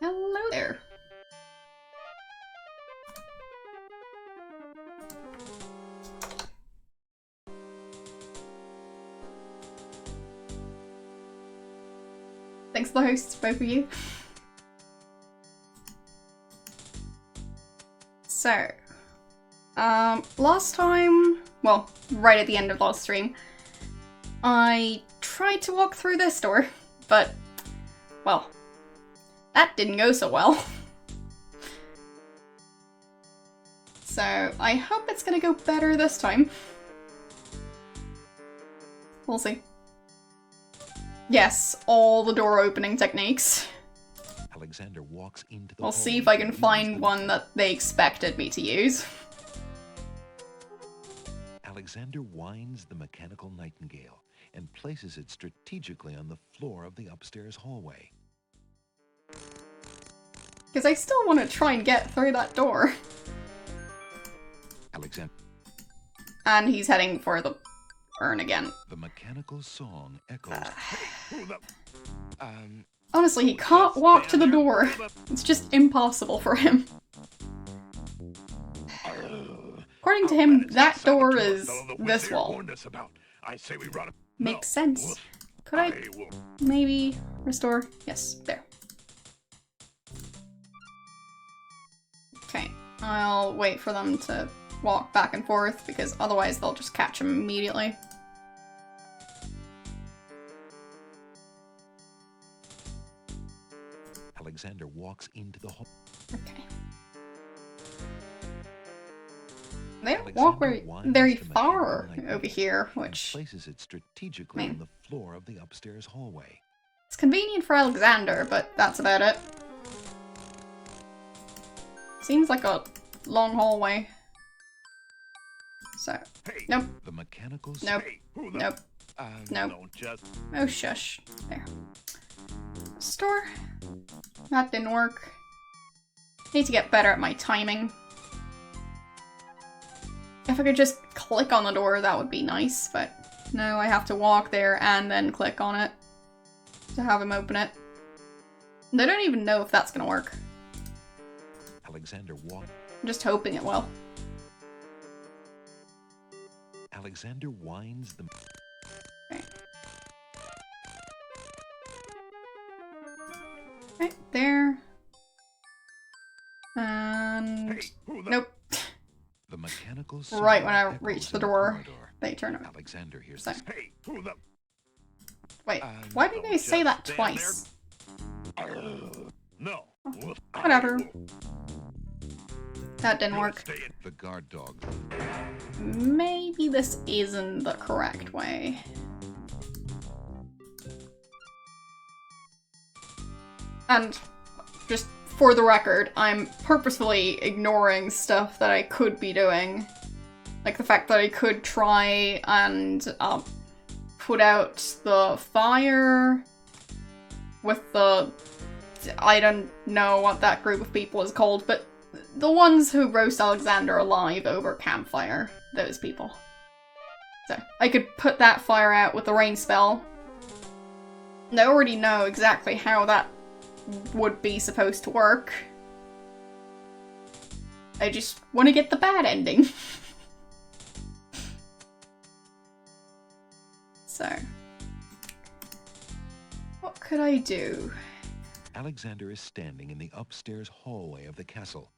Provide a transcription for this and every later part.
Hello there. Thanks for the hosts, both of you. So, last time, well, right at the end of last stream, I tried to walk through this door, but, well, that didn't go so well. So, I hope it's gonna go better this time. We'll see. Yes, all the door opening techniques. Alexander walks into the I'll see if I can find one that they expected me to use. Alexander winds the mechanical nightingale and places it strategically on the floor of the upstairs hallway. Because I still want to try and get through that door. Alexander. And he's heading for the urn again. The mechanical song echoes. Honestly, he can't walk to the door. It's just impossible for him. According to him, that door is this wall. Makes sense. Could I maybe restore? Yes, there. Okay, I'll wait for them to walk back and forth because otherwise they'll just catch him immediately. Alexander walks into the hall. Okay. They don't walk very far over here, which places it strategically on the floor of the upstairs hallway. It's convenient for Alexander, but that's about it. Seems like a long hallway. So, nope. The mechanical nope. Nope. Nope. Oh, shush. There. Store. That didn't work. Need to get better at my timing. If I could just click on the door, that would be nice, but no, I have to walk there and then click on it to have him open it. And I don't even know if that's gonna work. Alexander walks. I'm just hoping it will. Alexander winds the... Okay. Right there. And... nope. The mechanical right when I reach the door, they turn around. Alexander hears so. this. Hey, who the... Wait, why did they say that twice? No. Whatever. That didn't work. The guard dog. Maybe this isn't the correct way. And just for the record, I'm purposefully ignoring stuff that I could be doing. Like the fact that I could try and put out the fire with the... I don't know what that group of people is called, but the ones who roast Alexander alive over campfire. Those people. So, I could put that fire out with the rain spell. And I already know exactly how that would be supposed to work. I just want to get the bad ending. So, what could I do? Alexander is standing in the upstairs hallway of the castle.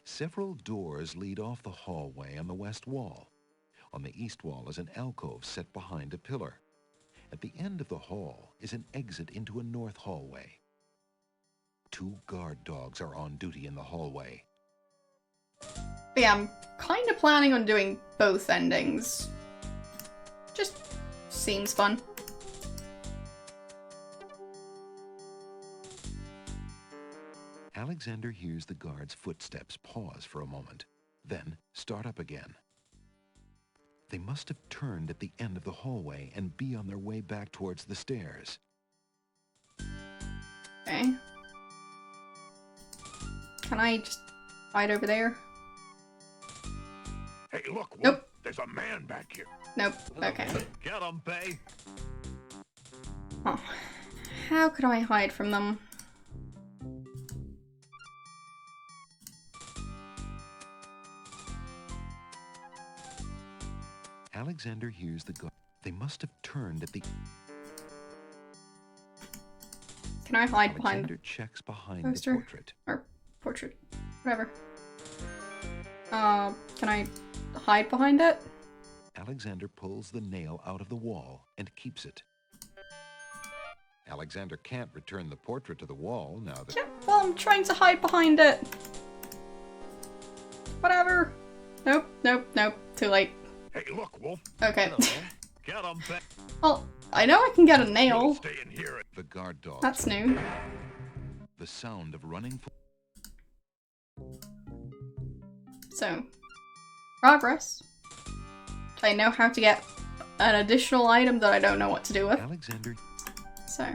Several doors lead off the hallway on the west wall. On the east wall is an alcove set behind a pillar. At the end of the hall is an exit into a north hallway. 2 guard dogs are on duty in the hallway. But yeah, I'm kind of planning on doing both endings. Just seems fun. Alexander hears the guard's footsteps pause for a moment, then start up again. They must have turned at the end of the hallway and be on their way back towards the stairs. Okay. Can I just hide over there? Hey, look, nope. There's a man back here. Nope. Okay. Get him, Bay. Oh. How could I hide from them? Alexander hears the guard. They must have turned at the... Can I hide behind Alexander checks behind poster? the portrait. Or portrait. Whatever. Can I hide behind it? Alexander pulls the nail out of the wall and keeps it. Alexander can't return the portrait to the wall now that... Yeah, well, I'm trying to hide behind it. Whatever. Nope, nope, nope. Too late. Hey, look, Wolf. Okay. Get him back. Well, I know I can get a You'll nail. stay in here. The guard dog. That's new. The sound of running... So, progress. I know how to get an additional item that I don't know what to do with. Alexander... So.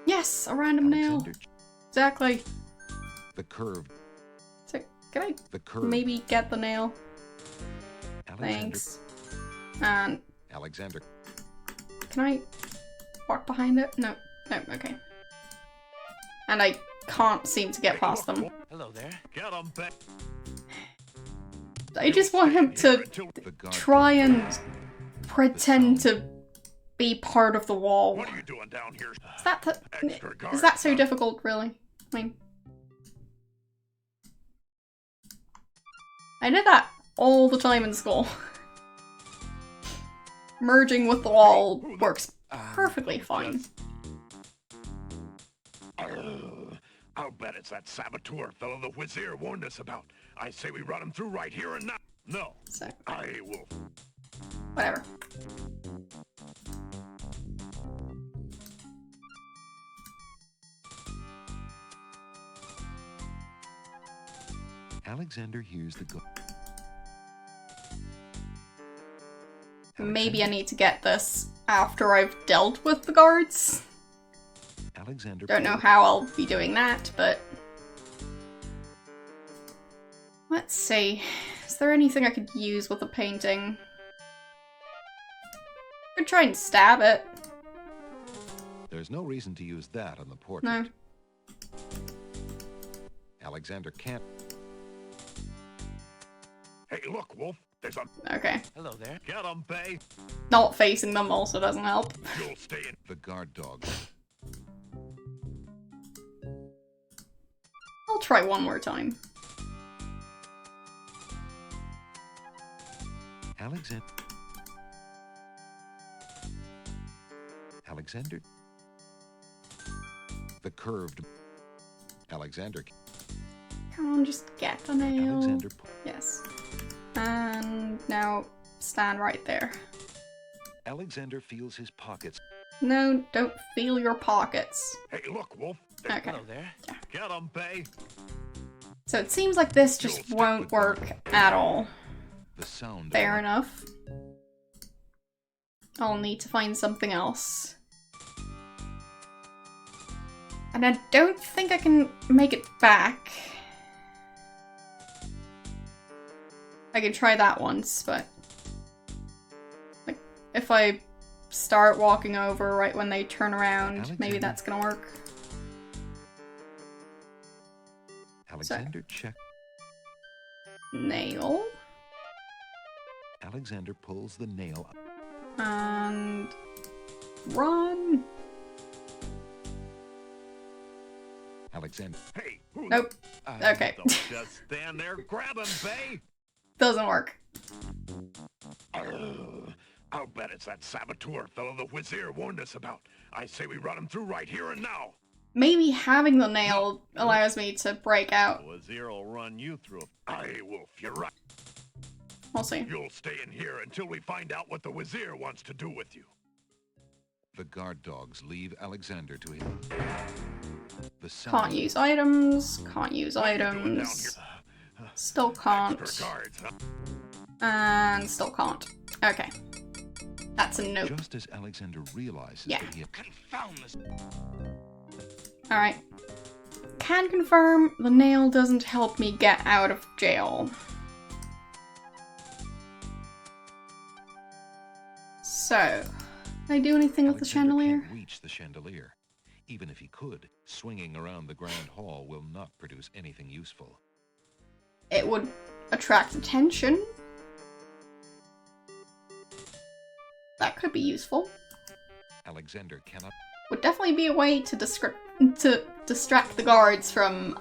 Yes, a random nail. Alexander... Exactly. The curved... So, can I The curved... maybe get the nail? Alexander... Thanks. And Alexander... can I walk behind it? No. No, okay. And I can't seem to get past them. Hello there. Get him back. I just want him to The guard try and pretend to be part of the wall. What are you doing down here? Is that Extra is guards, that so huh? difficult, really? I mean, I did that all the time in school. Merging with the wall works perfectly fine. I'll bet it's that saboteur fellow the Wizir warned us about. I say we run him through right here and now. No, So, I will. whatever. Alexander hears the guard... Maybe I need to get this after I've dealt with the guards. Alexander... Don't know how I'll be doing that, but... Let's see. Is there anything I could use with the painting? I could try and stab it. There's no reason to use that on the portrait. No. Alexander can't... Hey, look, Wolf. There's a... Okay. Hello there. Get him, Bay. Not facing them also doesn't help. You'll stay in. The guard dog. I'll try one more time. Alexander... Alexander... The curved... Alexander... Come on, just get the nail. Alexander... Yes. And now stand right there. Alexander feels his pockets. No, don't feel your pockets. Hey, look, Wolf. Okay. Hello there. Yeah. Get him, Bay. So it seems like this just won't work at all. The sound... Fair enough. I'll need to find something else. And I don't think I can make it back. I could try that once, but... like, if I start walking over right when they turn around, maybe that's gonna work. Alexander check... Nail. Alexander pulls the nail... And... run! Alexander... Hey, who Nope. Okay. Don't just stand there. Grab him, Bay. Doesn't work. I'll bet it's that saboteur fellow the Wizir warned us about. I say we run him through right here and now. Maybe having the nail allows me to break out. Wizir will run you through. Aye, Wolf, you're right. We'll see. You'll stay in here until we find out what the Wizir wants to do with you. The guard dogs leave Alexander to him. The sound... Can't use items. Can't use What are you doing down items. here? Still can't. Extra guards, huh? And still can't. Okay. That's a nope. Just as Alexander realizes Yeah. that he... Confound this. Alright. Can confirm the nail doesn't help me get out of jail. So, can I do anything with the Alexander chandelier? can't reach the chandelier. Even if he could, swinging around the grand hall will not produce anything useful. It would attract attention. That could be useful. Alexander cannot... Would definitely be a way to distract the guards from,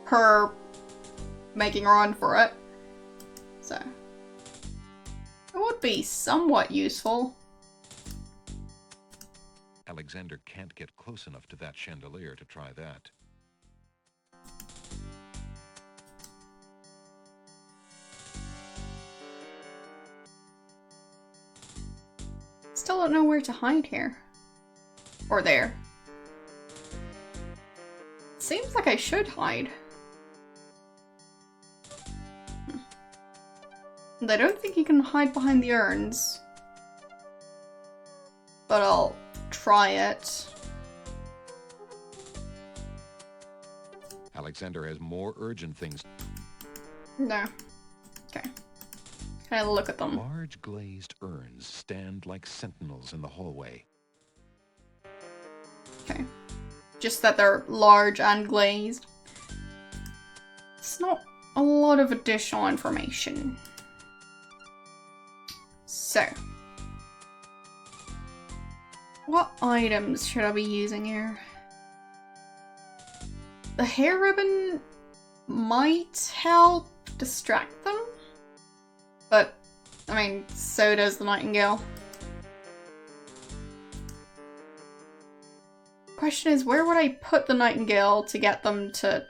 her making a run for it. So, it would be somewhat useful. Alexander can't get close enough to that chandelier to try that. Still don't know where to hide here. Or there. Seems like I should hide. And I don't think you can hide behind the urns. But I'll try it. Alexander has more urgent things. No. Okay. Can I look at them? Large glazed urns stand like sentinels in the hallway. Okay. Just that they're large and glazed. It's not a lot of additional information. So. What items should I be using here? The hair ribbon might help distract them. But, I mean, so does the nightingale. Question is, where would I put the nightingale to get them to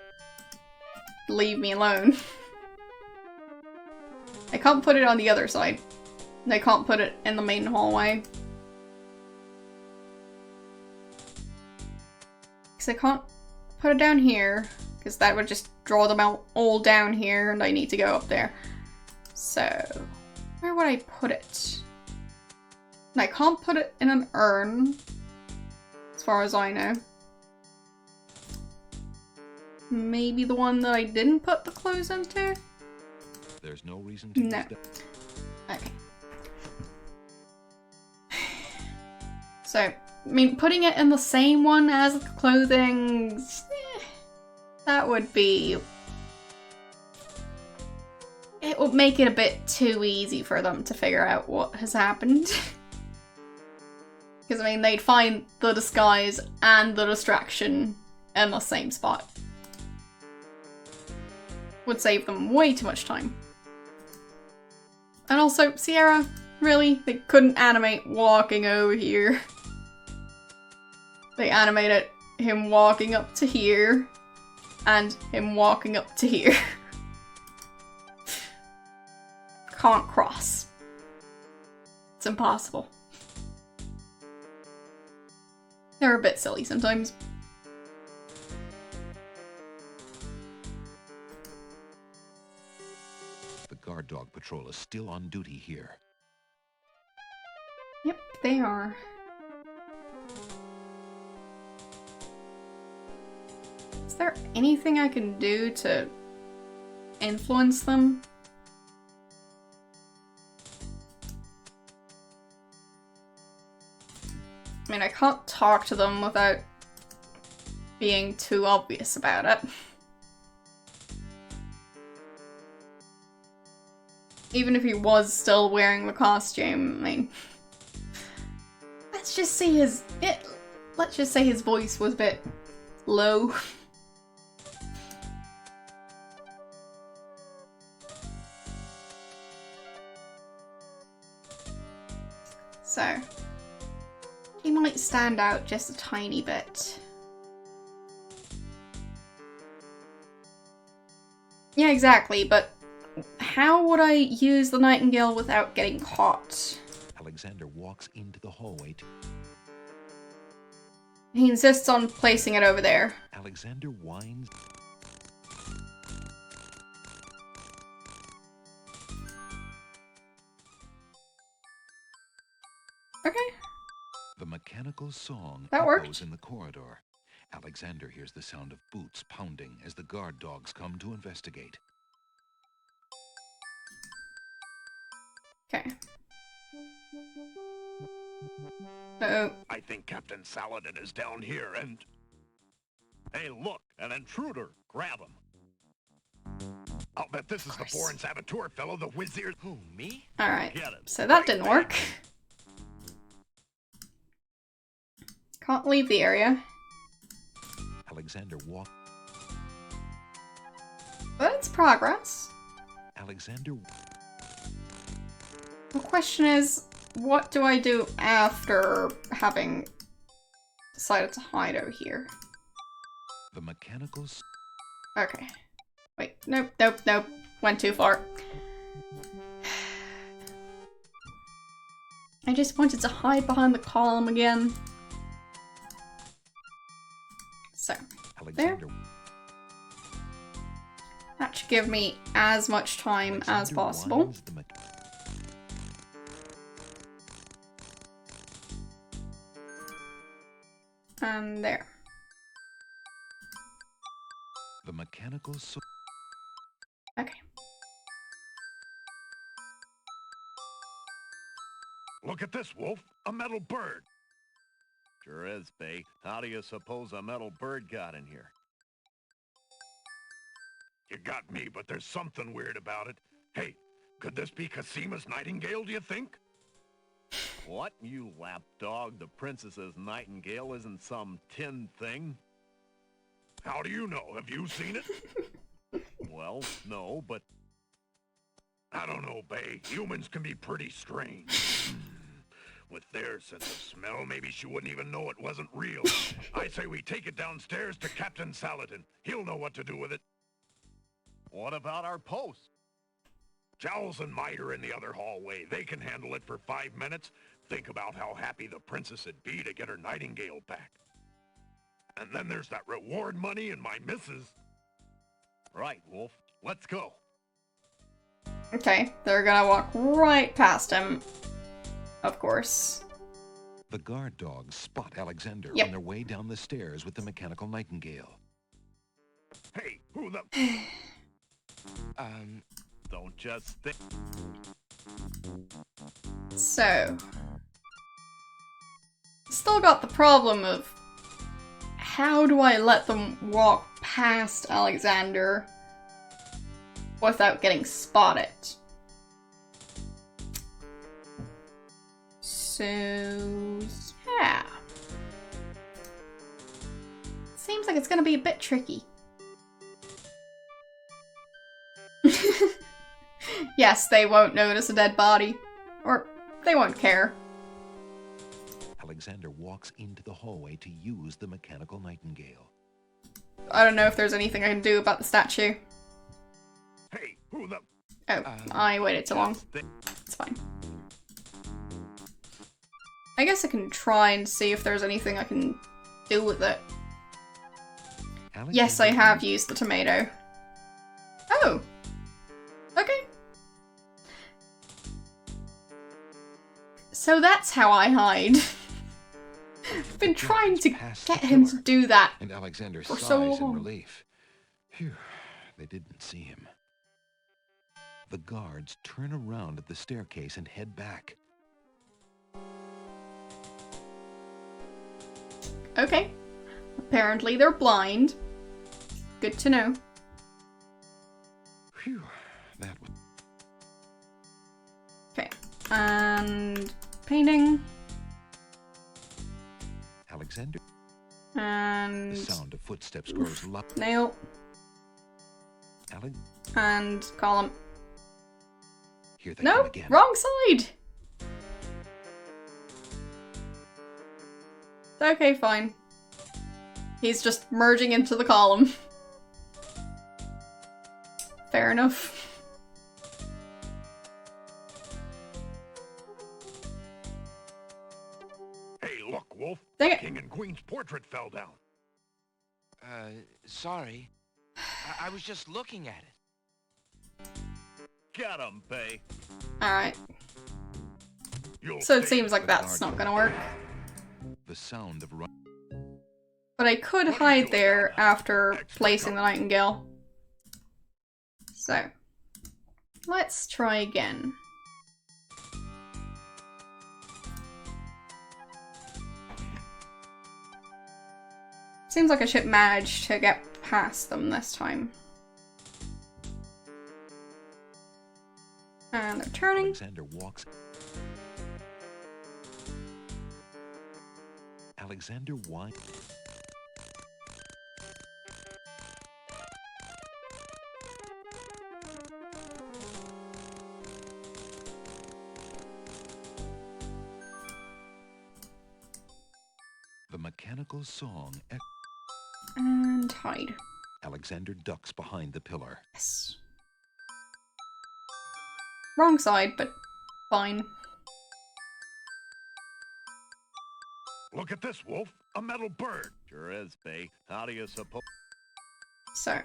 leave me alone? I can't put it on the other side. I can't put it in the main hallway. Because I can't put it down here, because that would just draw them out all down here, and I need to go up there. So, where would I put it? And I can't put it in an urn, as far as I know. Maybe the one that I didn't put the clothes into? There's no reason to use that. Okay. So, I mean, putting it in the same one as the clothing, that would be... It would make it a bit too easy for them to figure out what has happened. Because, I mean, they'd find the disguise and the distraction in the same spot. Would save them way too much time. And also, Sierra, really? They couldn't animate walking over here. They animated him walking up to here, and him walking up to here. Can't cross. It's impossible. They're a bit silly sometimes. The guard dog patrol is still on duty here. Yep, they are. Is there anything I can do to influence them? I mean, I can't talk to them without being too obvious about it. Even if he was still wearing the costume, I mean... Let's just say his voice was a bit low. So, he might stand out just a tiny bit. Yeah, exactly, but how would I use the nightingale without getting caught? Alexander walks into the hallway. He insists on placing it over there. Alexander whines. Okay. The mechanical song That echoes worked. in the corridor. Alexander hears the sound of boots pounding as the guard dogs come to investigate. Okay. Uh-oh. I think Captain Saladin is down here and... Hey, look, an intruder. Grab him. I'll bet this is the foreign saboteur fellow, the wizard. Who, me? Alright. Get him. So that Right didn't there. work. Can't leave the area. Alexander walked. But it's progress. Alexander. The question is, what do I do after having decided to hide over here? The mechanical. Okay. Wait, nope, nope, nope. Went too far. I just wanted to hide behind the column again. So, Alexander. there. That should give me as much time as Alexander possible. winds the And there. The mechanical sword. Okay. Look at this, Wolf. A metal bird. Sure is, Bay. How do you suppose a metal bird got in here? You got me, but there's something weird about it. Hey, could this be Casima's nightingale, do you think? What, you lapdog? The princess's nightingale isn't some tin thing? How do you know? Have you seen it? Well, no, but... I don't know, Bay. Humans can be pretty strange. With their sense of smell, maybe she wouldn't even know it wasn't real. I say we take it downstairs to Captain Saladin. He'll know what to do with it. What about our post? Jowls and Might are in the other hallway. They can handle it for 5 minutes. Think about how happy the princess would be to get her nightingale back. And then there's that reward money and my missus. Right, Wolf. Let's go. Okay, they're gonna walk right past him. Of course. The guard dogs spot Alexander Yep. on their way down the stairs with the mechanical nightingale. Hey, who the... Don't just think... So. Still got the problem of how do I let them walk past Alexander without getting spotted? So, yeah. Seems like it's gonna be a bit tricky. Yes, they won't notice a dead body. Or they won't care. Alexander walks into the hallway to use the mechanical nightingale. I don't know if there's anything I can do about the statue. Hey, who the... Oh, I waited too long. It's fine. I guess I can try and see if there's anything I can do with it. Yes, I have used the tomato. Oh! Okay. So that's how I hide. I've been trying to get him to do that And Alexander for sighs so in long. relief. Phew, they didn't see him. The guards turn around at the staircase and head back. Okay. Apparently they're blind. Good to know. Phew, that was... Okay. And painting. Alexander. And The sound of footsteps grows louder. nail. Alex, And column. here they come No, again. wrong side. Okay, fine. He's just merging into the column. Fair enough. Hey, look, Wolf. Dang it. King and Queen's portrait fell down. Sorry. I was just looking at it. Get him, Bay. Alright. You'll So it stay seems like the that's guard not gonna work. The sound of run. But I could What are you hide doing there down there? after Extra placing the cover. nightingale. So, let's try again. Seems like I should manage to get past them this time. And they're turning. Alexander walks. Alexander whined. The mechanical song. And hide. Alexander ducks behind the pillar. Yes. Wrong side, but fine. Look at this, Wolf. A metal bird. Sure is, Bay. How do you suppose? So,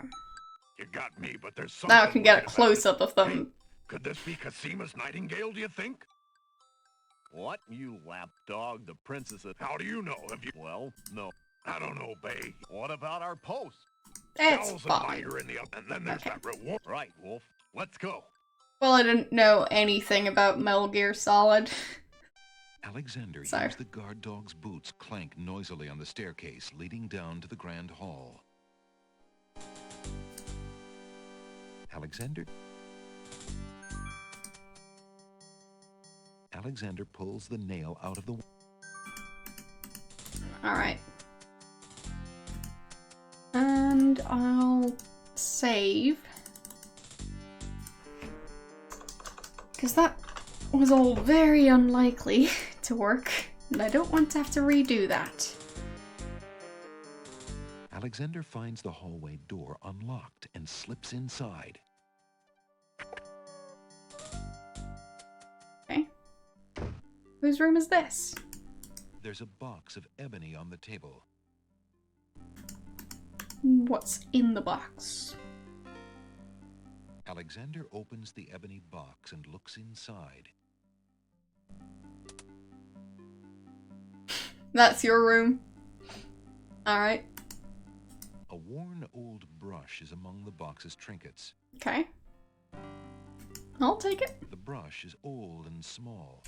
You got me, but there's something now I can get a weird about close-up of it. Hey, them. could this be Casima's nightingale, do you think? What, you lapdog? The princess of... How do you know? Have you... Well, no. I don't know, Bay. What about our post? It's Bells and fine. Heir in the... And then there's Okay. that reward. Right, Wolf. Let's go. Well, I didn't know anything about Metal Gear Solid. Alexander So. hears the guard dog's boots clank noisily on the staircase leading down to the grand hall. Alexander pulls the nail out of the... Alright. And I'll save. Because that was all very unlikely to work, and I don't want to have to redo that. Alexander finds the hallway door unlocked and slips inside. Okay. Whose room is this? There's a box of ebony on the table. What's in the box? Alexander opens the ebony box and looks inside. That's your room. Alright. A worn old brush is among the box's trinkets. Okay. I'll take it. The brush is old and small.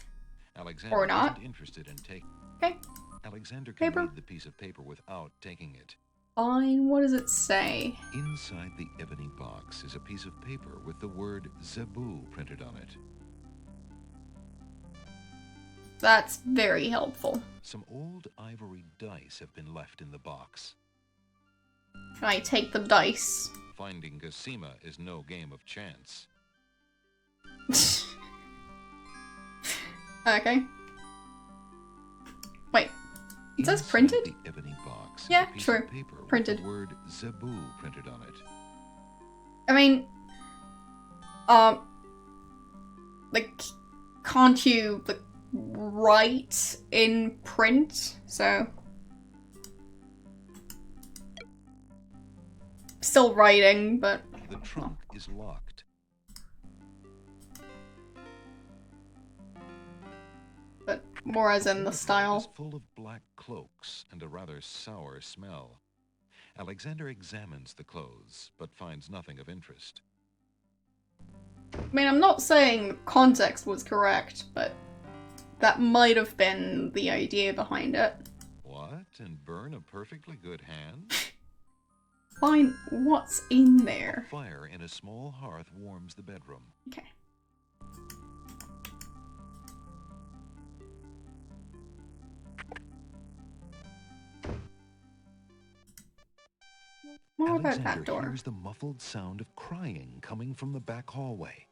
Alexander Or not. isn't interested in taking. Okay. Alexander can Paper. read the piece of paper without taking it. Fine. What does it say? Inside the ebony box is a piece of paper with the word Zebu printed on it. That's very helpful. Some old ivory dice have been left in the box. Can I take the dice? Finding Gasima is no game of chance. Okay. Wait. It says Inside printed? the ebony box is Yeah, a piece true. of paper Printed. with the word Zebu printed on it. I mean, like, can't you, like, write in print? So, still writing, but The trunk is locked. more as in the wardrobe style. is full of black cloaks and a rather sour smell. Alexander examines the clothes, but finds nothing of interest. I mean, I'm not saying the context was correct, but that might have been the idea behind it. What? And burn a perfectly good hand? Fine, what's in A there? fire in a small hearth warms the bedroom. Okay. More about Alexander that door. hears the muffled sound of crying coming from the back hallway.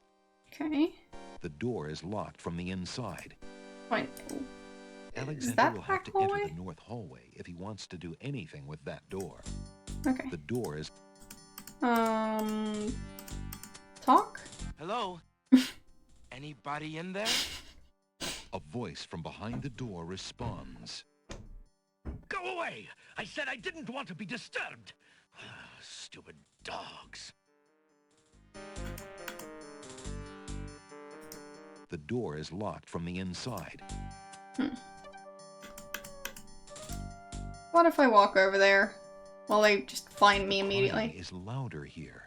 Okay. The door is locked from the inside. Fine. Alexander that will have back to hallway? enter the north hallway if he wants to do anything with that door. Okay. The door is... Talk? Hello? Anybody in there? A voice from behind the door responds. Go away! I said I didn't want to be disturbed. Stupid dogs. The door is locked from the inside. What if I walk over there? Will they just find me The immediately? crying is louder here.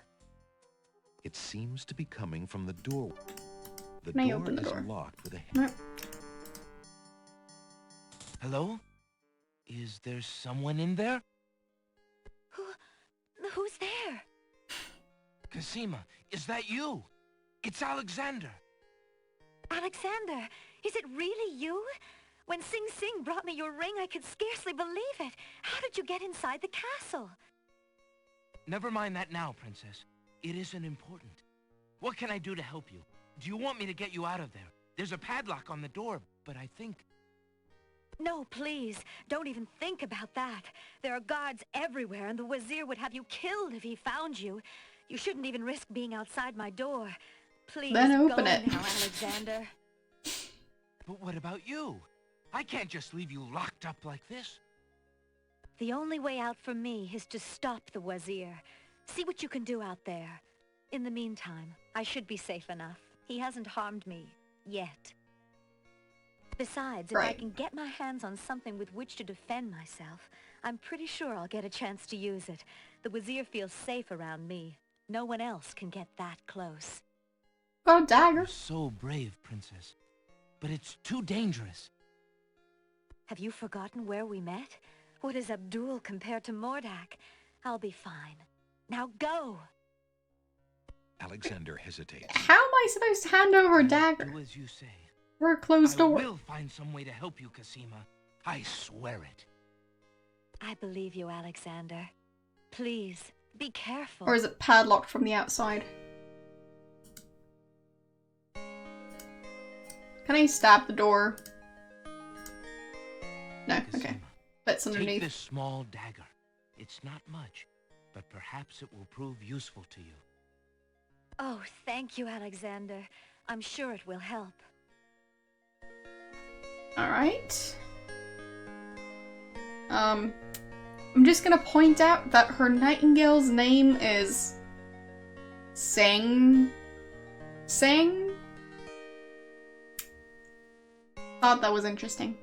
It seems to be coming from the door. The Can I door open the is door? locked with a... Nope. Hello? Is there someone in there? Who's there? Casima, is that you? It's Alexander. Alexander, is it really you? When Sing Sing brought me your ring, I could scarcely believe it. How did you get inside the castle? Never mind that now, Princess. It isn't important. What can I do to help you? Do you want me to get you out of there? There's a padlock on the door, but I think... No, please. Don't even think about that. There are guards everywhere, and the Wazir would have you killed if he found you. You shouldn't even risk being outside my door. Please, Then go open it. now, Alexander. But what about you? I can't just leave you locked up like this. The only way out for me is to stop the Wazir. See what you can do out there. In the meantime, I should be safe enough. He hasn't harmed me. Yet. Besides, if I Right. can get my hands on something with which to defend myself, I'm pretty sure I'll get a chance to use it. The Wazir feels safe around me. No one else can get that close. Got a dagger. You're so brave, Princess. But it's too dangerous. Have you forgotten where we met? What is Abdul compared to Mordak? I'll be fine. Now go! Alexander hesitates. How am I supposed to hand over a dagger? Do as you say. Or a closed door? I will find some way to help you, Cassima. I swear it. I believe you, Alexander. Please, be careful. Or is it padlocked from the outside? Can I stab the door? No, okay. Cassima, That's take underneath. this small dagger. It's not much, but perhaps it will prove useful to you. Oh, thank you, Alexander. I'm sure it will help. Alright. I'm just gonna point out that her nightingale's name is Sing. Thought that was interesting.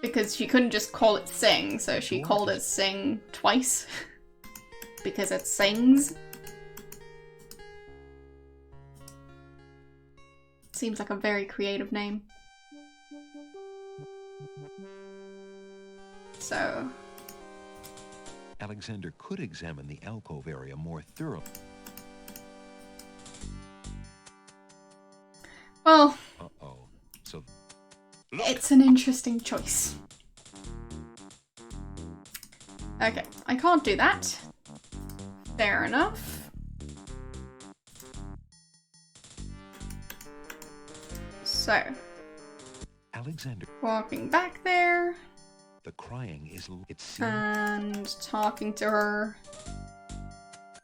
Because she couldn't just call it Sing, so she called it Sing twice. Because it sings. Seems like a very creative name. So... Alexander could examine the alcove area more thoroughly. well, Uh-oh. So it's an interesting choice. Okay, I can't do that. Fair enough. So, Alexander, walking back there the crying is it seems and talking to her.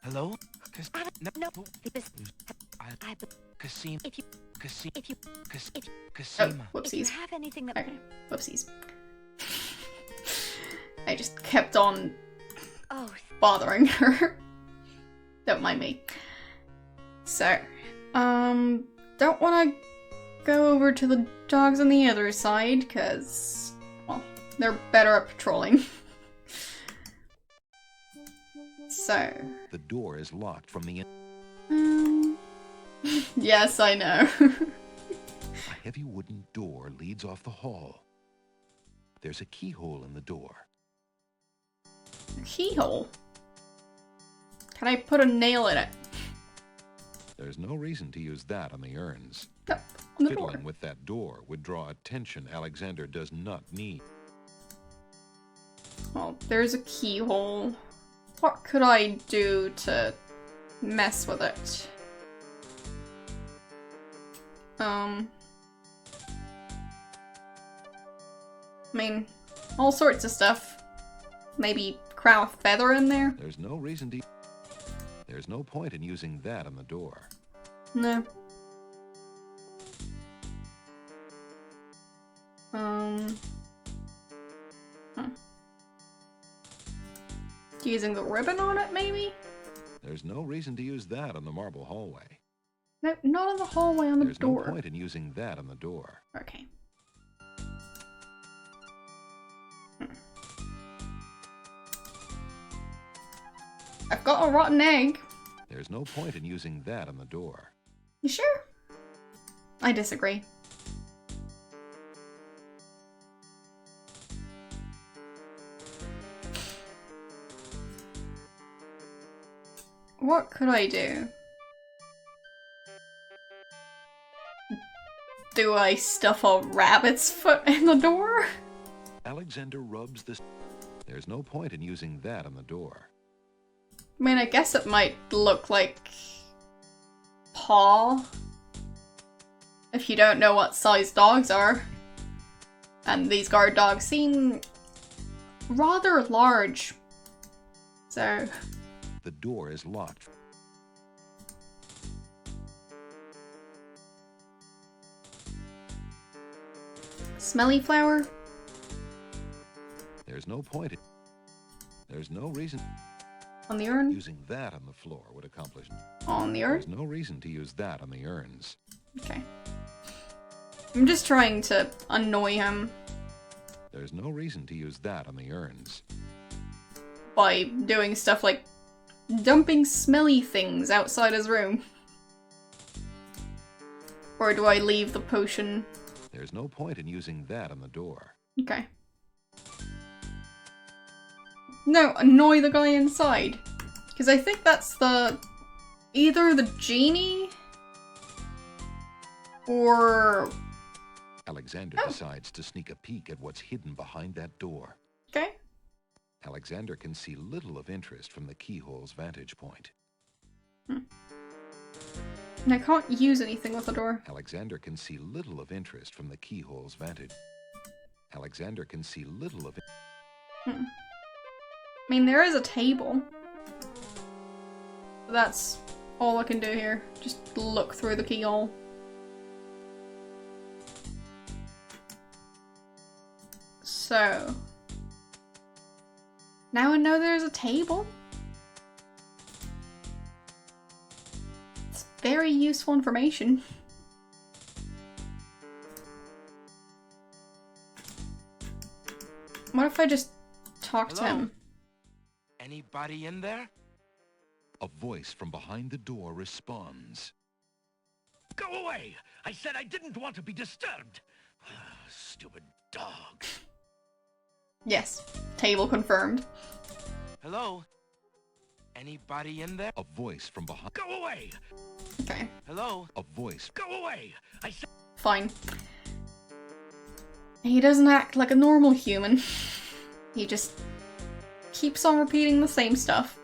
Hello? No, this, Cassima. if you, Cassima. if you, Oh, if Cassima. you whoopsies. have anything that, Okay, whoopsies. I just kept on oh, bothering her. Don't mind me. So, don't want to go over to the dogs on the other side, because, well, they're better at patrolling. So... the door is locked from the yes, I know. A heavy wooden door leads off the hall. There's a keyhole in the door. Keyhole? Can I put a nail in it? There's no reason to use that on the urns. No, on the door. Fiddling with that door would draw attention Alexander does not need. Well, there's a keyhole. What could I do to mess with it? I mean, all sorts of stuff. Maybe crown a feather in there? There's no reason to. There's no point in using that on the door. No. Using the ribbon on it, maybe? There's no reason to use that on the marble hallway. No, not on the hallway, on the There's door. no point in using that on the door. Okay. I've got a rotten egg. There's no point in using that on the door. You sure? I disagree. What could I do? Do I stuff a rabbit's foot in the door? Alexander rubs the... There's no point in using that on the door. I mean, I guess it might look like paw if you don't know what size dogs are. And these guard dogs seem rather large. So... The door is locked. Smelly flower? There's no point in... There's no reason... On the urn? Using that on the floor would accomplish... On the urn? There's no reason to use that on the urns. Okay. I'm just trying to annoy him. There's no reason to use that on the urns. By doing stuff like dumping smelly things outside his room. Or do I leave the potion? There's no point in using that on the door. Okay. No, annoy the guy inside. Because I think that's the... either the genie... or... Alexander decides to sneak a peek at what's hidden behind that door. Okay. Alexander can see little of interest from the keyhole's vantage point. And I can't use anything with the door. Alexander can see little of interest from the keyhole's vantage. Alexander can see little of... I mean, there is a table. That's all I can do here. Just look through the keyhole. So... now I know there's a table. It's very useful information. What if I just talk to him? Anybody in there? A voice from behind the door responds. Go away! I said I didn't want to be disturbed. Stupid dogs. Yes. Table confirmed. Hello? Anybody in there? A voice from behind... Go away! Okay. Hello? A voice... Go away! I said... Fine. He doesn't act like a normal human. He just keeps on repeating the same stuff.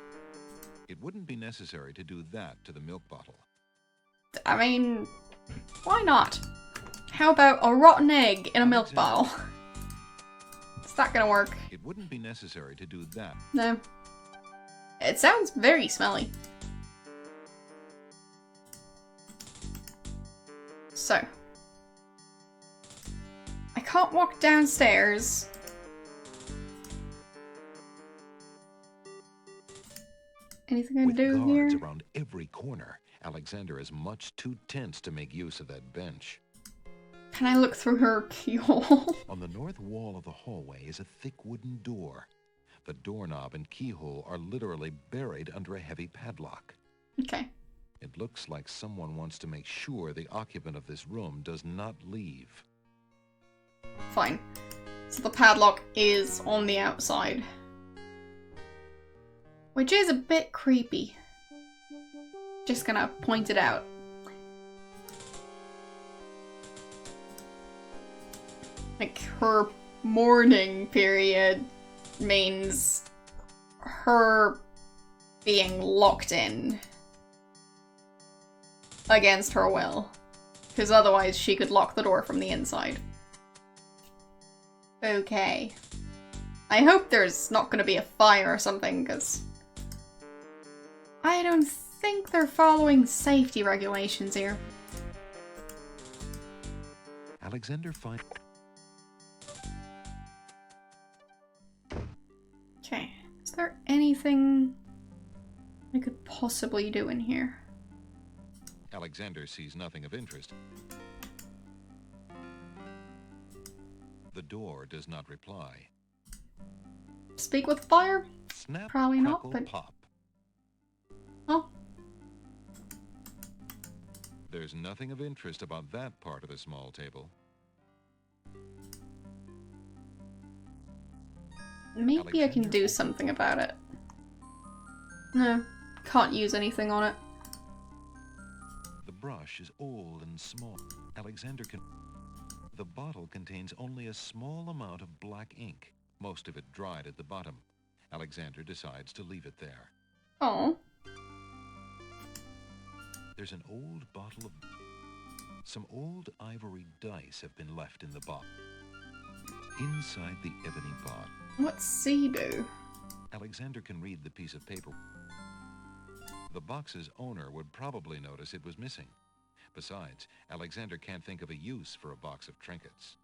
It wouldn't be necessary to do that to the milk bottle. I mean, why not? How about a rotten egg in a milk bottle? Is that gonna work? It wouldn't be necessary to do that. No. It sounds very smelly. So. I can't walk downstairs. Anything I can With do guards here? around every corner, Alexander is much too tense to make use of that bench. Can I look through her keyhole? On the north wall of the hallway is a thick wooden door. The doorknob and keyhole are literally buried under a heavy padlock. Okay. It looks like someone wants to make sure the occupant of this room does not leave. Fine. So the padlock is on the outside. Which is a bit creepy. Just gonna point it out. Like, her mourning period means her being locked in against her will. Because otherwise she could lock the door from the inside. Okay. I hope there's not gonna be a fire or something, because I don't think they're following safety regulations here. Alexander finds... Okay, is there anything I could possibly do in here? Alexander sees nothing of interest. The door does not reply. Speak with fire? Snap, Probably not, crackle, but... pop. Oh. There's nothing of interest about that part of the small table. Maybe I can do something about it. No, can't use anything on it. The brush is old and small. Alexander can... The bottle contains only a small amount of black ink, most of it dried at the bottom. Alexander decides to leave it there. Oh. There's an old bottle of... Some old ivory dice have been left in the box. Inside the ebony pot, What's C do? Alexander can read the piece of paper. The box's owner would probably notice it was missing. Besides, Alexander can't think of a use for a box of trinkets.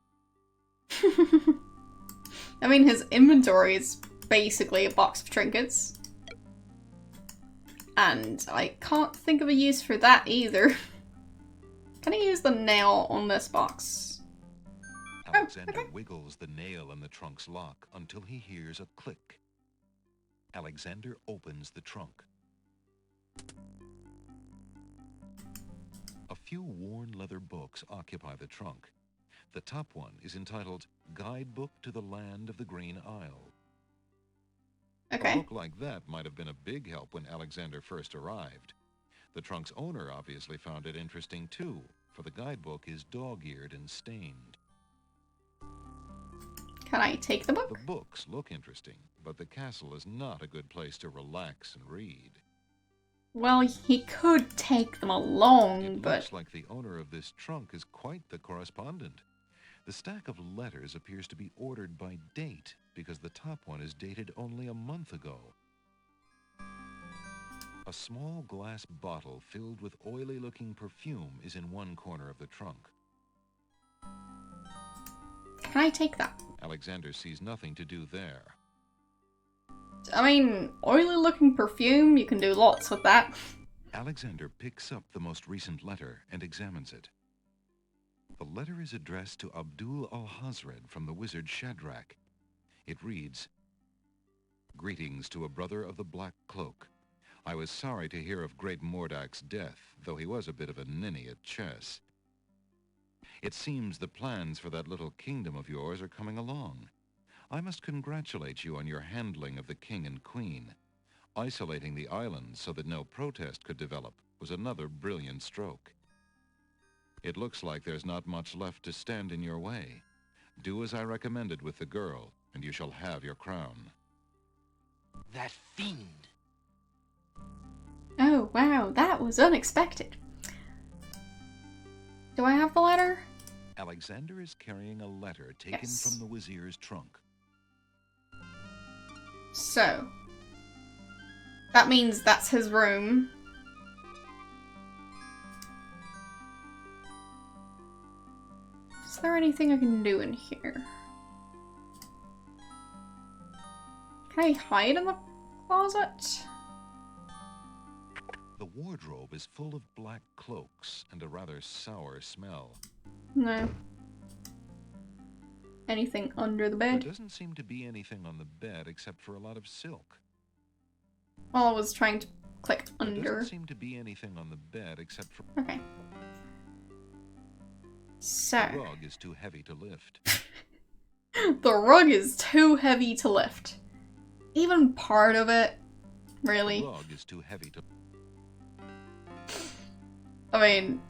I mean, his inventory is basically a box of trinkets. And I can't think of a use for that either. Can I use the nail on this box? Alexander okay. wiggles the nail in the trunk's lock until he hears a click. Alexander opens the trunk. A few worn leather books occupy the trunk. The top one is entitled Guidebook to the Land of the Green Isle. Okay. A book like that might have been a big help when Alexander first arrived. The trunk's owner obviously found it interesting too, for the guidebook is dog-eared and stained. Can I take the book? The books look interesting, but the castle is not a good place to relax and read. Well, he could take them along, It but... looks like the owner of this trunk is quite the correspondent. The stack of letters appears to be ordered by date, because the top one is dated only a month ago. A small glass bottle filled with oily-looking perfume is in one corner of the trunk. Can I take that? Alexander sees nothing to do there. I mean, oily-looking perfume, you can do lots with that. Alexander picks up the most recent letter and examines it. The letter is addressed to Abdul al-Hazred from the wizard Shadrach. It reads, "Greetings to a brother of the Black Cloak. I was sorry to hear of great Mordak's death, though he was a bit of a ninny at chess. It seems the plans for that little kingdom of yours are coming along. I must congratulate you on your handling of the king and queen. Isolating the islands so that no protest could develop was another brilliant stroke. It looks like there's not much left to stand in your way. Do as I recommended with the girl, and you shall have your crown." That fiend. Oh, wow, that was unexpected. Do I have the letter? Alexander is carrying a letter taken Yes. from the wazir's trunk. So, that means that's his room. Is there anything I can do in here? Can I hide in the closet? The wardrobe is full of black cloaks and a rather sour smell. No. Anything under the There bed? doesn't seem to be anything on the bed except for a lot of silk. Well, I was trying to click There under. doesn't seem to be anything on the bed except for... Okay. So, The rug is too heavy to lift. the rug is too heavy to lift. Even part of it, really. The rug is too heavy to... I mean,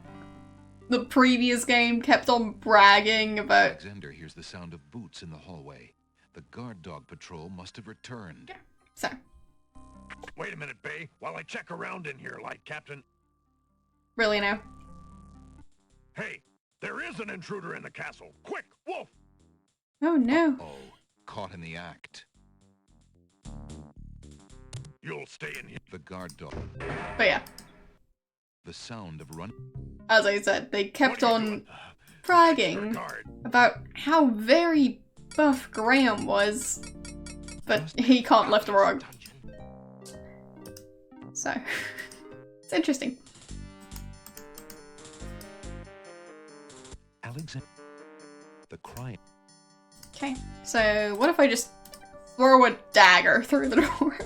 the previous game kept on bragging about... Alexander hears the sound of boots in the hallway. The guard dog patrol must have returned. So, Wait a minute, Bay, while I check around in here, Light Captain. really now. Hey, there is an intruder in the castle. Quick, Wolf! Oh no. Oh, caught in the act. You'll stay in here. The guard dog. But yeah, The sound of run... as I said, they kept What are you on doing? bragging Extra guard. about how very buff Graham was. But he can't lift a rug. Dungeon. So, it's interesting. Alexander... The crying... Okay, so what if I just throw a dagger through the door?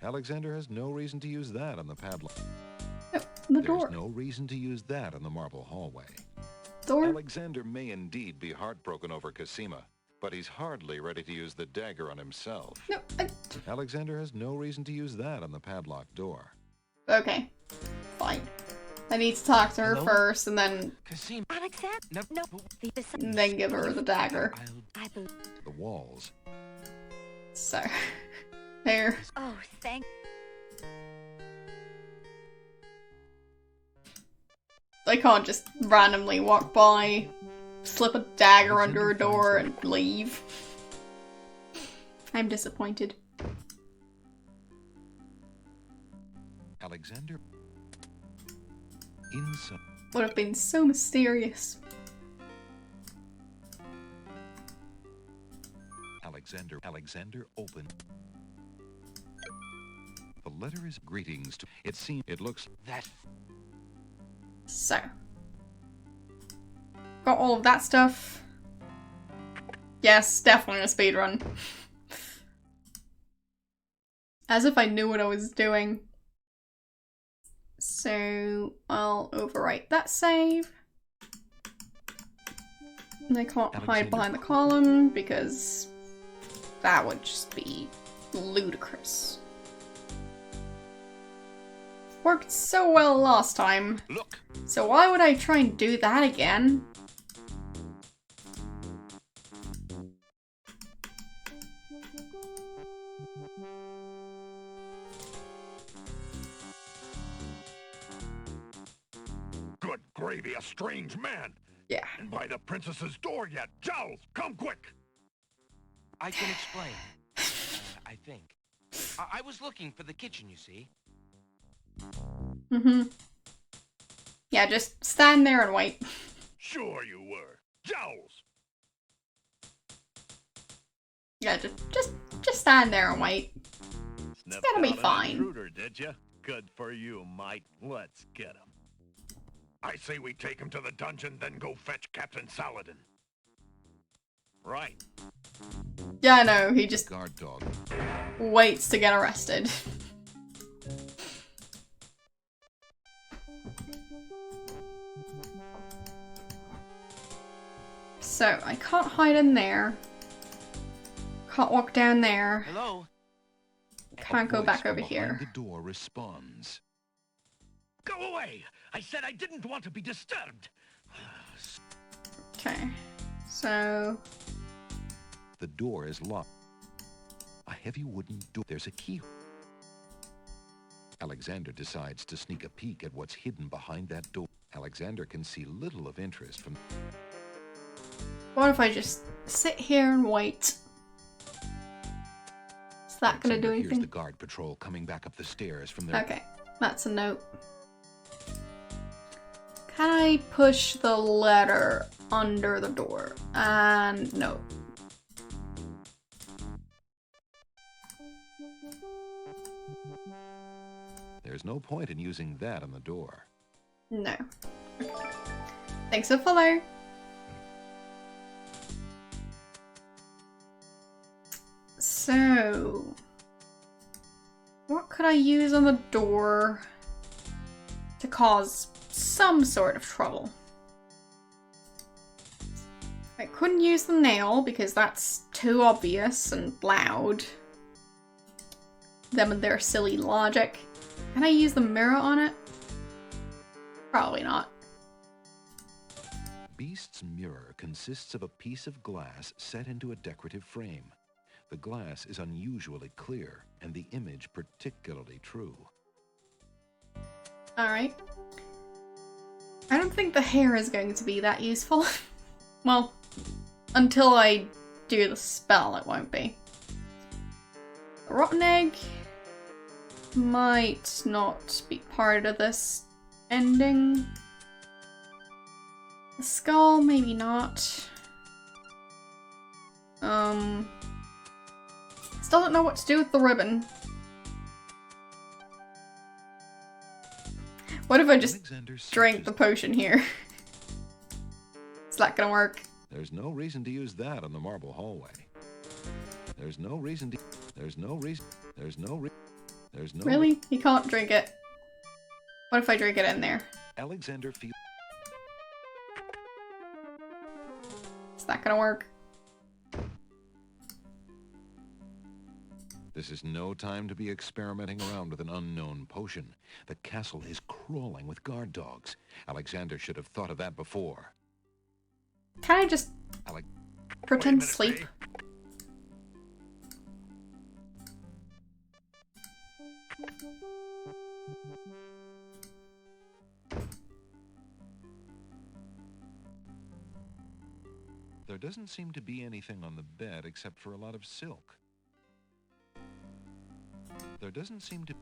Alexander has no reason to use that on the padlock. Oh, the There's door. no reason to use that on the marble hallway. Door? Alexander may indeed be heartbroken over Cosima, but he's hardly ready to use the dagger on himself. No, Alexander has no reason to use that on the padlocked door. okay, fine. I need to talk to her Hello? first, and then Cassima. Alexander, no. and then give her the dagger. I believe. The walls. So, there. Oh, thank. I can't just randomly walk by, slip a dagger under a door, and leave. I'm disappointed. Alexander. Inside. Would have been so mysterious. Alexander opened. The letter is greetings to. It looks That So. Got all of that stuff. Yes, definitely a speedrun. As if I knew what I was doing. So, I'll overwrite that save. And I can't hide behind the column because that would just be ludicrous. Worked so well last time. Look, So why would I try and do that again? good gravy, a strange man. Yeah. And by the princess's door yet. Giles, come quick. I can explain. I think. I was looking for the kitchen, you see. Mm-hmm. Yeah, just stand there and wait. Sure you were. Giles. Yeah, just stand there and wait. Sniffed gonna be out an fine. intruder, did you? Good for you, mate. Let's get him. I say we take him to the dungeon, then go fetch Captain Saladin. Right. Yeah, I know, he just guard dog. waits to get arrested. So, I can't hide in there. Can't walk down there. Hello? Can't go Voice back from over behind here. The door responds. Go away! I said I didn't want to be disturbed. Okay. So, The door is locked. A heavy wooden door. There's a key. Alexander decides to sneak a peek at what's hidden behind that door. Alexander can see little of interest from. what if I just sit here and wait? Is that gonna do Alexander hears anything? the guard patrol coming back up the stairs from their. Okay, that's a note. Can I push the letter under the door? And no. There's no point in using that on the door. No. Thanks for follow. So, what could I use on the door to cause some sort of trouble? I couldn't use the nail because that's too obvious and loud. Them and their silly logic. Can I use the mirror on it? Probably not. Beast's mirror consists of a piece of glass set into a decorative frame. The glass is unusually clear, and the image particularly true. Alright. I don't think the hair is going to be that useful. Well, until I do the spell, it won't be. A rotten egg might not be part of this ending. The skull, maybe not. Still don't know what to do with the ribbon. What if I just Alexander drink searches- the potion here? Is that gonna work? There's no reason to use that on the marble hallway. There's no reason to. There's no reason. There's no. Really? You can't drink it. What if I drink it in there? Alexander feels. Is that gonna work? This is no time to be experimenting around with an unknown potion. The castle is crawling with guard dogs. Alexander should have thought of that before. Can I just Alec, pretend to minute, sleep? Faye. there doesn't seem to be anything on the bed except for a lot of silk. There doesn't seem to...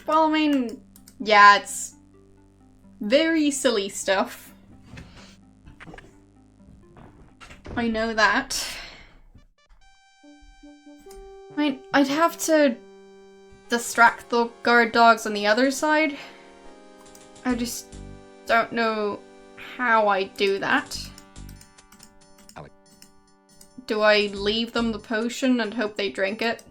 Well, I mean, yeah, it's very silly stuff. I know that. I mean, I'd have to distract the guard dogs on the other side. I just don't know how I do that. Alec. Do I leave them the potion and hope they drink it?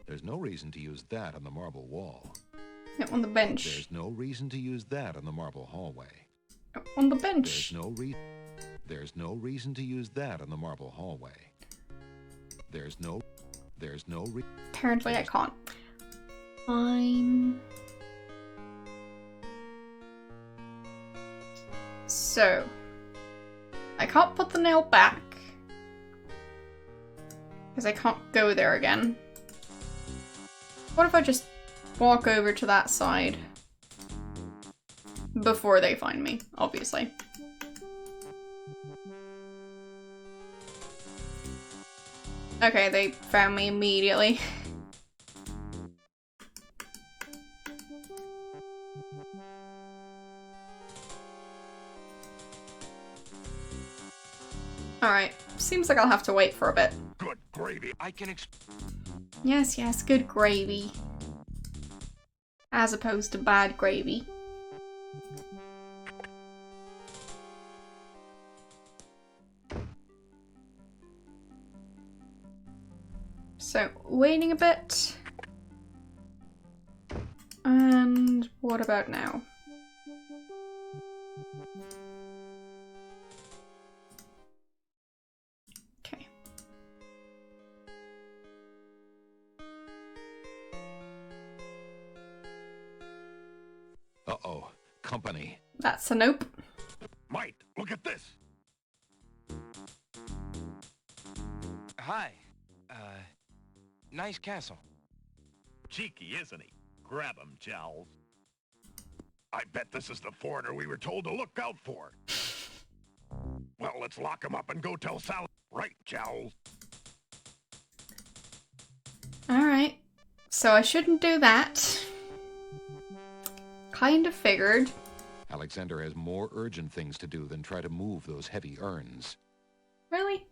There's no reason to use that on the marble wall. No, on the bench. There's no reason to use that on the marble hallway. On the bench. There's no reason to use that on the marble hallway. Apparently I can't. Fine. So, I can't put the nail back. Because I can't go there again. What if I just walk over to that side? Before they find me, obviously. Okay, they found me immediately. Alright, seems like I'll have to wait for a bit. Good gravy. I can Yes, yes, good gravy. As opposed to bad gravy. So, waiting a bit. And what about now? Okay. Uh-oh. Company. That's a nope. Mate, look at this. Hi. Nice castle. Cheeky, isn't he? Grab him, Jowls. I bet this is the foreigner we were told to look out for. Well, let's lock him up and go tell Sally. Right, Jowls. Alright. So I shouldn't do that. Kind of figured. Alexander has more urgent things to do than try to move those heavy urns. Really?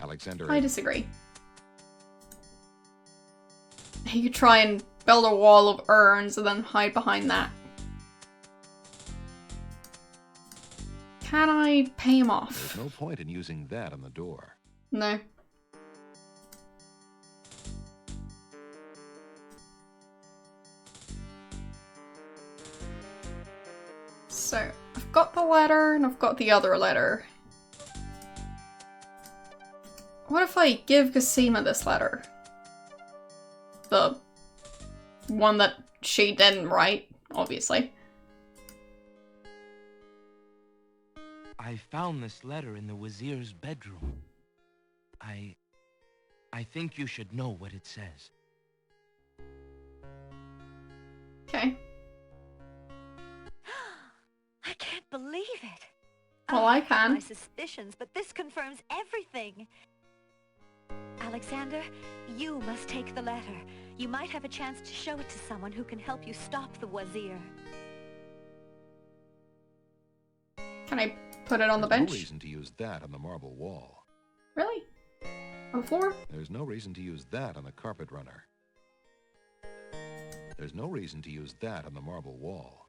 Alexander... I disagree. You could try and build a wall of urns and then hide behind that. Can I pay him off? There's no point in using that on the door. No. So, I've got the letter and I've got the other letter. What if I give Cosima this letter? The one that she didn't write, obviously. I found this letter in the Wazir's bedroom. I think you should know what it says. Okay. I can't believe it. Well, I had can. my suspicions, but this confirms everything. Alexander, you must take the letter. You might have a chance to show it to someone who can help you stop the Wazir. Can I put it on the There's bench? no reason to use that on the marble wall. Really? On the floor? There's no reason to use that on the carpet runner. There's no reason to use that on the marble wall.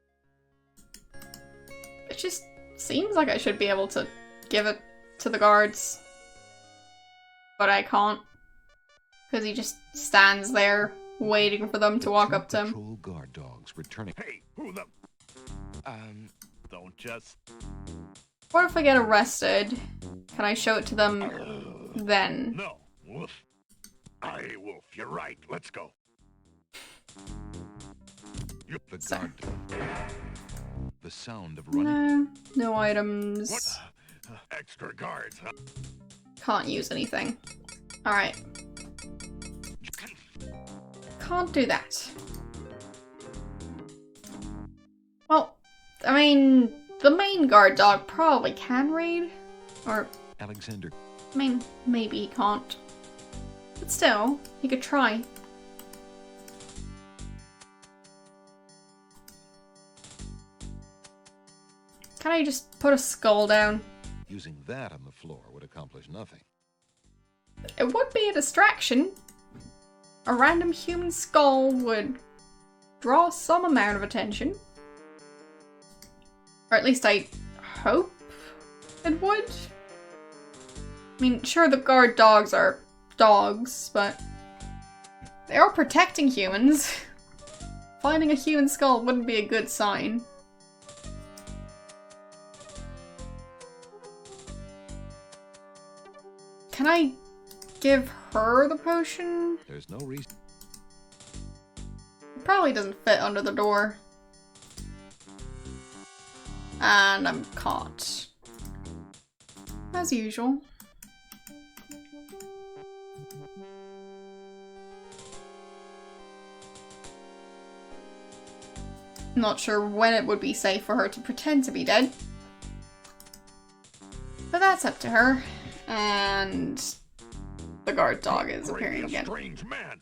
It just seems like I should be able to give it to the guards. But I can't. Because he just stands there, waiting for them to walk up to him. Patrol guard dogs returning. Hey, who the... Um, Don't just... What if I get arrested? Can I show it to them then? No, Wolf. Aye, Wolf, you're right. Let's go. The So. guard. The sound of running. No items. What? Extra guards, huh? Can't use anything. Alright. Can't do that. Well, I mean, the main guard dog probably can read. Or, Alexander. I mean, maybe he can't. But still, he could try. Can I just put a skull down? Using that on the floor would accomplish nothing. It would be a distraction. A random human skull would draw some amount of attention. Or at least I hope it would. I mean, sure, the guard dogs are dogs, but they are protecting humans. Finding a human skull wouldn't be a good sign. Can I give her the potion? There's no reason. It probably doesn't fit under the door. And I'm caught. As usual. Not sure when it would be safe for her to pretend to be dead. But that's up to her. And the guard dog is appearing again. A strange man.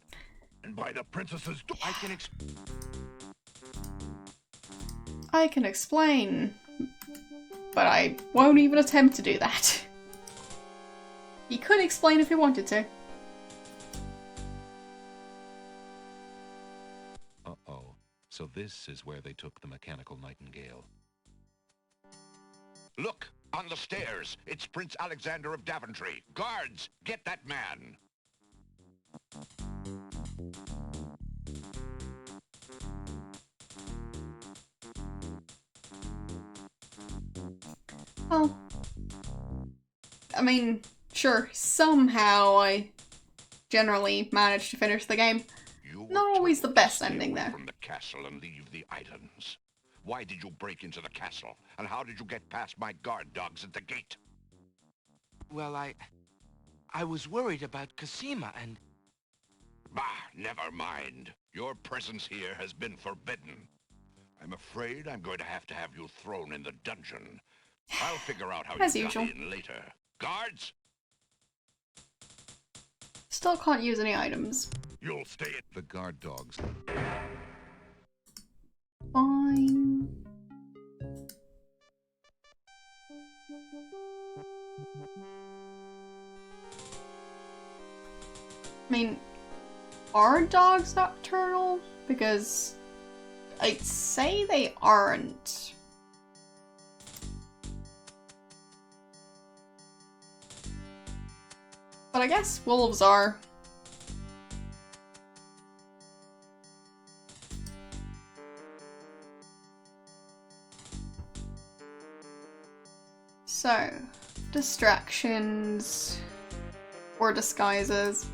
And by the princess's door. I can explain. But I won't even attempt to do that. He could explain if he wanted to. Uh-oh. So this is where they took the mechanical nightingale. Look, on the stairs. It's Prince Alexander of Daventry. Guards, get that man. Well, I mean, sure, somehow I generally managed to finish the game. You were Not always the told best to stay ending, away though. from the castle and leave the items. Why did you break into the castle? And how did you get past my guard dogs at the gate? Well, I was worried about Cosima and... Bah, never mind. Your presence here has been forbidden. I'm afraid I'm going to have you thrown in the dungeon. I'll figure out how As you usual. got in later. Guards? Still can't use any items. You'll stay at The guard dogs. Fine. I mean, are dogs nocturnal? Because I'd say they aren't. But I guess wolves are. So, distractions or disguises.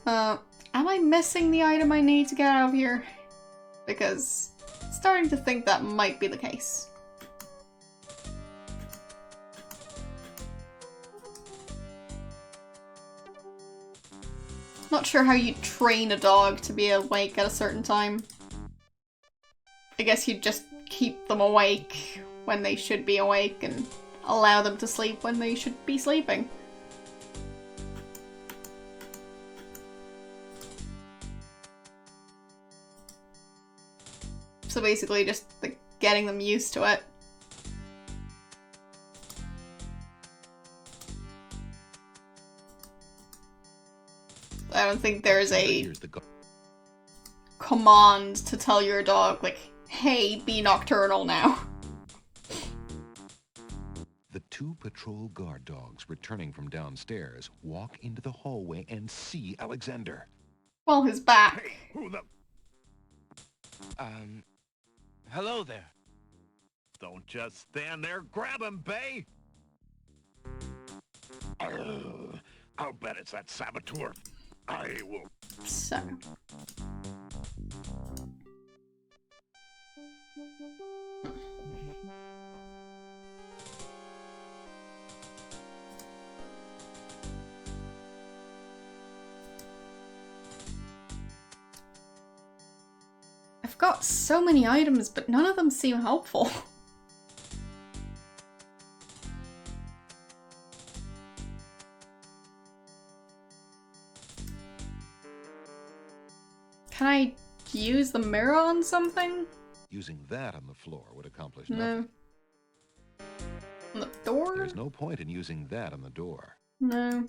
Am I missing the item I need to get out of here? Because I'm starting to think that might be the case. Not sure how you train a dog to be awake at a certain time. I guess you just keep them awake when they should be awake and allow them to sleep when they should be sleeping. So basically just like getting them used to it. I don't think there's a Here's the command to tell your dog, like, hey, be nocturnal now. The two patrol guard dogs returning from downstairs walk into the hallway and see Alexander. Well, his back. Hey, who the... Hello there. Don't just stand there. Grab him, Bay! I'll bet it's that saboteur. I will... So. I've got so many items, but none of them seem helpful. Can I use the mirror on something? Using that on the floor would accomplish No. nothing. On the door? There's no point in using that on the door. No.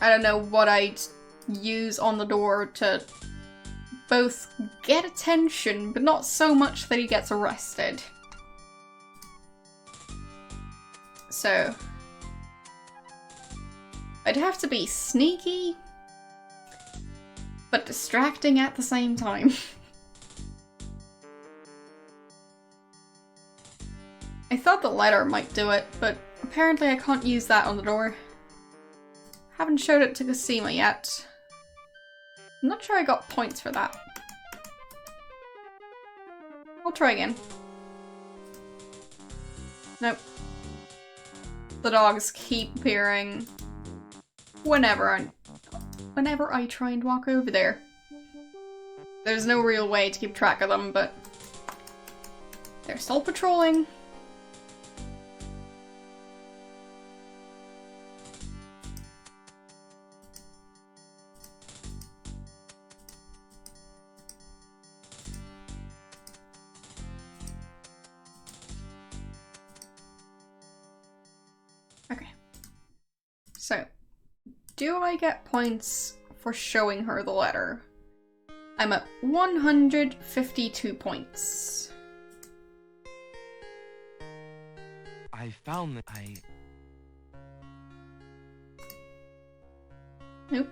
I don't know what I'd use on the door to both get attention, but not so much that he gets arrested. So, I'd have to be sneaky, but distracting at the same time. I thought the letter might do it, but apparently I can't use that on the door. Haven't showed it to Cosima yet. I'm not sure I got points for that. I'll try again. Nope. The dogs keep appearing whenever I try and walk over there. There's no real way to keep track of them, but they're still patrolling. Okay. So, do I get points for showing her the letter? I'm at 152 points. I found that Nope.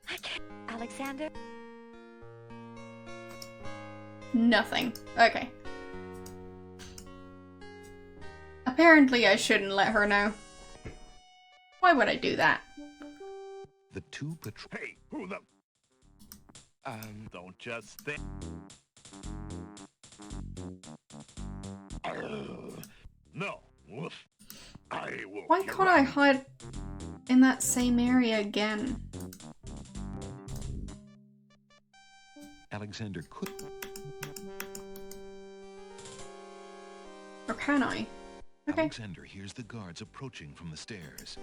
I can't. Alexander? Nothing. Okay. Apparently I shouldn't let her know. Why would I do that? The two patrol... Hey, who the... Don't just think... No. Woof. I will... Why can't I hide in that same area again? Alexander could... Or can I? Okay. Alexander hears the guards approaching from the stairs.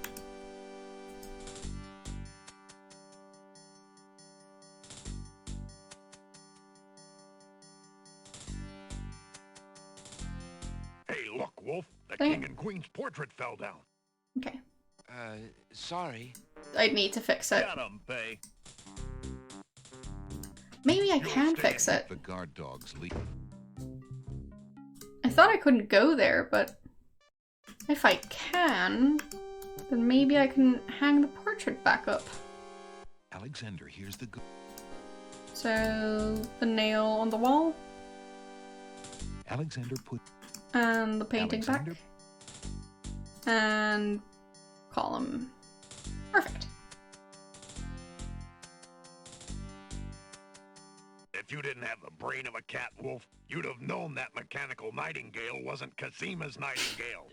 Hey, look, Wolf. The Dang king it. and queen's portrait fell down. Okay. sorry. I'd need to fix it. Got him, Bay. Maybe I You'll can stay. fix it. The guard dogs leap. I thought I couldn't go there, but if I can, then maybe I can hang the portrait back up. Alexander hears the... So, the nail on the wall, Alexander put... and the painting Alexander... back, and column. Perfect. If you didn't have the brain of a cat, Wolf, you'd have known that mechanical nightingale wasn't Cosima's nightingale.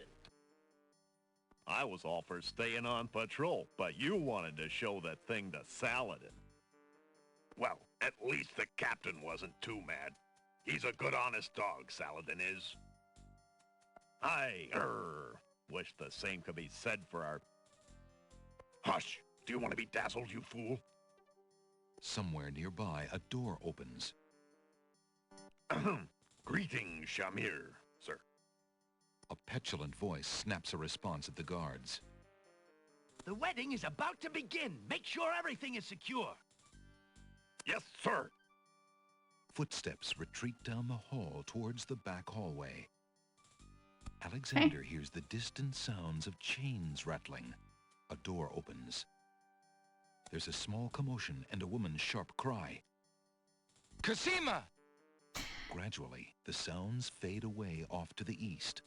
I was all for staying on patrol, but you wanted to show that thing to Saladin. Well, at least the captain wasn't too mad. He's a good, honest dog, Saladin is. I, wish the same could be said for our... Hush! Do you want to be dazzled, you fool? Somewhere nearby, a door opens. Greetings, Shamir, sir. A petulant voice snaps a response at the guards. The wedding is about to begin. Make sure everything is secure. Yes, sir. Footsteps retreat down the hall towards the back hallway. Alexander hears the distant sounds of chains rattling. A door opens. There's a small commotion and a woman's sharp cry. Cosima! Gradually, the sounds fade away off to the east.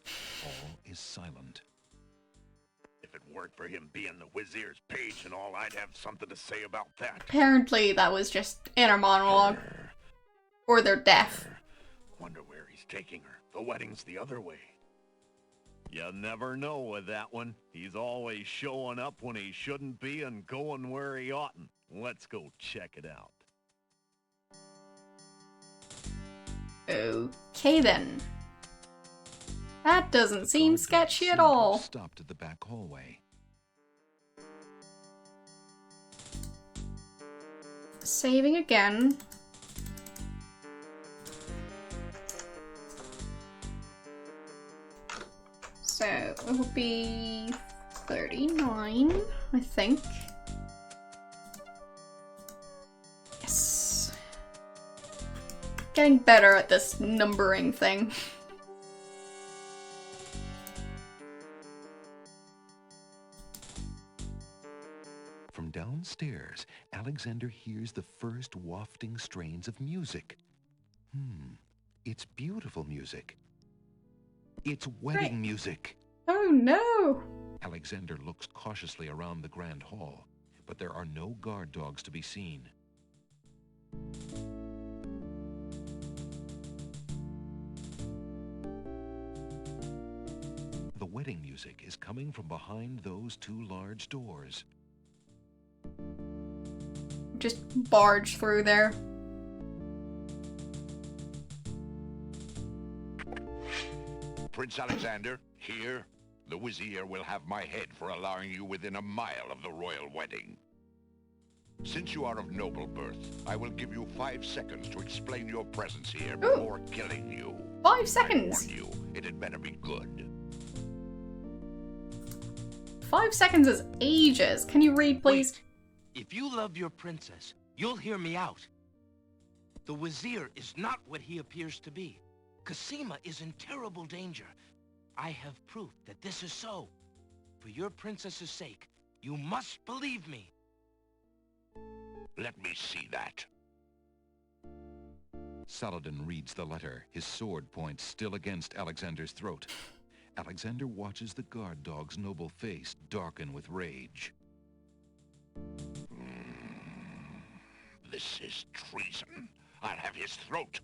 All is silent. If it weren't for him being the Wizier's page and all, I'd have something to say about that. Apparently that was just inner monologue. Or they're deaf. Wonder where he's taking her. The wedding's the other way. You never know with that one. He's always showing up when he shouldn't be and going where he oughtn't. Let's go check it out. Okay then. That doesn't seem Guards sketchy seem at to have all. Stopped at the back hallway. Saving again. So it will be 39, I think. Yes. Getting better at this numbering thing. From downstairs, Alexander hears the first wafting strains of music. It's beautiful music. It's wedding music. Oh no! Alexander looks cautiously around the grand hall, but there are no guard dogs to be seen. The wedding music is coming from behind those two large doors. Just barge through there. Prince Alexander, here, the Vizier will have my head for allowing you within a mile of the royal wedding. Since you are of noble birth, I will give you 5 seconds to explain your presence here before killing you. 5 seconds! I warn you, it had better be good. 5 seconds is ages. Can you read, please? Wait. If you love your princess, you'll hear me out. The Vizier is not what he appears to be. Cosima is in terrible danger. I have proof that this is so. For your princess's sake, you must believe me. Let me see that. Saladin reads the letter, his sword point still against Alexander's throat. Alexander watches the guard dog's noble face darken with rage. This is treason. I'll have his throat.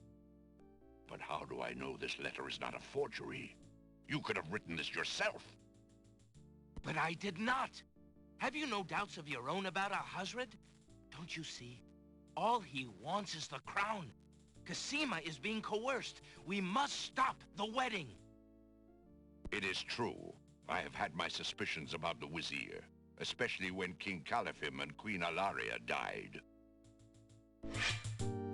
But how do I know this letter is not a forgery? You could have written this yourself. But I did not. Have you no doubts of your own about Ahazred? Don't you see? All he wants is the crown. Cosima is being coerced. We must stop the wedding. It is true. I have had my suspicions about the Vizier, especially when King Califim and Queen Alaria died.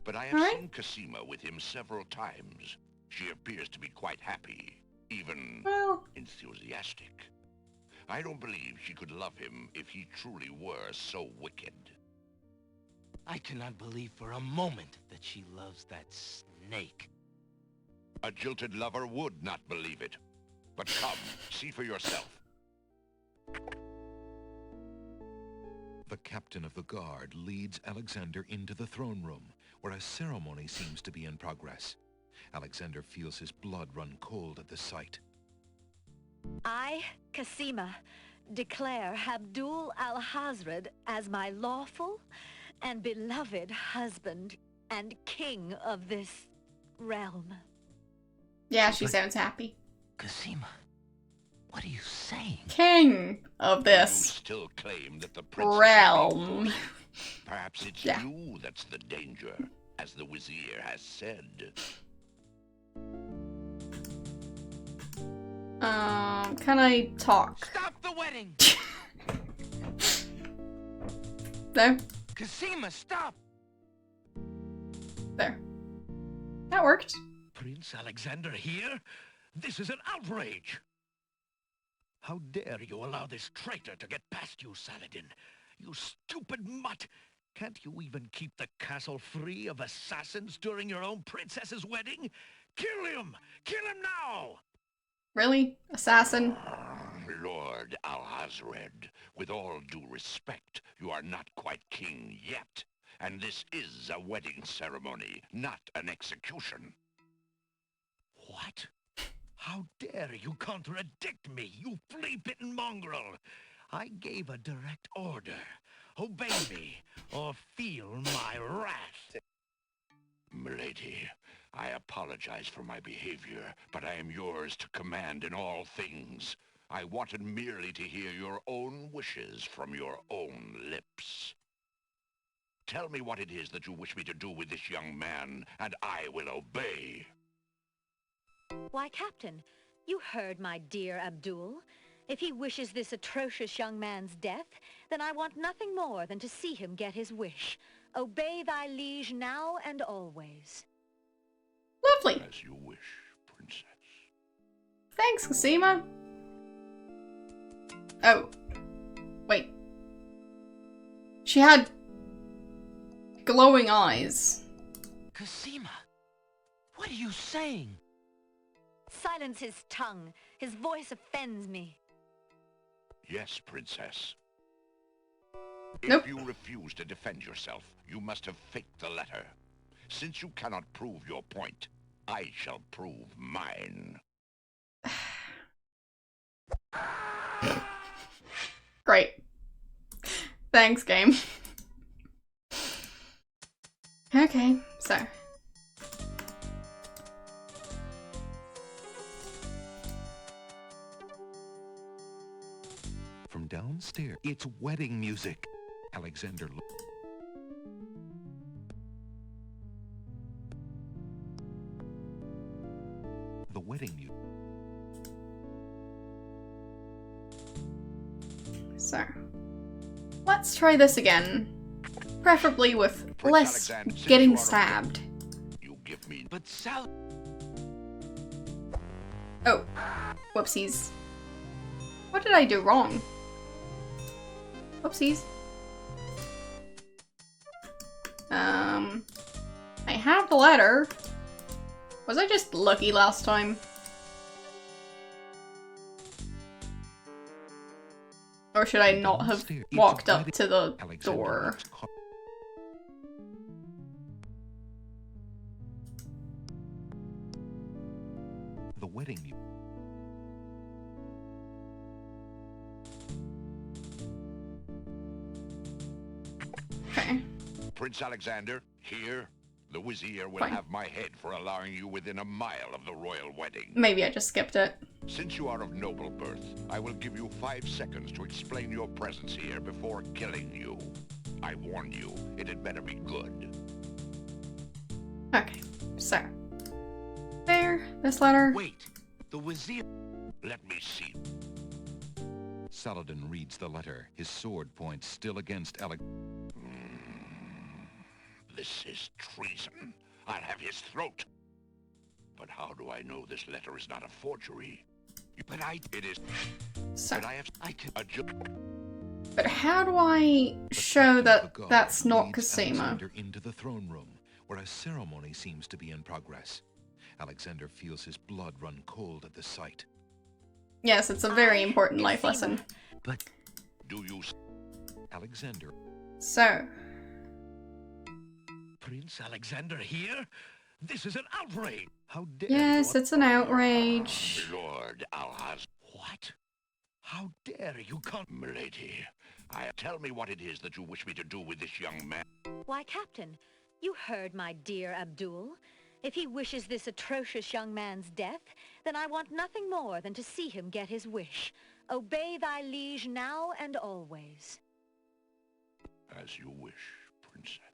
But I have seen Cosima with him several times. She appears to be quite happy, even enthusiastic. I don't believe she could love him if he truly were so wicked. I cannot believe for a moment that she loves that snake. A jilted lover would not believe it. But come, see for yourself. The captain of the guard leads Alexander into the throne room, where a ceremony seems to be in progress. Alexander feels his blood run cold at the sight. I, Cosima, declare Abdul al-Hazred as my lawful and beloved husband and king of this realm. Yeah, she sounds happy. Cosima, what are you saying? King of You this still claim that the princess realm. is good. Perhaps it's you that's the danger, as the Vizier has said. Can I talk? Stop the wedding! There. Cosima, stop! There. That worked. Prince Alexander here? This is an outrage. How dare you allow this traitor to get past you, Saladin? You stupid mutt! Can't you even keep the castle free of assassins during your own princess's wedding? Kill him! Kill him now! Really? Assassin? Lord Alhazred, with all due respect, you are not quite king yet. And this is a wedding ceremony, not an execution. What? How dare you contradict me, you flea-bitten mongrel! I gave a direct order. Obey me, or feel my wrath. Milady, I apologize for my behavior, but I am yours to command in all things. I wanted merely to hear your own wishes from your own lips. Tell me what it is that you wish me to do with this young man, and I will obey. Why, Captain, you heard my dear Abdul. If he wishes this atrocious young man's death, then I want nothing more than to see him get his wish. Obey thy liege now and always. Lovely. As you wish, princess. Thanks, Cosima. Oh. Wait. She had glowing eyes. Cosima, what are you saying? Silence his tongue. His voice offends me. Yes, princess. Nope. If you refuse to defend yourself, you must have faked the letter. Since you cannot prove your point, I shall prove mine. Great. Thanks, game. Okay, so. From downstairs, it's wedding music. Alexander the wedding music. So, let's try this again. Preferably with Prince less Alexander, since getting you are stabbed. You give me... But Sal... Oh, whoopsies. What did I do wrong? Whoopsies. I have the letter. Was I just lucky last time? Or should I not have walked up to the door? The wedding music. Okay. Prince Alexander, here, the Vizier will Fine. have my head for allowing you within a mile of the royal wedding. Maybe I just skipped it. Since you are of noble birth, I will give you 5 seconds to explain your presence here before killing you. I warn you, it had better be good. Okay, so. There, this letter. Wait, the Vizier... Let me see. Saladin reads the letter, his sword point still against Alec. This is treason. I'll have his throat. But how do I know this letter is not a forgery? But It is. So. But I have. I can... But how do I show that that's not leads Cosima? Alexander into the throne room, where a ceremony seems to be in progress. Alexander feels his blood run cold at the sight. Yes, it's a very important life Cosima. lesson. But... Do you? Alexander. So. Prince Alexander here? This is an outrage! How dare Yes, you? it's an outrage. Lord Alhaz. What? How dare you Milady, tell me what it is that you wish me to do with this young man. Why, Captain, you heard my dear Abdul. If he wishes this atrocious young man's death, then I want nothing more than to see him get his wish. Obey thy liege now and always. As you wish, princess.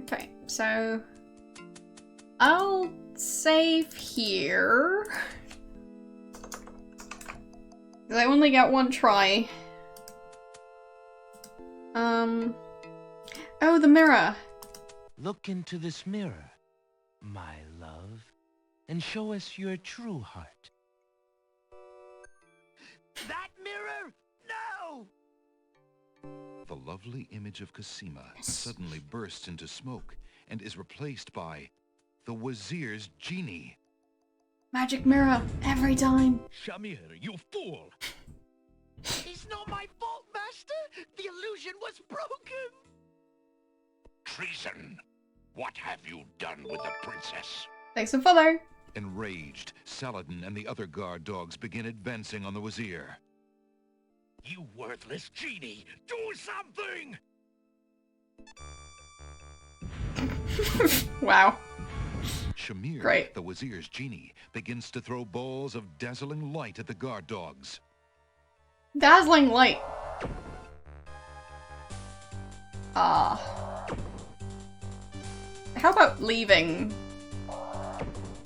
Okay, so I'll save here. 'Cause I only got one try. Oh, the mirror. Look into this mirror, my love, and show us your true heart. mirror! No! The lovely image of Cosima suddenly bursts into smoke and is replaced by the Wazir's genie. Magic mirror, every time. Shamir, you fool! It's not my fault, Master! The illusion was broken! Treason! What have you done with the princess? Thanks for follow. Enraged, Saladin and the other guard dogs begin advancing on the Wazir. You worthless genie! Do something! Wow. Shamir, Great. the Wazir's genie, begins to throw balls of dazzling light at the guard dogs. Dazzling light. How about leaving?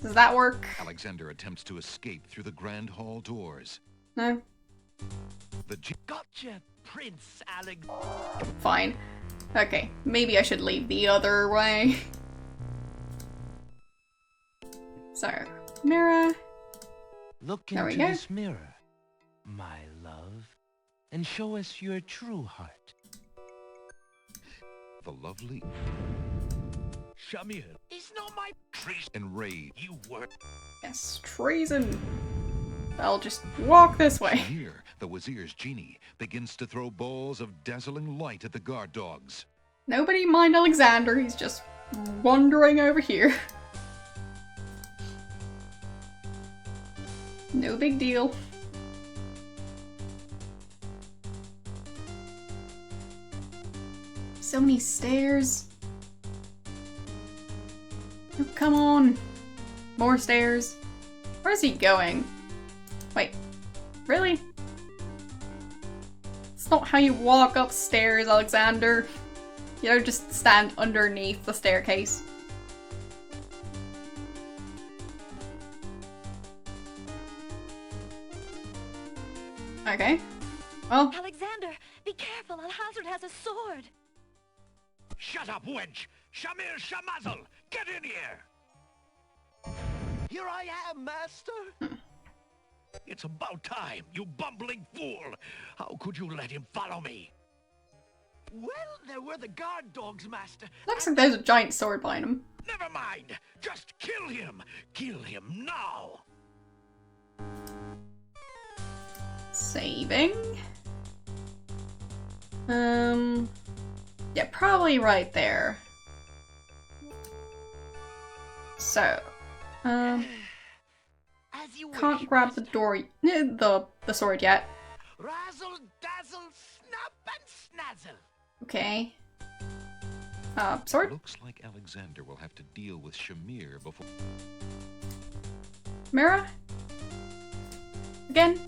Does that work? Alexander attempts to escape through the grand hall doors. No? The Gotcha, Prince Alex. Fine. Okay, maybe I should leave the other way. So, mirror. Look There we into go. this mirror, my love, and show us your true heart. The lovely Shamir, It's not my... enraged. you were... Yes, treason. I'll just walk this way. Shamir, the Wazir's genie, begins to throw balls of dazzling light at the guard dogs. Nobody mind Alexander, he's just wandering over here. No big deal. So many stairs. Oh, come on. More stairs. Where's he going? Wait, really? It's not how you walk upstairs, Alexander. You don't just stand underneath the staircase. Okay. Well, Alexander, be careful. Alhazard has a sword. Shut up, wench! Shamir Shamazel! Get in here! Here I am, Master! It's about time, you bumbling fool! How could you let him follow me? Well, there were the guard dogs, Master. looks like there's a giant sword behind him. Never mind! Just kill him! Kill him now! Saving. Yeah, probably right there. So, As you can't wish, grab the Master. door, the sword yet. Razzle, dazzle, snap and snazzle. Okay. Sword? Looks like Alexander will have to deal with Shamir before... Mirror? Again?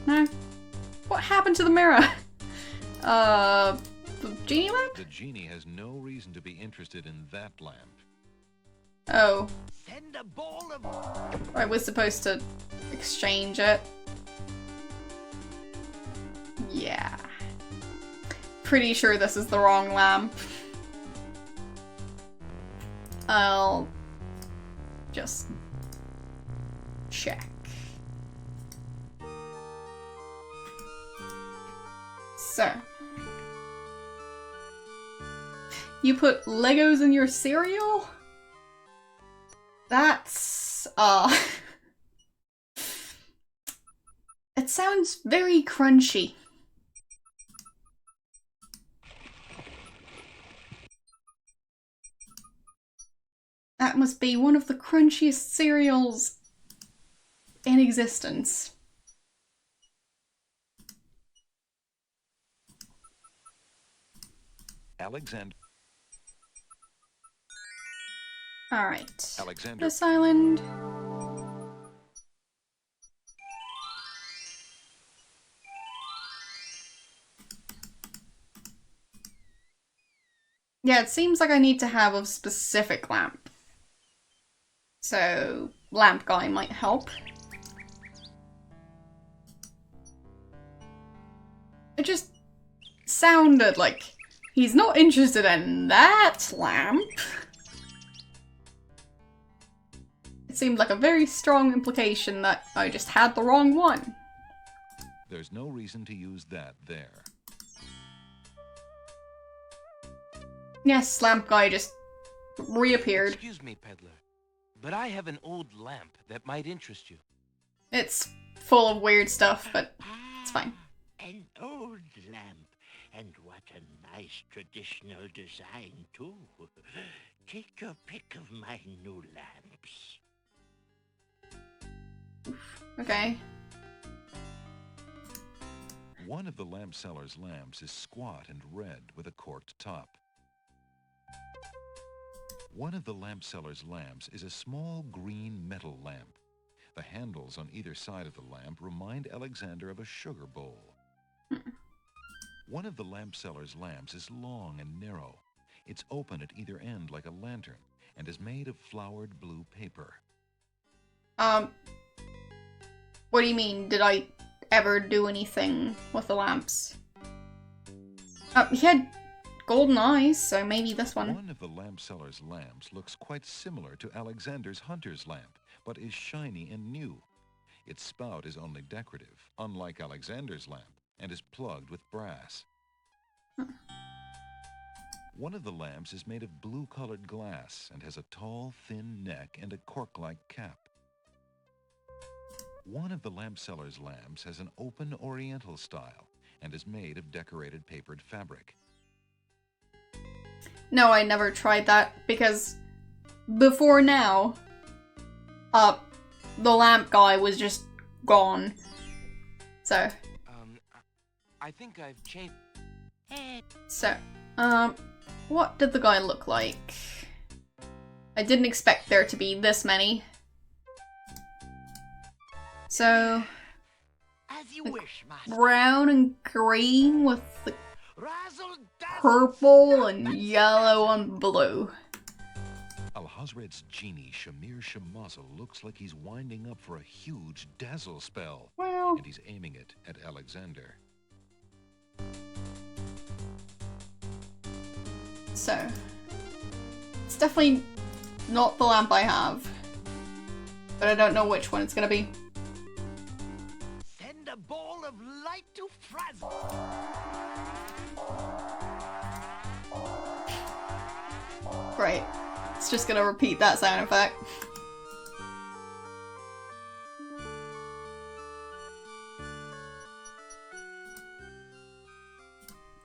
No? What happened to the mirror? The genie lamp? The genie has no reason to be interested in that lamp. Oh, Send a ball of... I was supposed to exchange it. Yeah. Pretty sure this is the wrong lamp. I'll just check. So. You put Legos in your cereal? That's, it sounds very crunchy. That must be one of the crunchiest cereals in existence. Alexander Alright. Alexander This island. Yeah, it seems like I need to have a specific lamp. So, lamp guy might help. It just sounded like he's not interested in that lamp. It seemed like a very strong implication that I just had the wrong one. There's no reason to use that there. Yes, lamp guy just reappeared. Excuse me, peddler, but I have an old lamp that might interest you. It's full of weird stuff, but it's fine. An old lamp. And what a nice traditional design, too. Take your pick of my new lamps. Okay. One of the lamp seller's lamps is squat and red with a corked top. One of the lamp seller's lamps is a small green metal lamp. The handles on either side of the lamp remind Alexander of a sugar bowl. One of the lamp seller's lamps is long and narrow. It's open at either end like a lantern and is made of flowered blue paper. What do you mean? Did I ever do anything with the lamps? He had golden eyes, so maybe this one. One of the lamp seller's lamps looks quite similar to Alexander's hunter's lamp, but is shiny and new. Its spout is only decorative, unlike Alexander's lamp, and is plugged with brass. One of the lamps is made of blue-colored glass and has a tall, thin neck and a cork-like cap. One of the lamp seller's lamps has an open oriental style and is made of decorated papered fabric. No, I never tried that, because before now, the lamp guy was just gone. So. I think I've changed. So, what did the guy look like? I didn't expect there to be this many. So, As you wish, master. brown and green with the Razzle dazzle. purple and yellow and blue. Alhazred's genie, Shamir Shemazel, looks like he's winding up for a huge dazzle spell. Well, And he's aiming it at Alexander. so, it's definitely not the lamp I have, but I don't know which one it's gonna be. Send a ball of light to frazzle. Right, it's just gonna repeat that sound effect.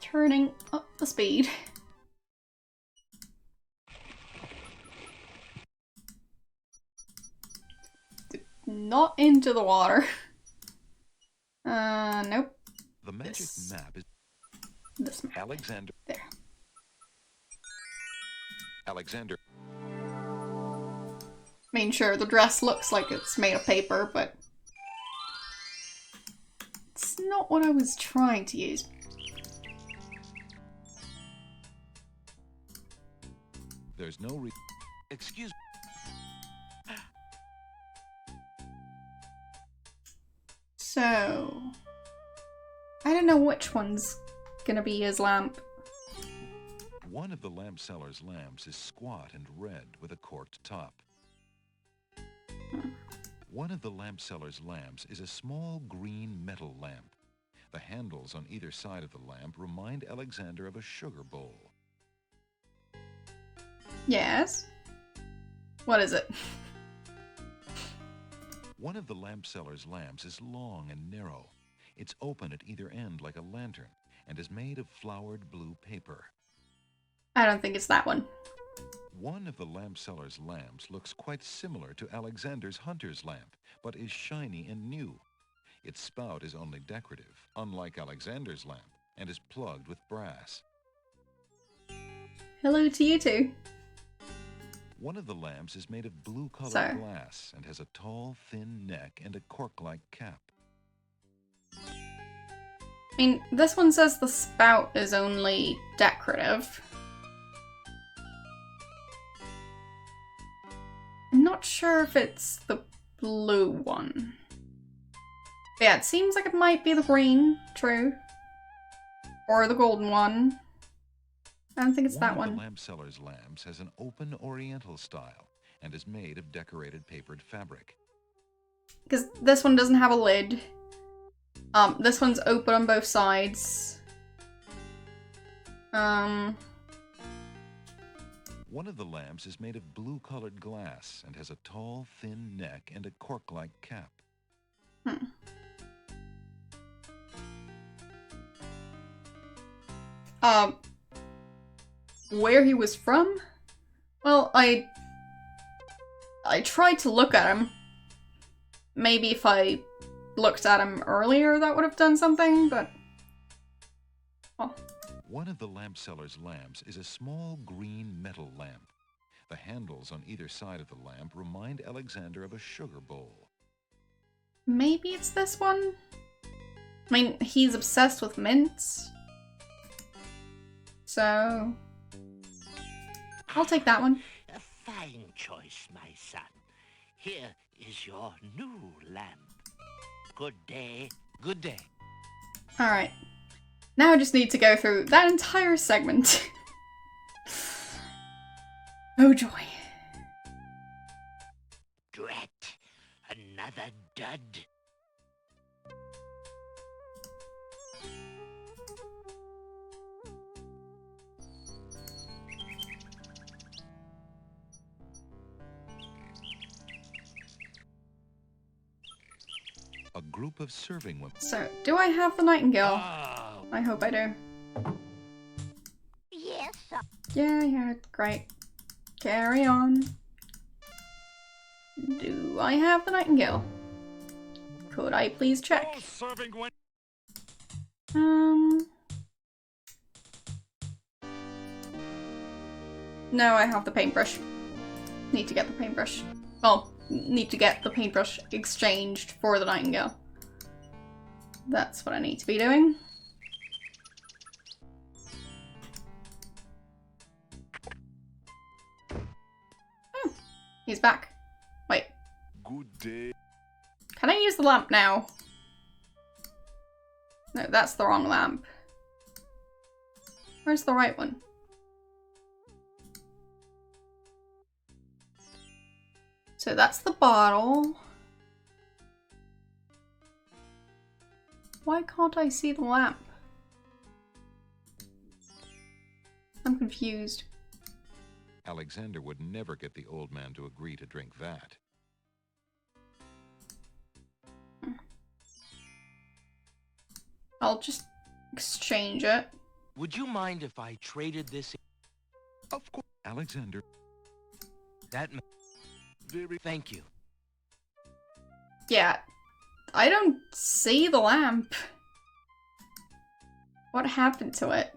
Turning up the speed. Not into the water. Nope. The magic This. map is This map. Alexander. There. Alexander. I mean, sure, the dress looks like it's made of paper, but it's not what I was trying to use. There's no Excuse me. So, I don't know which one's gonna be his lamp. One of the lamp seller's lamps is squat and red with a corked top. One of the lamp seller's lamps is a small green metal lamp. The handles on either side of the lamp remind Alexander of a sugar bowl. Yes? What is it? One of the lamp seller's lamps is long and narrow. It's open at either end like a lantern and is made of flowered blue paper. I don't think it's that one. One of the lamp seller's lamps looks quite similar to Alexander's hunter's lamp, but is shiny and new. Its spout is only decorative, unlike Alexander's lamp, and is plugged with brass. Hello to you too. One of the lamps is made of blue-colored So. glass and has a tall, thin neck and a cork-like cap. I mean, this one says the spout is only decorative. I'm not sure if it's the blue one. But yeah, it seems like it might be the green, true. Or the golden one. I don't think it's that One of one. the lamp seller's lamps has an open oriental style and is made of decorated papered fabric. Because this one doesn't have a lid. This one's open on both sides. One of the lamps is made of blue-colored glass and has a tall, thin neck and a cork-like cap. Where he was from? Well, I tried to look at him. Maybe if I looked at him earlier, that would have done something, but... Oh. One of the lamp seller's lamps is a small green metal lamp. The handles on either side of the lamp remind Alexander of a sugar bowl. Maybe it's this one? I mean, he's obsessed with mints. So... I'll take that one. A fine choice, my son. Here is your new lamp. Good day. Good day. Alright. Now I just need to go through that entire segment. Oh joy. Drat. Another dud. A group of serving women. So, do I have the Nightingale? Oh. I hope I do. Yes, sir. Yeah, great. Carry on. Do I have the Nightingale? Could I please check? No, I have the paintbrush. Need to get the paintbrush. Well, need to get the paintbrush exchanged for the Nightingale. That's what I need to be doing. Oh, he's back. Wait. Good day. Can I use the lamp now? No, that's the wrong lamp. Where's the right one? So that's the bottle. Why can't I see the lamp? I'm confused. Alexander would never get the old man to agree to drink that. I'll just exchange it. Would you mind if I traded this? Of course, Alexander. Thank you. Yeah, I don't see the lamp. What happened to it?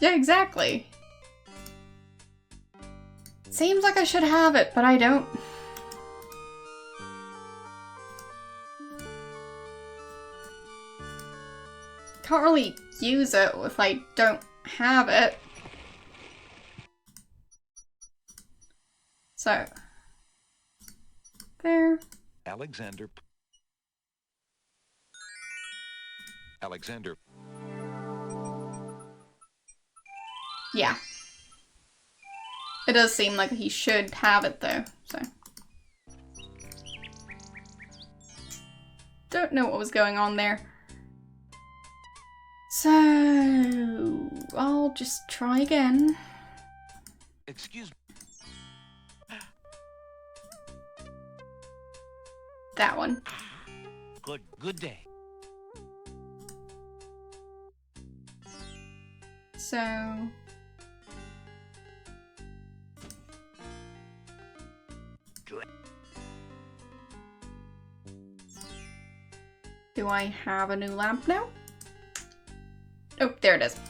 Yeah, exactly. Seems like I should have it, but I don't. Can't really use it if I don't have it. So, there. Alexander. Yeah. It does seem like he should have it though, so. Don't know what was going on there. So, I'll just try again. Excuse me. That one. Good day. So... Do I have a new lamp now? Oh, there it is.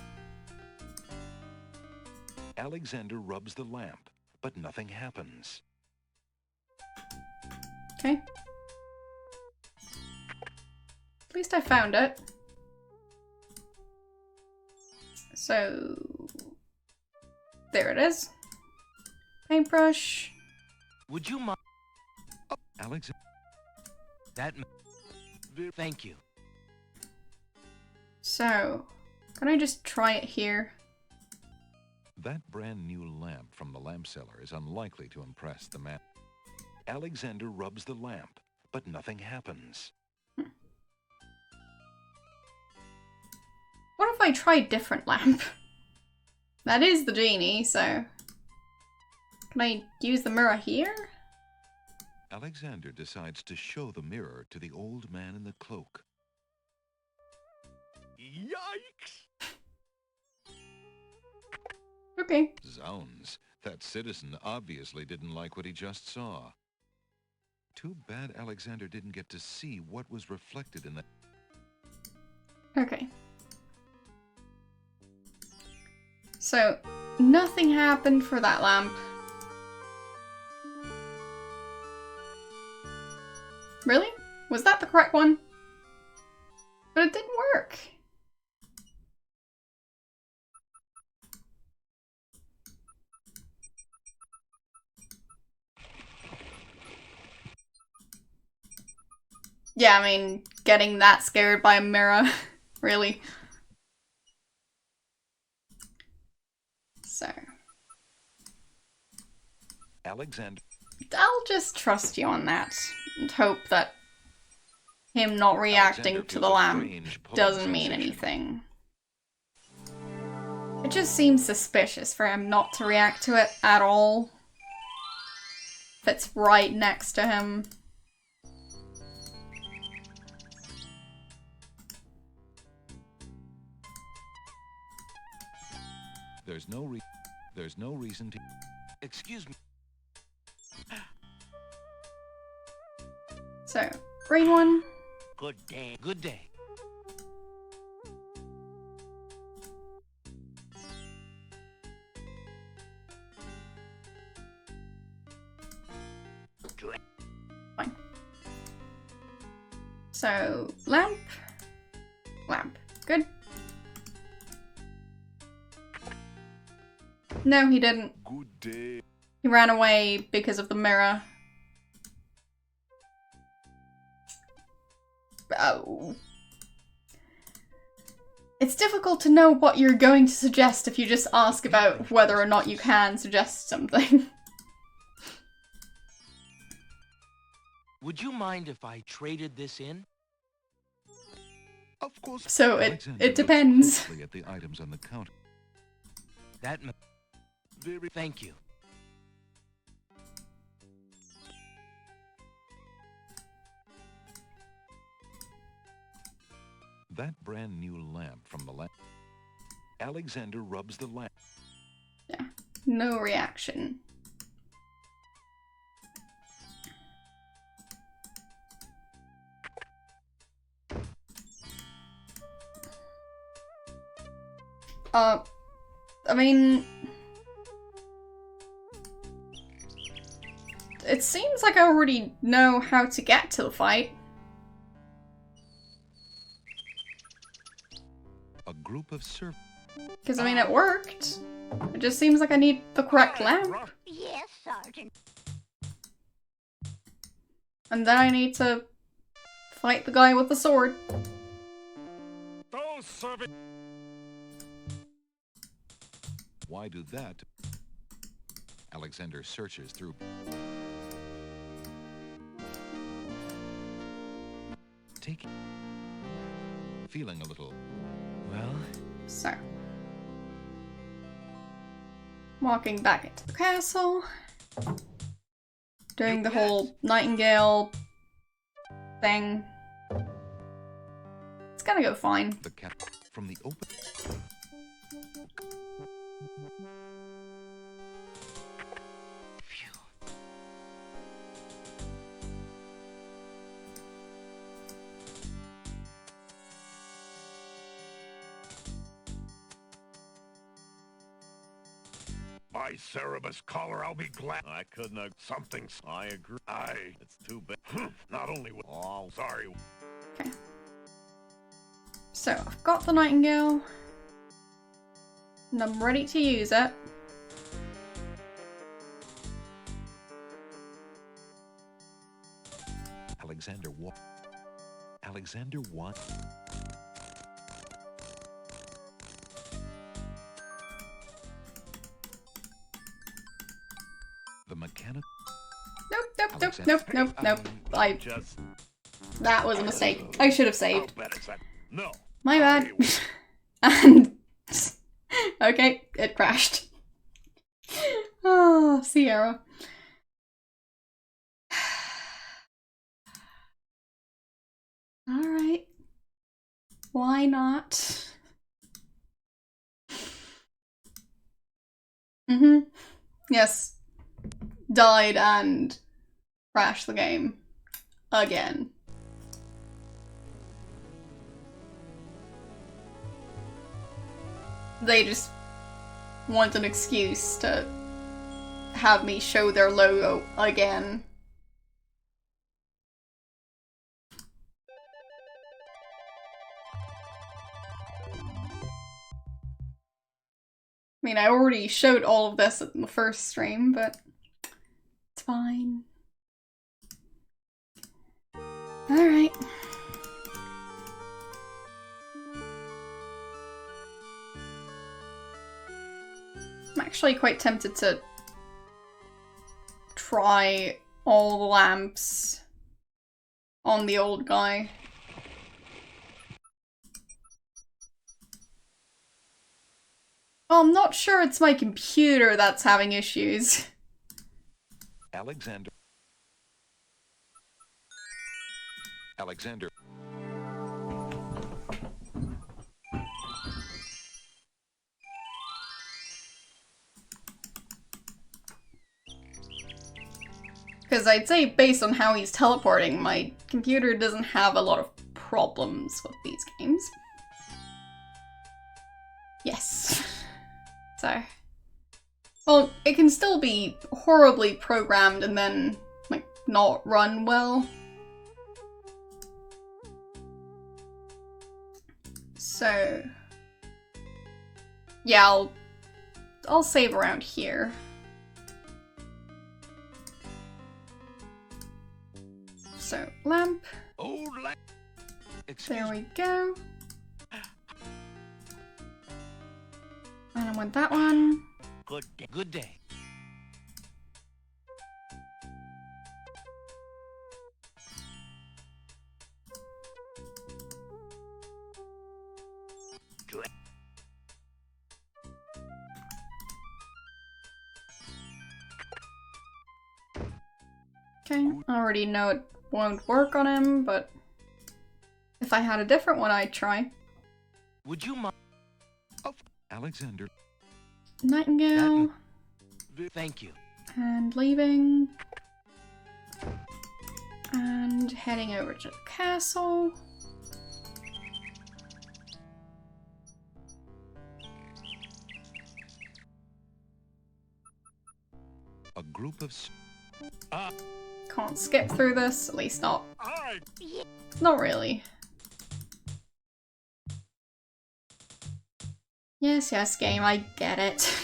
Alexander rubs the lamp, but nothing happens. Okay. At least I found it. So... there it is. Paintbrush. Would you mind? Oh, Alexander. Thank you. So, can I just try it here? That brand new lamp from the lamp seller is unlikely to impress the man. Alexander rubs the lamp, but nothing happens. What if I try a different lamp? That is the genie, so... Can I use the mirror here? Alexander decides to show the mirror to the old man in the cloak. Yikes! Okay. Zounds, that citizen obviously didn't like what he just saw. Too bad Alexander didn't get to see what was reflected in the... Okay. So, nothing happened for that lamp. Really? Was that the correct one? But it didn't work. Yeah, I mean, getting that scared by a mirror, really. So. Alexander... I'll just trust you on that and hope that him not reacting to the lamp doesn't mean anything. It just seems suspicious for him not to react to it at all. If it's right next to him. There's no reason to... Excuse me. So, green one. Good day. Good day. Fine. So, lamp. Lamp. Good. No, he didn't. Good day. He ran away because of the mirror. Oh. It's difficult to know what you're going to suggest if you just ask about whether or not you can suggest something. Would you mind if I traded this in? Of course. So Alexander it looks depends. closely at the items on the counter. Thank you. That brand new lamp from the lamp. Alexander rubs the lamp. Yeah, no reaction. I mean... It seems like I already know how to get to the fight. A group of servants. Because, I mean, it worked. It just seems like I need the correct lamp. Yes, Sergeant. And then I need to fight the guy with the sword. Those servants. Why do that? Alexander searches through. Feeling a little. Well, So. Walking back into the castle. Doing the whole nightingale thing. It's gonna go fine. The cat from the open. By Cerebus collar, I'll be glad. I couldn't have something. I agree. It's too bad. Not only with. Oh, sorry. Okay. So, I've got the nightingale. And I'm ready to use it. Alexander what? Alexander what? Nope. That was a mistake. I should have saved. I'll bet it's that. No. My bad. I And okay, it crashed. Oh, Sierra. Alright. Why not? Yes. Died and crashed the game. Again. They just want an excuse to have me show their logo again. I mean, I already showed all of this in the first stream, but it's fine. Alright. I'm actually quite tempted to try all the lamps on the old guy. Well, I'm not sure it's my computer that's having issues. Alexander. Because I'd say based on how he's teleporting, my computer doesn't have a lot of problems with these games. Yes. So. Well, it can still be horribly programmed and then, like, not run well. So. Yeah, I'll save around here. So, lamp. Old lamp. There we go. And I want that one. Good day. Okay, I already know it won't work on him, but if I had a different one, I'd try. Would you mind? Oh, Alexander. Nightingale. Thank you. And leaving. And heading over to the castle. A group of... Can't skip through this, at least not. Not really. Yes, game, I get it.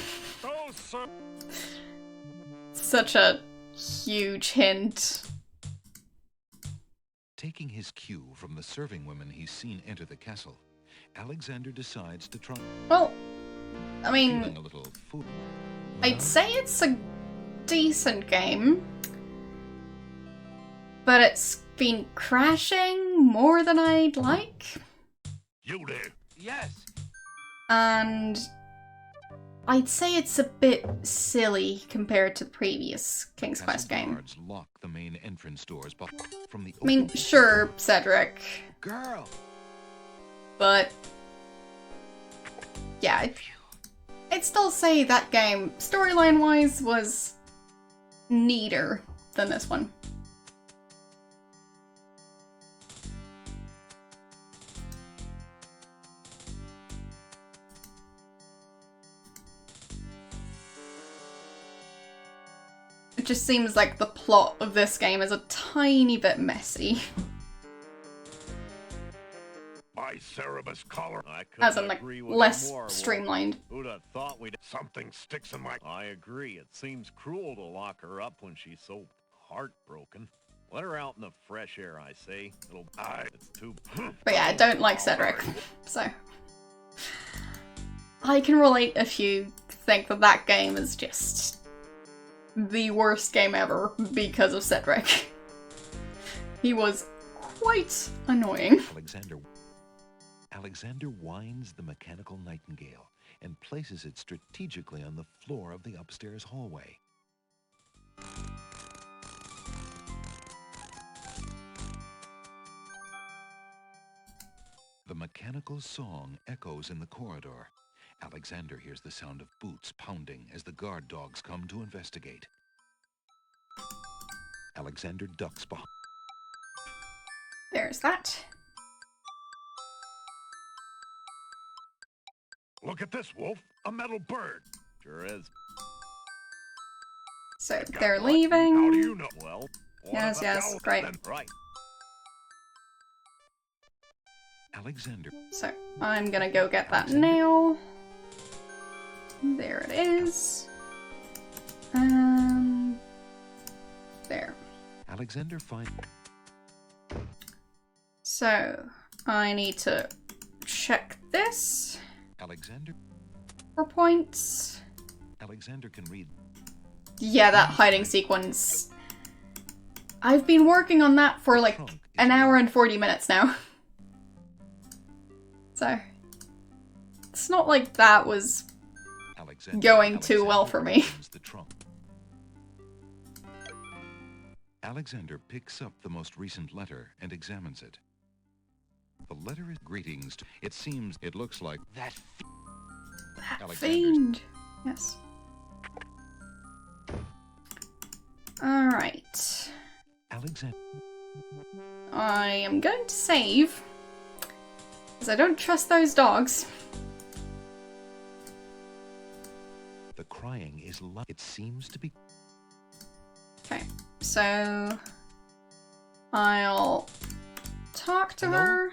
Such a huge hint. Taking his cue from the serving women he's seen enter the castle, Alexander decides to try... Well, I mean, feeling a little food. I'd say it's a decent game, but it's been crashing more than I'd like. You there? Yes. And I'd say it's a bit silly compared to the previous King's Quest game. Guards lock the main entrance doors from the... I mean, sure, Cedric. Girl. But yeah, I'd still say that game, storyline-wise, was neater than this one. It just seems like the plot of this game is a tiny bit messy. My Cerebus collar. I couldn't As in, like, agree with less you more, streamlined. Who'd have thought we'd... Something sticks in my... I agree. It seems cruel to lock her up when she's so heartbroken. Let her out in the fresh air, I say. It's too... But yeah, I don't like Cedric, so... I can relate if you think that that game is just the worst game ever because of Cedric. He was quite annoying. Alexander winds the mechanical nightingale and places it strategically on the floor of the upstairs hallway. The mechanical song echoes in the corridor. Alexander hears the sound of boots pounding as the guard dogs come to investigate. Alexander ducks behind. There's that. Look at this, Wolf. A metal bird. Sure is. So Got they're lucky. How do leaving. you know? Well, one Yes, of the yes, owls great. then- Right. Alexander. So I'm gonna go get that nail. There it is. There. Alexander finds. So I need to check this Alexander. for points. Alexander can read. Yeah, that hiding sequence. I've been working on that for like an hour and 40 minutes now. So it's not like that was going too well for me. The trunk. Alexander picks up the most recent letter and examines it. The letter is greetings. It looks like That Alexander's. Fiend. Yes. Alright. Alexander. I am going to save. Because I don't trust those dogs. The crying is loud. It seems to be. Okay, so I'll talk to Hello? her.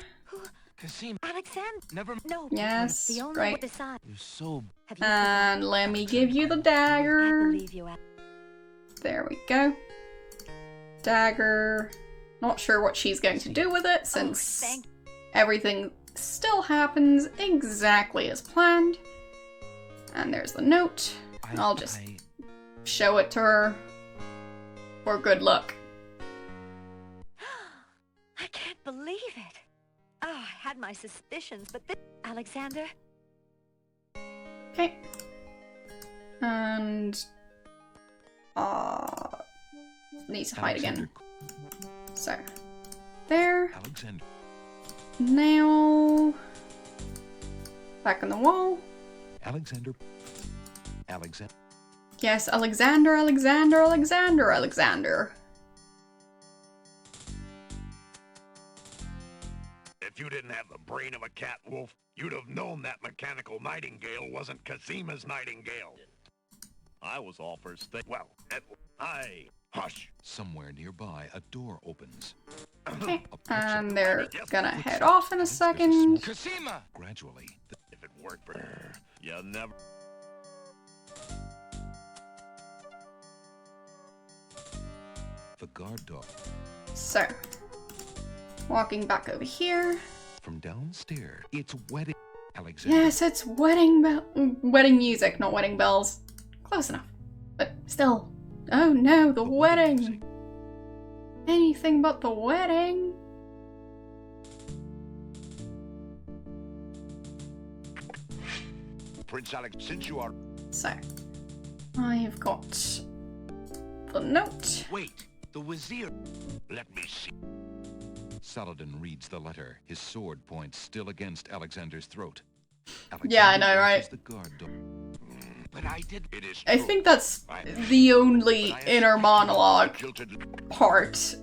Cassim. Alexander! Never. No, Yes, the only great. way to decide. You're so. Have you And let me give you the I dagger. believe you, There we go. Dagger. Not sure what she's going to do with it since thank- everything still happens exactly as planned. And there's the note. I'll just show it to her for good luck. I can't believe it. Oh, I had my suspicions, but this... Alexander? Okay. And need to hide again. So there. Alexander. Now back on the wall. Alexander. Yes, Alexander, Alexander, Alexander, Alexander. If you didn't have the brain of a cat, Wolf, you'd have known that mechanical nightingale wasn't Casima's nightingale. I was all for well, hush. Somewhere nearby, a door opens. Okay, A picture and they're gonna head off in a second. Cassima! Gradually, If it worked for her, you never... the guard dog So, walking back over here. from downstairs. It's wedding. Alexander. Yes, it's wedding music, not wedding bells. Close enough, but still. Oh no, the wedding. Anything but the wedding. Prince Alex, since you are... So, I've got the note. Wait, the Wazir. Let me see. Saladin reads the letter, his sword point still against Alexander's throat. Yeah, I Alexander know, right? watches the guard dog. But I did. It is I true. think that's I- the only But I have inner suspicions monologue of the jilted- part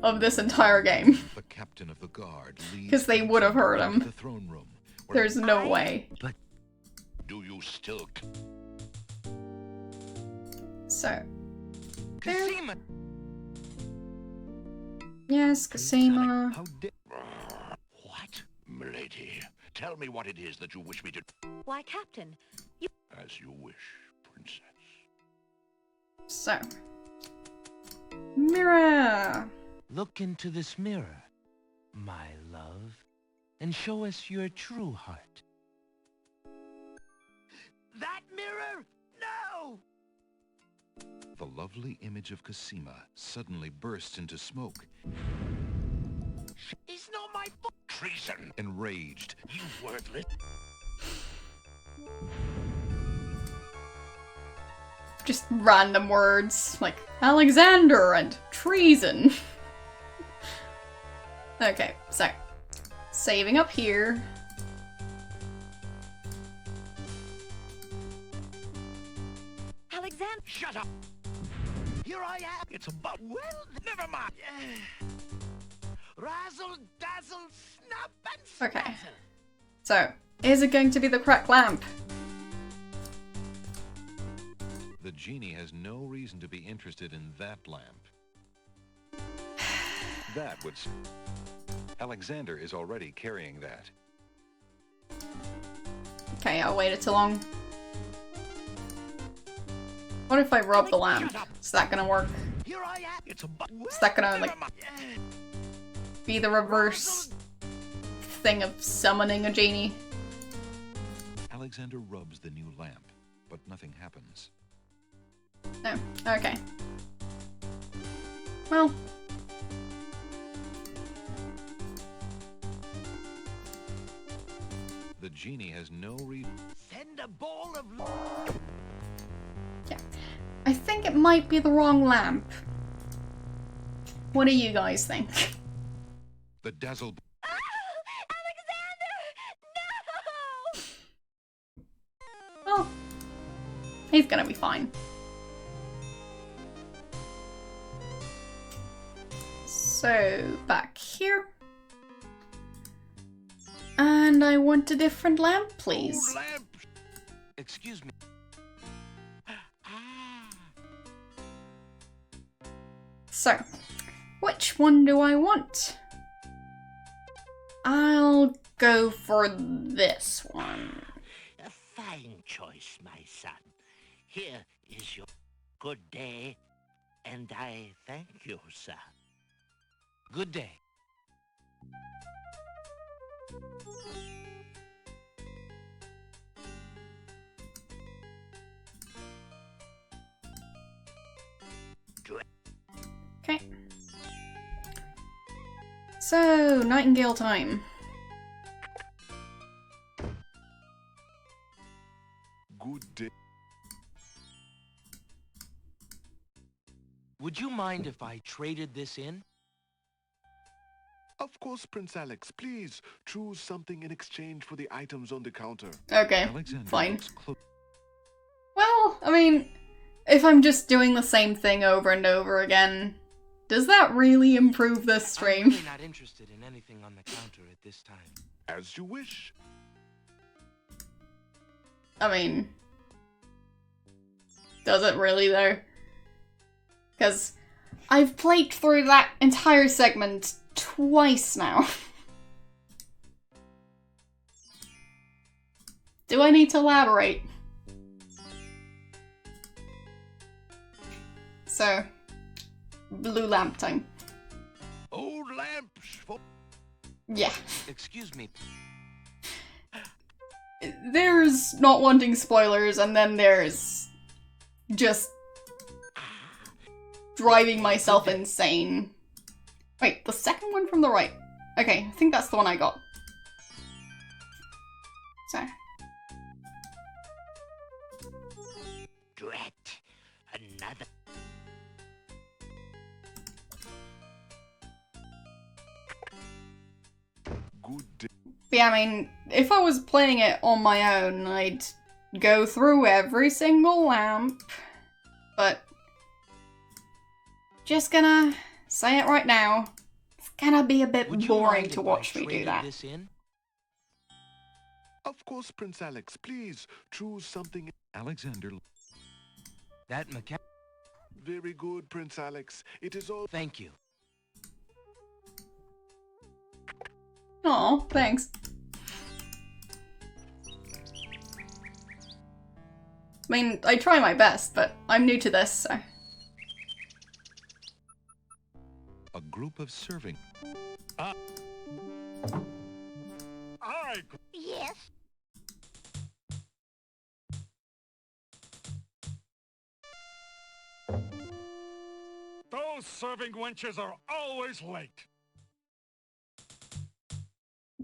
of this entire game. The captain of the guard leads 'Cause they would have heard Alexander him. to the throne room. where There's no way. Do you still... So, there. Cassima! Yes, Cassima. How dare What? Milady, tell me what it is that you wish me to... Why, Captain? As you wish, princess. So, mirror. Look into this mirror, my love, and show us your true heart. That mirror? No! The lovely image of Cosima suddenly bursts into smoke. It's not my fault. Treason! Enraged, You worthless. Just random words like Alexander and treason. Okay, so saving up here. Alexander! Shut up. Here I am. It's about... Well, never mind. Razzle, dazzle, snap, and Okay. spazzle. So, is it going to be the cracked lamp? the genie has no reason to be interested in that lamp. That would... Alexander is already carrying that. Okay, I'll wait too long. What if I rub the lamp? Is that gonna work? Here I am. It's a Is that gonna, like, be the reverse thing of summoning a genie? Alexander rubs the new lamp, but nothing happens. No. Okay. Well. The genie has no reason... Send a ball of... Yeah. I think it might be the wrong lamp. What do you guys think? The dazzle... Alexander! No! Well, he's gonna be fine. So, back here. And I want a different lamp, please. lamp. Excuse me. So, which one do I want? I'll go for this one. A fine choice, my son. Here is your good day, and I thank you, sir. Good day. Okay. So, Nightingale time. Good day. Would you mind if I traded this in? Of course, Prince Alex. Please choose something in exchange for the items on the counter. Okay, Alexander fine. looks close. Well, I mean, if I'm just doing the same thing over and over again, does that really improve this I'm stream? really not interested in anything on the counter at this time. As you wish. I mean, does it really though? Because I've played through that entire segment twice now. Do I need to elaborate? So, blue lamp time. Old lamps for... Yeah. Excuse me. There's not wanting spoilers, and then there's just driving myself insane. Wait, the second one from the right. Okay, I think that's the one I got. So. Drat. Another... Good day. But yeah, I mean, if I was playing it on my own, I'd go through every single lamp. But just gonna say it right now, it's gonna be a bit Would you boring mind to if watch I me do traded that. this in? Of course, Prince Alex. Please choose something. Alexander... That mechanic. Very good, Prince Alex. It is all... Thank you. Aw, thanks. I mean, I try my best, but I'm new to this, so... A group of serving... I... Yes? Self-serving wenches are always late.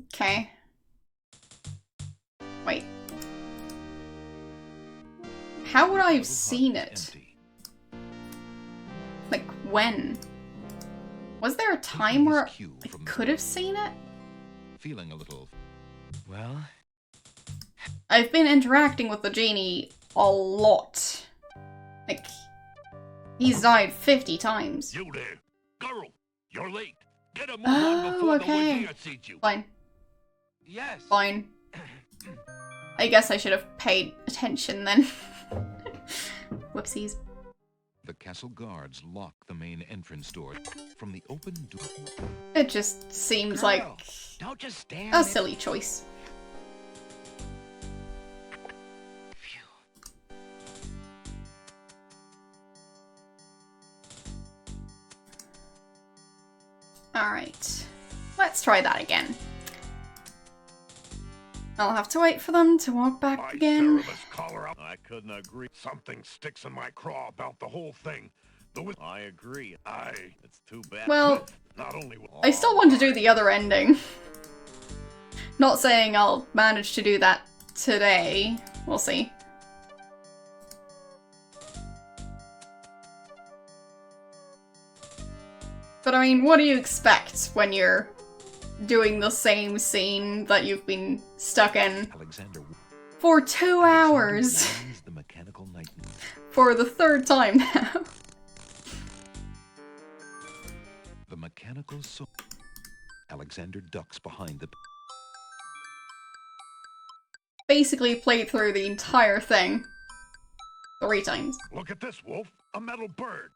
Okay. Wait. How would I have seen it? Empty. Like, when? Was there a time where I could have seen it? Feeling a little... Well, I've been interacting with the genie a lot. Like, he's died 50 times. You there. Girl, you're late. Get a move on before the okay. Wizard sees you. Fine. yes. Fine. I guess I should have paid attention then. Whoopsies. The castle guards lock the main entrance door. From the open door... It just seems like Don't just stand a there. silly choice. Phew. Alright. Let's try that again. I'll have to wait for them to walk back My again. Cerebus collar up. I couldn't agree. Something sticks in my craw about the whole thing. I agree. It's too bad. Well, not only I still want to do the other ending. Not saying I'll manage to do that today. We'll see. But I mean, what do you expect when you're doing the same scene that you've been stuck in Alexander... for 2 hours? Alexander the mechanical knight. For the 3rd time now. The mechanical sword. Alexander ducks behind the... Basically played through the entire thing 3 times. Look at this, Wolf. A metal bird.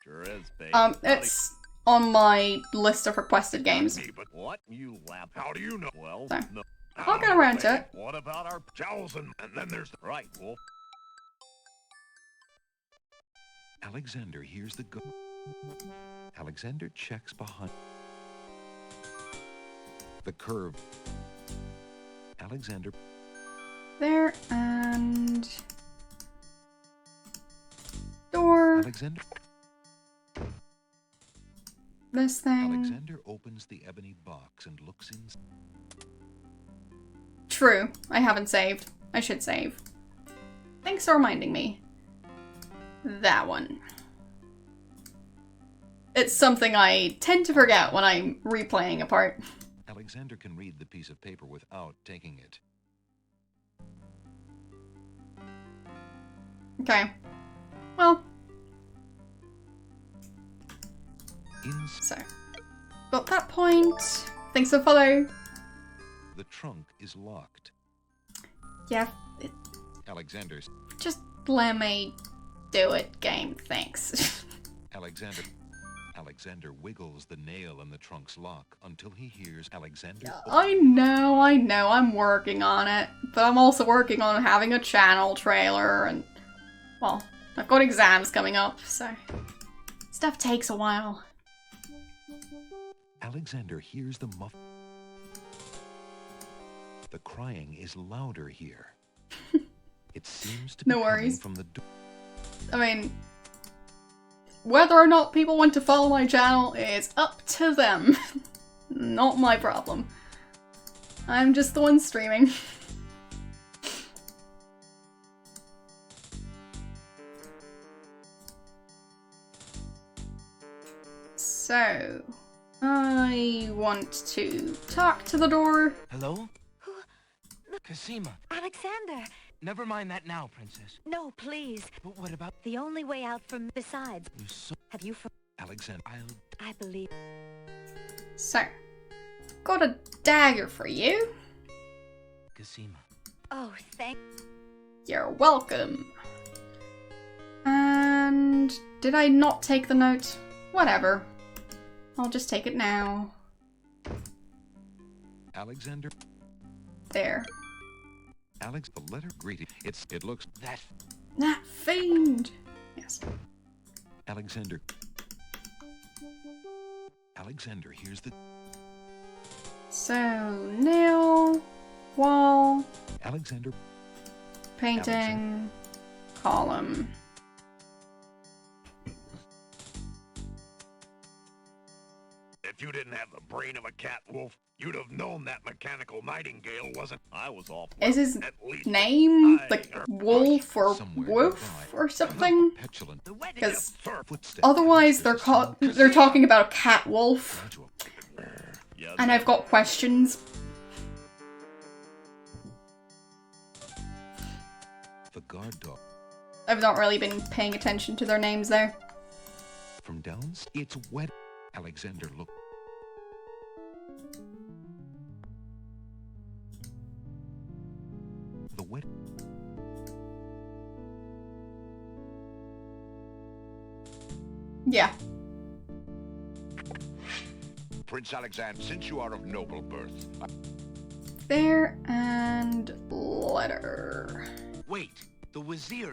Sure is, babe. It's on my list of requested games. But what? You laugh. How do you know? Well, So, no. I'll get around to it. What about our jowls and then there's the right, Wolf. Alexander hears the go... Alexander checks behind... The curve. Alexander... There, and... Door. Alexander... This thing. Alexander opens the ebony box and looks in... True. I haven't saved. I should save. Thanks for reminding me. That one. It's something I tend to forget when I'm replaying a part. Alexander can read the piece of paper without taking it. Okay. Well. So. Got that point. Thanks for follow. The trunk is locked. Yeah. Alexander... Just let me do it, game. Thanks. Alexander wiggles the nail in the trunk's lock until he hears Alexander... I know, I'm working on it. But I'm also working on having a channel trailer and... Well, I've got exams coming up, so... Stuff takes a while. Alexander hears the muff... The crying is louder here. It seems to be No worries. coming from the door. I mean... Whether or not people want to follow my channel is up to them. Not my problem. I'm just the one streaming. So, I want to talk to the door. Hello? Cosima. Alexander! Never mind that now, Princess. No, please. But what about... The only way out from... Besides, You so... have you... Alexander... I believe... So, got a dagger for you. Cosima. Oh, thank... You're welcome. And did I not take the note? Whatever. I'll just take it now. Alexander... There. Alex, the letter greeting. It looks... That fiend! Yes. Alexander... Alexander hears the... So, nail, wall, Alexander... painting, column. Cat Wolf. You'd have known that mechanical nightingale wasn't. I was off. Is his At least name I- like Wolf or Somewhere Woof nearby, or something? petulant The wedding Because footsteps. otherwise There's they're a small they're talking about a cat wolf, gradual. Yes, and I've got questions. The guard dog I've not really been paying attention to their names there. from downs. It's wet. Alexander looked. The wet. Yeah. Prince Alexander, since you are of noble birth, There and letter. Wait, the Wazir.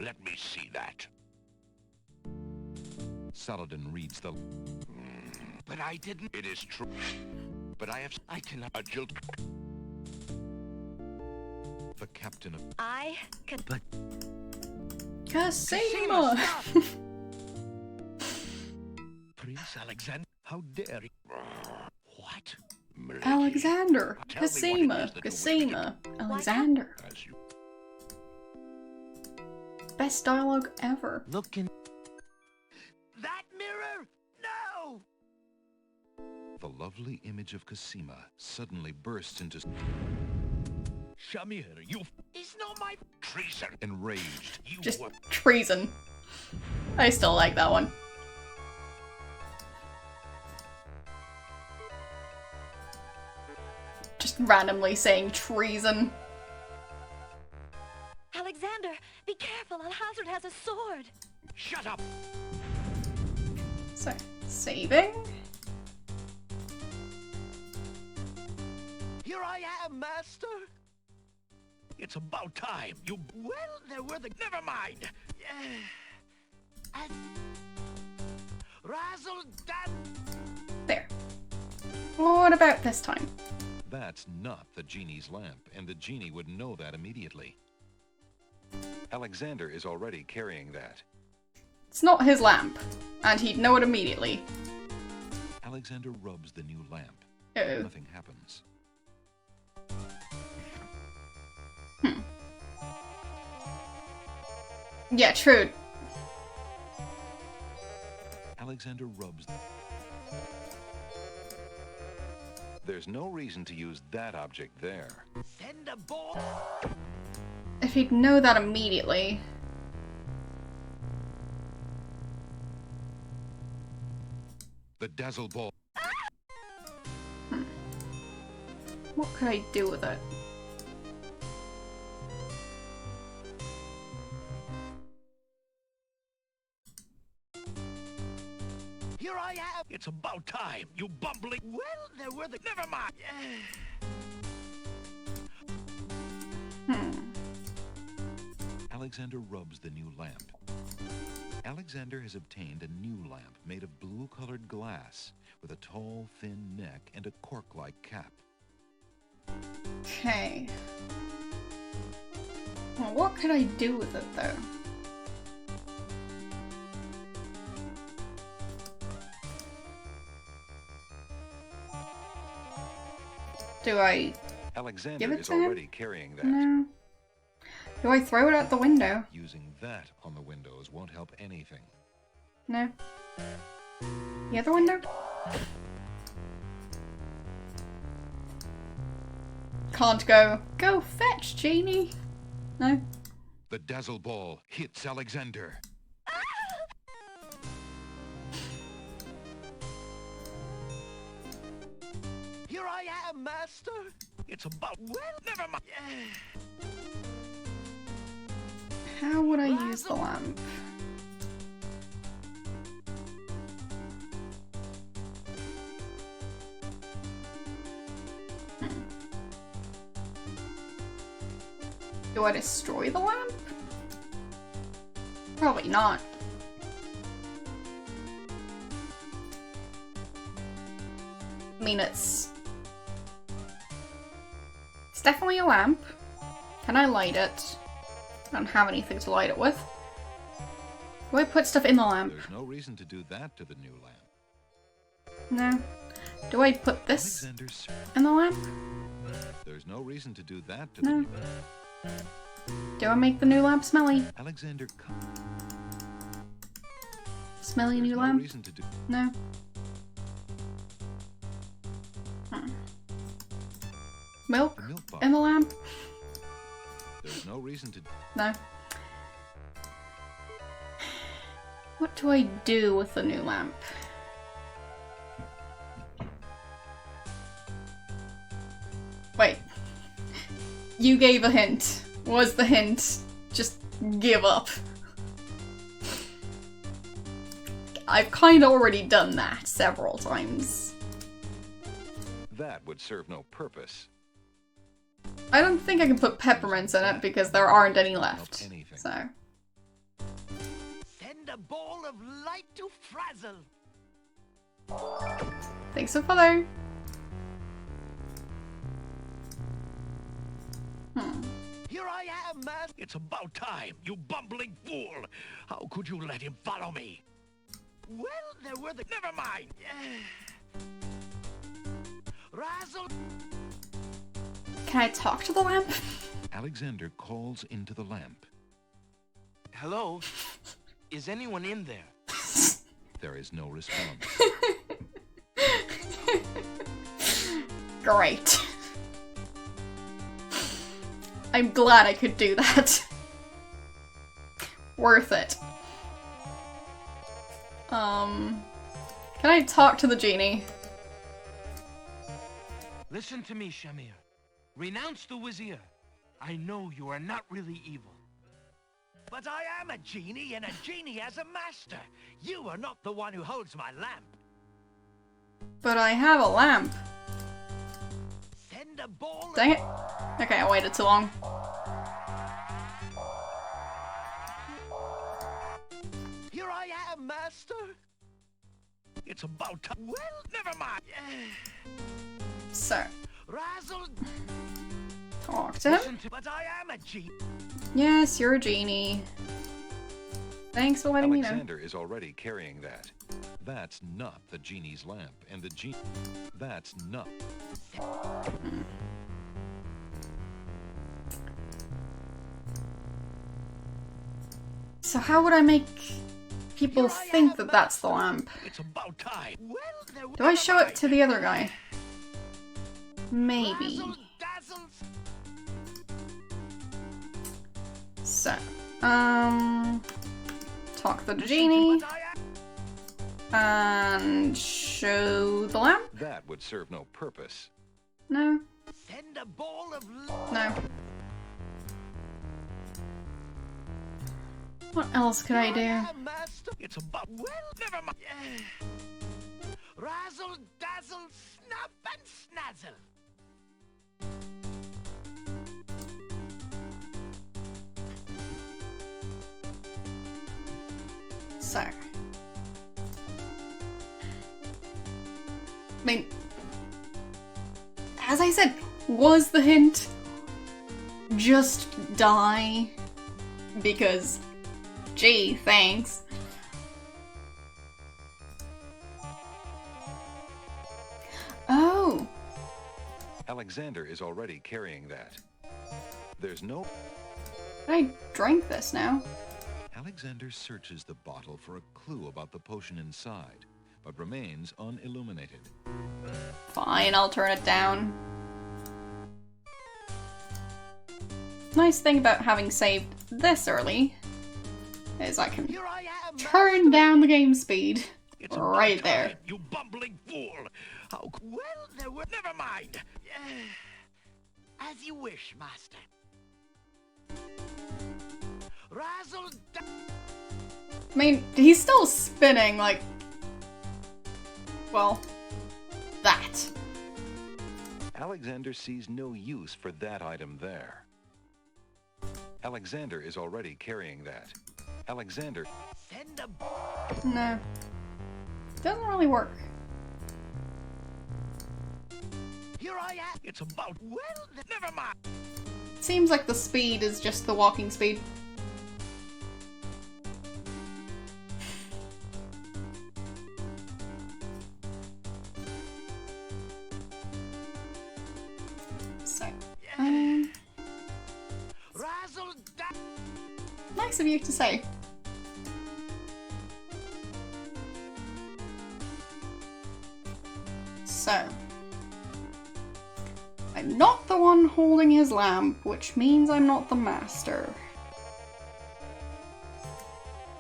let me see that. Saladin reads the. But I didn't. It is true. But I have I cannot. a jilt. The captain of. I can... But Casima! Prince Alexander, how dare you? What? Milady, Alexander. Tell me what it Casima. is that you wish Casima. Alexander. as you Best dialogue ever. Look in. That mirror! No! The lovely image of Casima suddenly bursts into. Shamir, you He's not my. treason. Enraged. you Just were treason. I still like that one. Just randomly saying treason. Alexander, be careful. Alhazard has a sword. shut up. So, saving? Here I am, master. It's about time. You well, there were the. Never mind. Razzle Dan. There. What about this time? That's not the genie's lamp, and the genie would know that immediately. Alexander is already carrying that. It's not his lamp, and he'd know it immediately. Alexander rubs the new lamp. Oh. Nothing happens. Yeah, true. Alexander rubs. There's no reason to use that object there. Send a ball. If he'd know that immediately. The dazzle ball. What could I do with it? Here I am. It's about time. You bumbling. Well, there were the. Never mind. Alexander rubs the new lamp. Alexander has obtained a new lamp made of blue-colored glass with a tall, thin neck and a cork-like cap. Okay. Well, what could I do with it, though? Do I... Alexander Give it is to him? already carrying that. No. Do I throw it out the window? Using that on the windows won't help anything. No. The other window? Can't go. Go fetch, genie. No. The dazzle ball hits Alexander. Here I am, master. It's about. Well, never mind. How would I use the lamp? Do I destroy the lamp? Probably not. I mean, it's definitely a lamp. Can I light it? I don't have anything to light it with. Do I put stuff in the lamp? There's no reason to do that to the new lamp. No. Do I put this Alexander, sir. in the lamp? There's no reason to do that to No. the... Do I make the new lamp smelly? Alexander, come. Smelly There's new no lamp? reason to do... No. Milk The milk in bottle. the lamp? There's no reason to... No. What do I do with the new lamp? Wait. You gave a hint. Was the hint just give up? I've kind of already done that several times. That would serve no purpose. I don't think I can put peppermints in it because there aren't any left. Help anything. So, Send a ball of light to frazzle. thanks for follow. Here I am, man. It's about time, you bumbling fool. How could you let him follow me? Well, there were the... Never mind. Razzle. Can I talk to the lamp? Alexander calls into the lamp. Hello? Is anyone in there? There is no response. Great. I'm glad I could do that. Worth it. Can I talk to the genie? Listen to me, Shamir. Renounce the Wazir. I know you are not really evil. But I am a genie, and a genie has a master. You are not the one who holds my lamp. But I have a lamp. Send a ball... Dang it. Okay, I waited too long. Here I am, master. It's about time. Well, never mind. So, Razzle... talk to him. Listen to... But I am a genie. Yes, you're a genie. Thanks for letting me know. Alexander is already carrying that. That's not the genie's lamp, and the genie... That's not... So how would I make people think that that's the lamp? It's about time. Well, there... Do I show it to the other guy? Maybe. Razzle dazzle... So, talk to the genie But I am... and show the lamp? That would serve no purpose. No, Send a ball of... no. What else could I do? am, master. It's about... Well, never mind. Razzle dazzle snap and snazzle. So, I mean, as I said, was the hint just die? Because, gee, thanks. Oh, Alexander is already carrying that. There's no... I drank this now. Alexander searches the bottle for a clue about the potion inside, but remains unilluminated. Fine, I'll turn it down. Nice thing about having saved this early is I can Here I am. turn down the game speed It's about right time, there. you bumbling fool. How... Well, there were... Never mind. As you wish, master. Razzle... I mean, he's still spinning like, well, that. Alexander sees no use for that item there. Alexander is already carrying that. Alexander... Send a... No. Doesn't really work. Here I am. It's about... Well, never mind. Seems like the speed is just the walking speed. So, Razzle da- nice of you to say. So, I'm not the one holding his lamp, which means I'm not the master.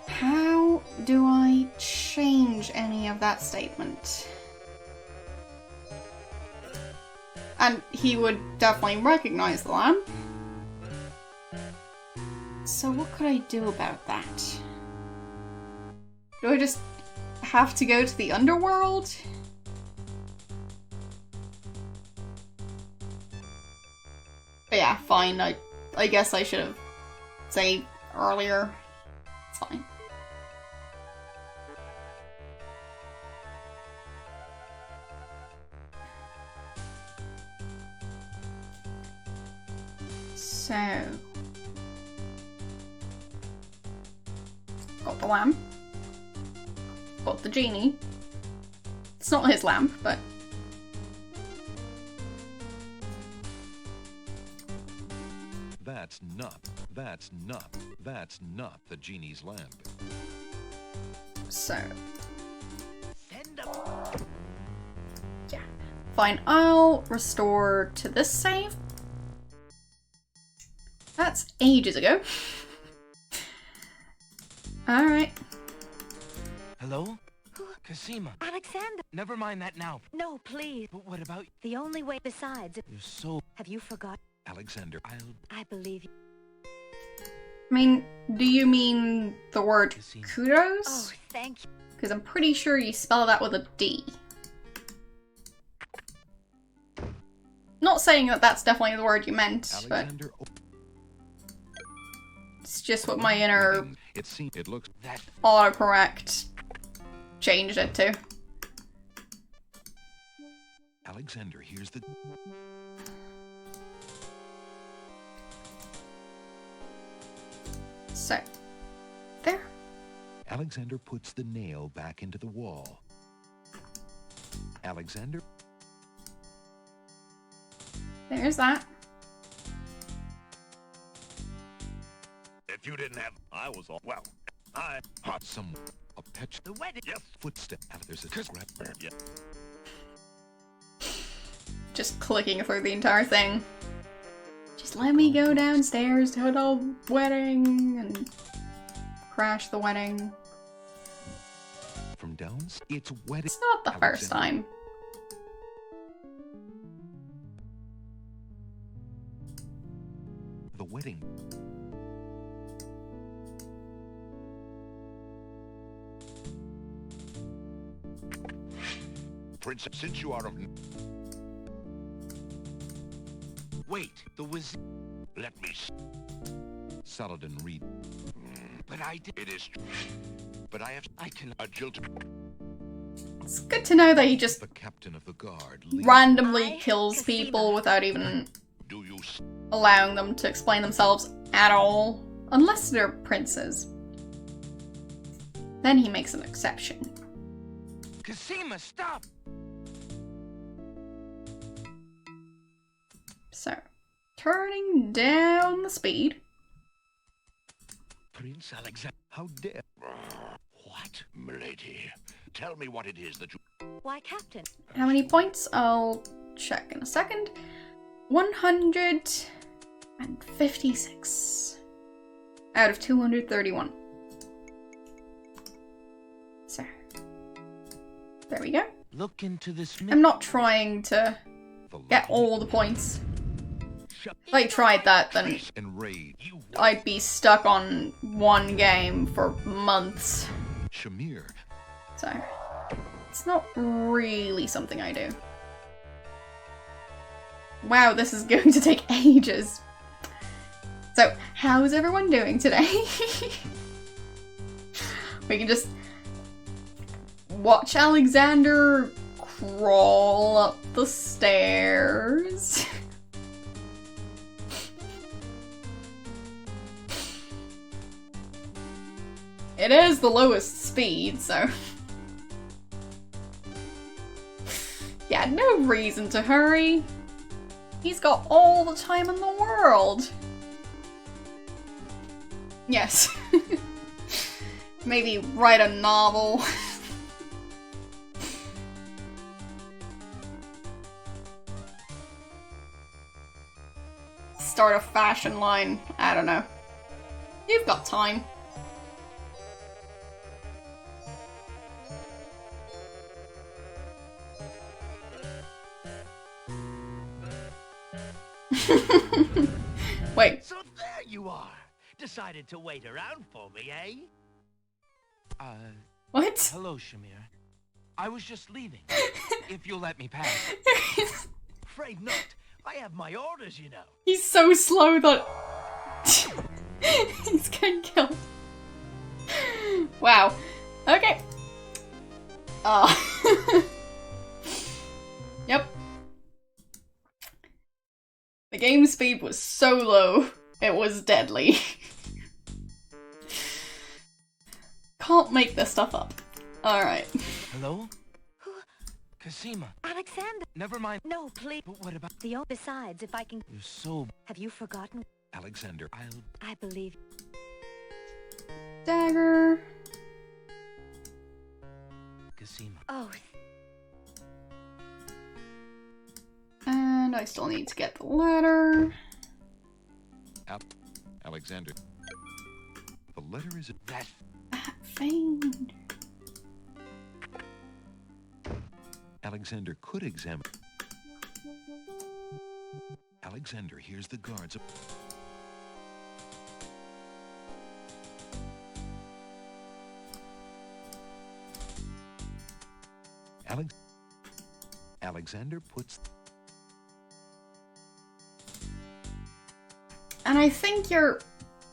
How do I change any of that statement? And he would definitely recognize the lamp. So what could I do about that? Do I just have to go to the underworld? But yeah, fine. I guess I should have said earlier. It's fine. So, got the lamp. Got the genie. It's not his lamp, but That's not the genie's lamp. so Send up. yeah. Fine, I'll restore to this save. That's ages ago. Alright. Hello? Cosima. Alexander! Never mind that now. No, please. But what about... The only way besides... You're so... Have you forgotten? Alexander, I believe you. I mean, do you mean the word Cosima. kudos? Oh, thank you. Because I'm pretty sure you spell that with a D. Not saying that that's definitely the word you meant, but Alexander. it's just what my inner It looks that... autocorrect changed it to. Alexander, here's the... So, there. Alexander puts the nail back into the wall. Alexander... There's that. If you didn't have, I was all, well, I, Hot some... A pet... The wedding... yes, Footstep. There's a scrap... yeah. Just clicking through the entire thing. Just let me go downstairs to the wedding and crash the wedding. From downs, it's wedding... It's not the first time. The wedding... Princess, since you are of... Wait, the was... Let me... Saladin read... But I did... It is... true. But I have... I can... A jilt... It's good to know that he just The captain of the guard... randomly I, kills Cosima. people without even Do you... allowing them to explain themselves at all. Unless they're princes. Then he makes an exception. Cosima, stop! So, turning down the speed. Prince Alexander. How dare... What? Milady, tell me what it is that you... Why, Captain? How many points? I'll check in a second. 156 out of 231. So, there we go. Look into this... I'm not trying to get all the points. If I tried that, then And raid... I'd be stuck on one game for months. Shamir... So, it's not really something I do. Wow, this is going to take ages. So, how's everyone doing today? We can just watch Alexander crawl up the stairs. It is the lowest speed, so... Yeah, no reason to hurry. He's got all the time in the world. Yes. Maybe write a novel. Start a fashion line. I don't know. You've got time. Wait. So there you are. Decided to wait around for me, eh? What? Hello, Shamir. I was just leaving. If you'll let me pass. Afraid not. I have my orders, you know. He's so slow that he's getting killed. Wow. Okay. Yep. The game speed was so low, it was deadly. Can't make this stuff up. Alright. Hello? Cosima. Alexander! Never mind. No, please. But what about... Besides, if I can... You're so... Have you forgotten? Alexander, I believe... Dagger. Cosima. Oh, And I still need to get the letter. Alexander. The letter is... That... Fiend. Alexander could examine... Alexander hears the guards... Alexander puts... And I think you're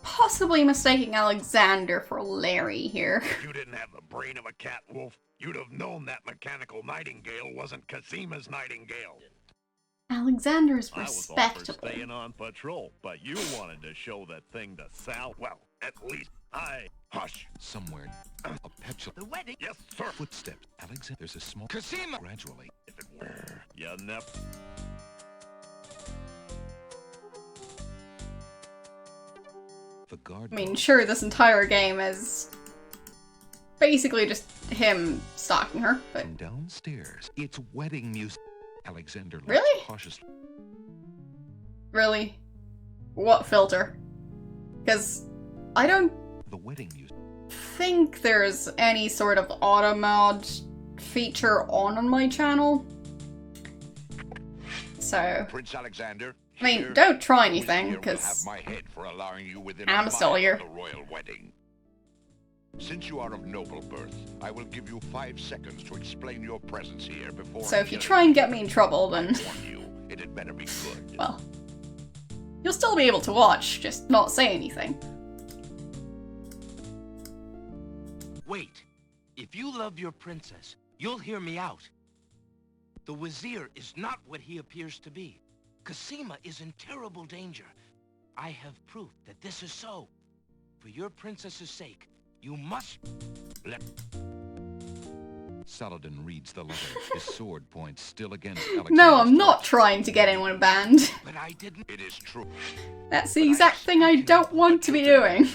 possibly mistaking Alexander for Larry here. If you didn't have the brain of a cat wolf, you'd have known that mechanical nightingale wasn't Cosima's nightingale. Alexander's I was all for respectable. staying on patrol, but you wanted to show that thing to Sal. Well, at least I... Hush. Somewhere, a petulant... The wedding? Yes, sir. Footsteps. Alexander, there's a small... Cosima! Gradually. If it were... You never... The guard... I mean, sure, this entire game is basically just him stalking her, but... From downstairs, it's wedding music. Alexander looks Really? cautiously... Really? What filter? Because I don't The wedding music... think there's any sort of auto mod feature on my channel. So, Prince Alexander. I mean, here, don't try the anything, Vizier will have because my head for allowing you within I'm a still mile here. of the royal wedding. Since you are of noble birth, I will give you 5 seconds to explain your presence here before. So if you try and get me in trouble, then, warn you, it had better be good. well, you'll still be able to watch, just not say anything. Wait. If you love your princess, you'll hear me out. The Wazir is not what he appears to be. Cosima is in terrible danger. I have proof that this is so. For your princess's sake, you must... let... Saladin reads the letter, his sword points still against Alexander's... No, I'm not trying to get anyone banned. But I didn't... It is true. That's the exact thing I don't want to be doing.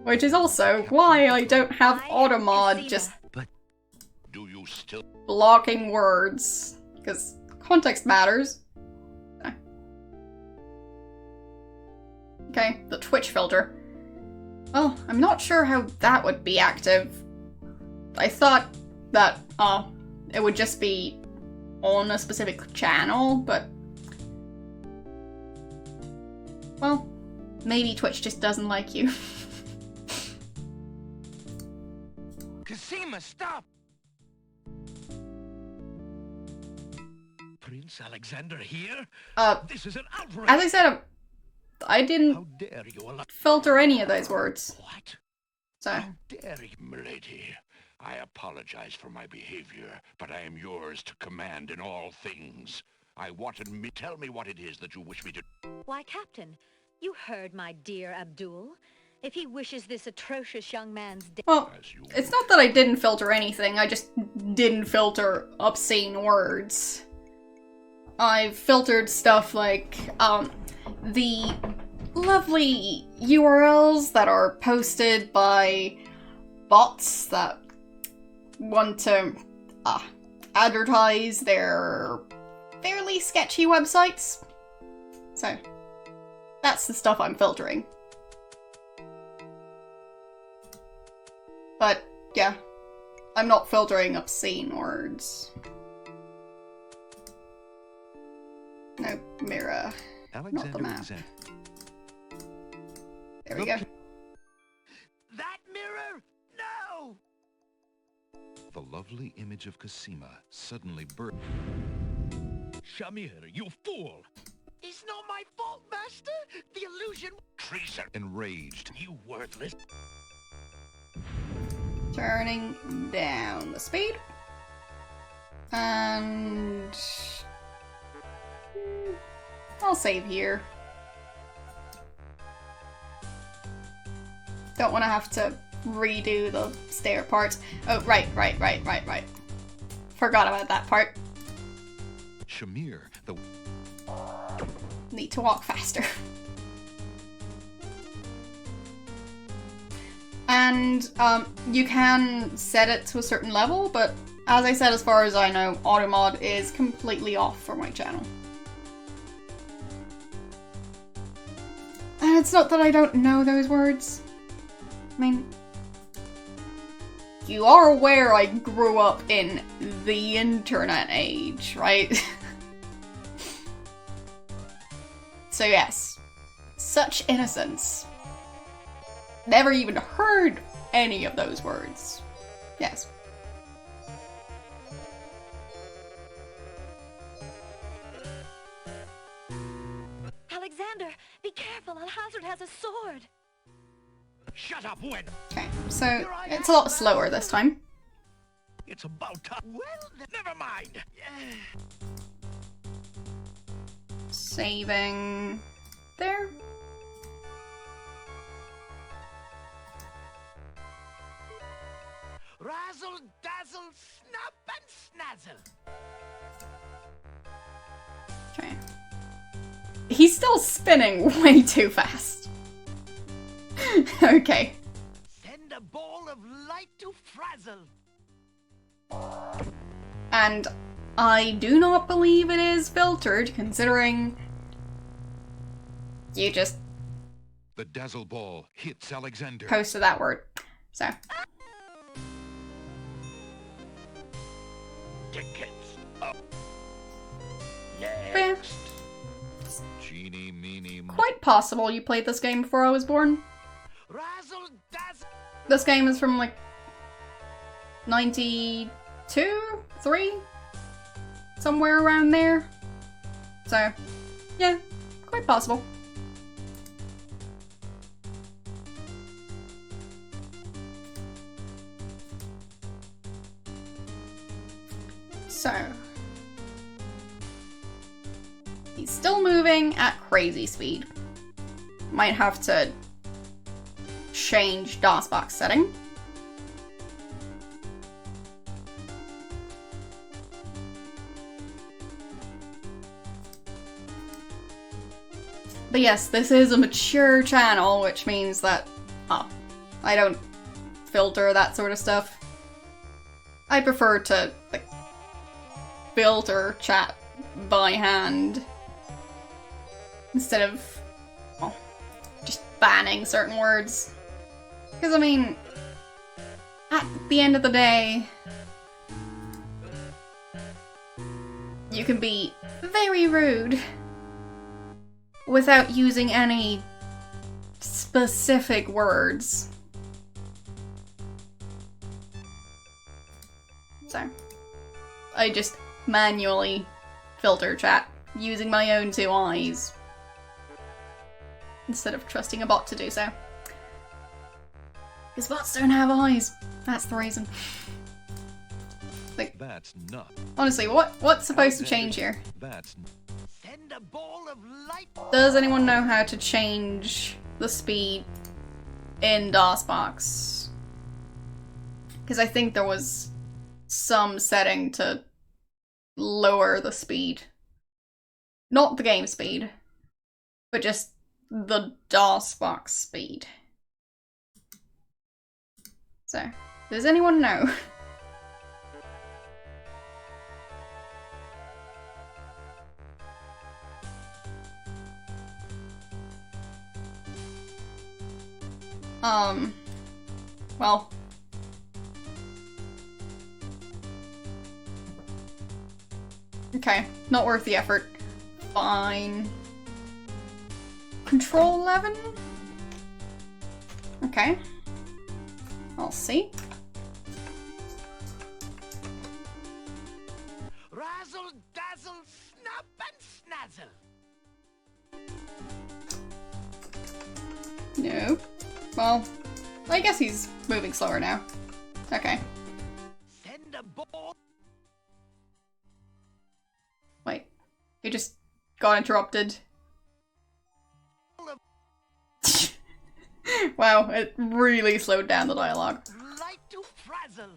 Which is also why I don't have automod just Do you still... blocking words. Because context matters. Okay, the Twitch filter. Well, I'm not sure how that would be active. I thought that, it would just be on a specific channel, but... Well, maybe Twitch just doesn't like you. Cosima, stop! Prince Alexander here? This is an outrage! As I said, I didn't How dare you allow... filter any of those words. What? So, How dare you? Milady, I apologize for my behavior, but I am yours to command in all things. I wanted me... Tell me what it is that you wish me to... why, Captain, you heard my dear Abdul. If he wishes this atrocious young man's death... well, As you... it's not that I didn't filter anything, I just didn't filter obscene words. I've filtered stuff like the lovely URLs that are posted by bots that want to advertise their fairly sketchy websites. So that's the stuff I'm filtering. But yeah, I'm not filtering obscene words. No, mirror. Not the map. There we go. That mirror? No! The lovely image of Cosima suddenly burst. Shamir, you fool! It's not my fault, Master! The illusion... Treason! Enraged. You worthless... Turning down the speed. And... I'll save here. Don't want to have to redo the stair parts. Oh, right. Forgot about that part. Shamir, the... Need to walk faster. And you can set it to a certain level, but as I said, as far as I know, automod is completely off for my channel. And it's not that I don't know those words. I mean, you are aware I grew up in the internet age, right? So yes, such innocence. Never even heard any of those words. Yes. Alexander, be careful. Alhazard has a sword. Shut up, Wen! Okay, so it's a lot slower this time. It's about time. Well, never mind. Saving there. Razzle, dazzle, snap and snazzle. Okay. He's still spinning way too fast. Okay. Send a ball of light to frazzle. And I do not believe it is filtered, considering you just The dazzle ball hits Alexander. posted that word. So, Tickets up. yeah, Next. Genie, meanie, quite possible you played this game before I was born. Razzle, dazzle. This game is from like 92, 3, somewhere around there. So, yeah, quite possible. So, he's still moving at crazy speed. Might have to change DOSBox setting. But yes, this is a mature channel, which means that, I don't filter that sort of stuff. I prefer to, like, filter chat by hand instead of, well, just banning certain words. Because, I mean, at the end of the day, you can be very rude without using any specific words. So, I just manually filter chat using my own two eyes instead of trusting a bot to do so. Because bots don't have eyes. That's the reason. Like, That's not. honestly, what's supposed to change here? That's Send a ball of light. Does anyone know how to change the speed in DOSBox? Because I think there was some setting to lower the speed Not the game speed, but just the DOSBox speed. So, does anyone know? Well. Okay, not worth the effort. Fine. Control 11? Okay. I'll see. Razzle dazzle, snap and snazzle. Nope. Well, I guess he's moving slower now. Okay. Send a ball. Wait. He just got interrupted. Wow, it really slowed down the dialogue. Light to frazzle.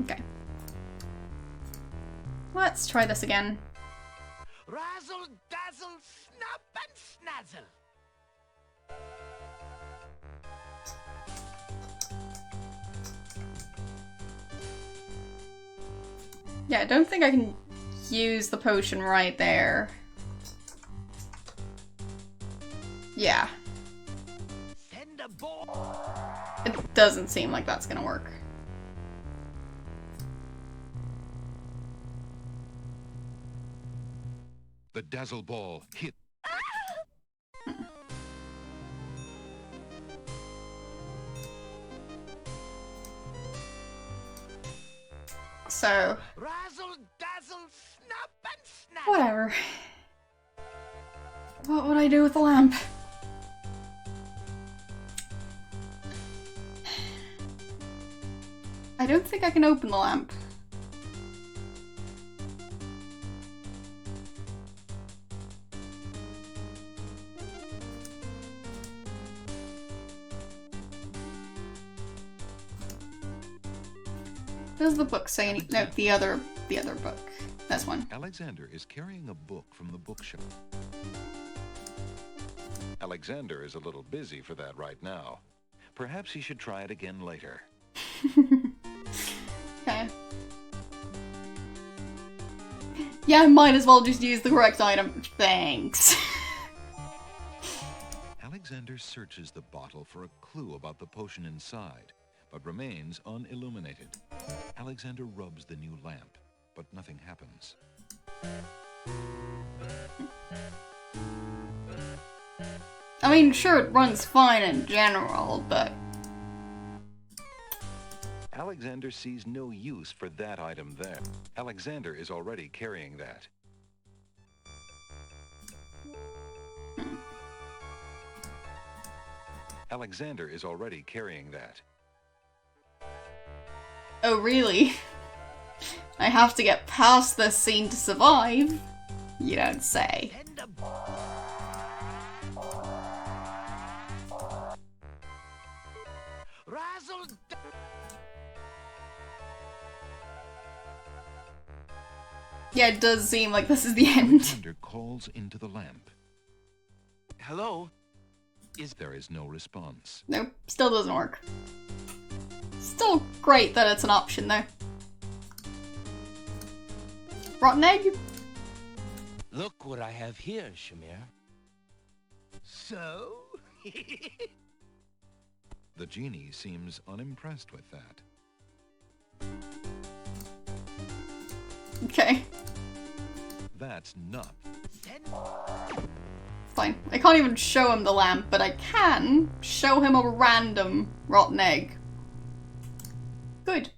Okay. Let's try this again. Razzle dazzle, snap and snazzle. Yeah, I don't think I can use the potion right there. Yeah. Send a ball. It doesn't seem like that's gonna work. The dazzle ball hit. So, Razzle dazzle, snap and snazzle. whatever. What would I do with the lamp? I don't think I can open the lamp. Does the book say any? No, the other book. This one. Alexander is carrying a book from the bookshelf. Alexander is a little busy for that right now. Perhaps he should try it again later. Okay. Yeah, might as well just use the correct item. Thanks. Alexander searches the bottle for a clue about the potion inside, but remains unilluminated. Alexander rubs the new lamp, but nothing happens. I mean, sure, it runs fine in general, but... Alexander sees no use for that item there. Alexander is already carrying that. Alexander is already carrying that. Oh, really? I have to get past this scene to survive? You don't say. Send a ball. Razzle Yeah, it does seem like this is the end. Alexander calls into the lamp. Hello? There is no response. Nope, still doesn't work. Still great that it's an option, though. Rotten egg? Look what I have here, Shamir. So? The genie seems unimpressed with that. Okay, That's not. Send fine. I can't even show him the lamp, but I can show him a random rotten egg. Good.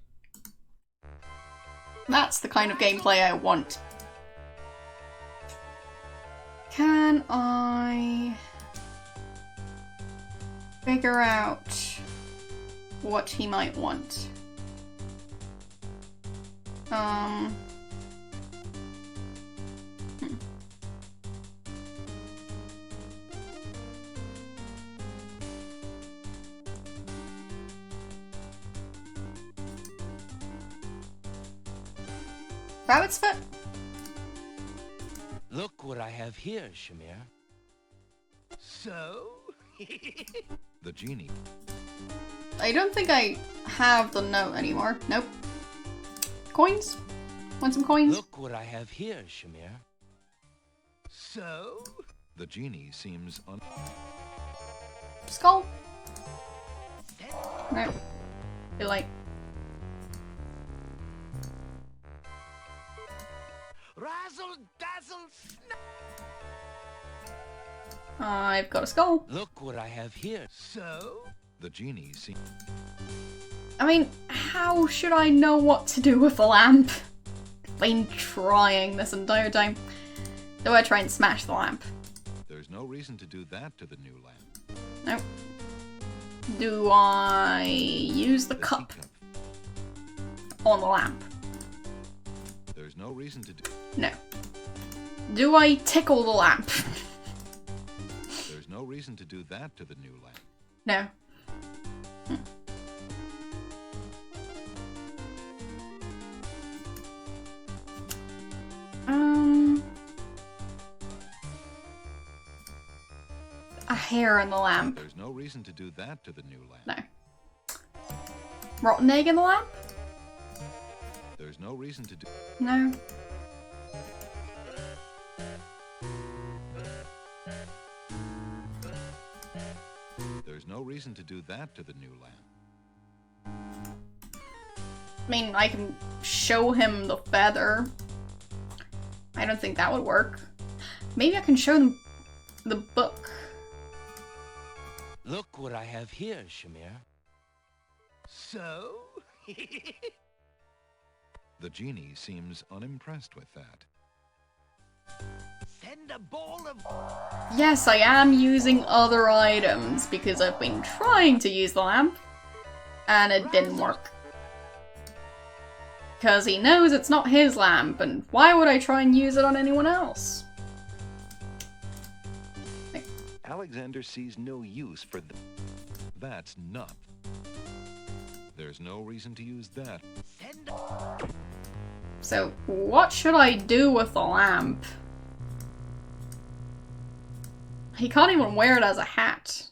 That's the kind of gameplay I want. Can I figure out what he might want? Rabbit's foot? Look what I have here, Shamir. So? The genie. I don't think I have the note anymore. Nope. Coins? Want some coins? Look what I have here, Shamir. So? The genie seems Skull? No. Feel like. Razzle dazzle snap. I've got a skull. Look what I have here. So? The genie seems. I mean, how should I know what to do with the lamp? I've been trying this entire time. Do I try and smash the lamp? There's no reason to do that to the new lamp. Nope. Do I use the cup teacup. on the lamp? There's no reason to do. No. Do I tickle the lamp? There's no reason to do that to the new lamp. No. A hair in the lamp. There's no reason to do that to the new lamp. No. Rotten egg in the lamp? There's no reason to do. No. There's no reason to do that to the new lamp. I mean, I can show him the feather. I don't think that would work. Maybe I can show them the book. Look what I have here, Shamir. So? The genie seems unimpressed with that. Send a ball of... Yes, I am using other items because I've been trying to use the lamp and it didn't work. Because he knows it's not his lamp, and why would I try and use it on anyone else? Alexander sees no use for that's not. There's no reason to use that. Send a... So, what should I do with the lamp? He can't even wear it as a hat.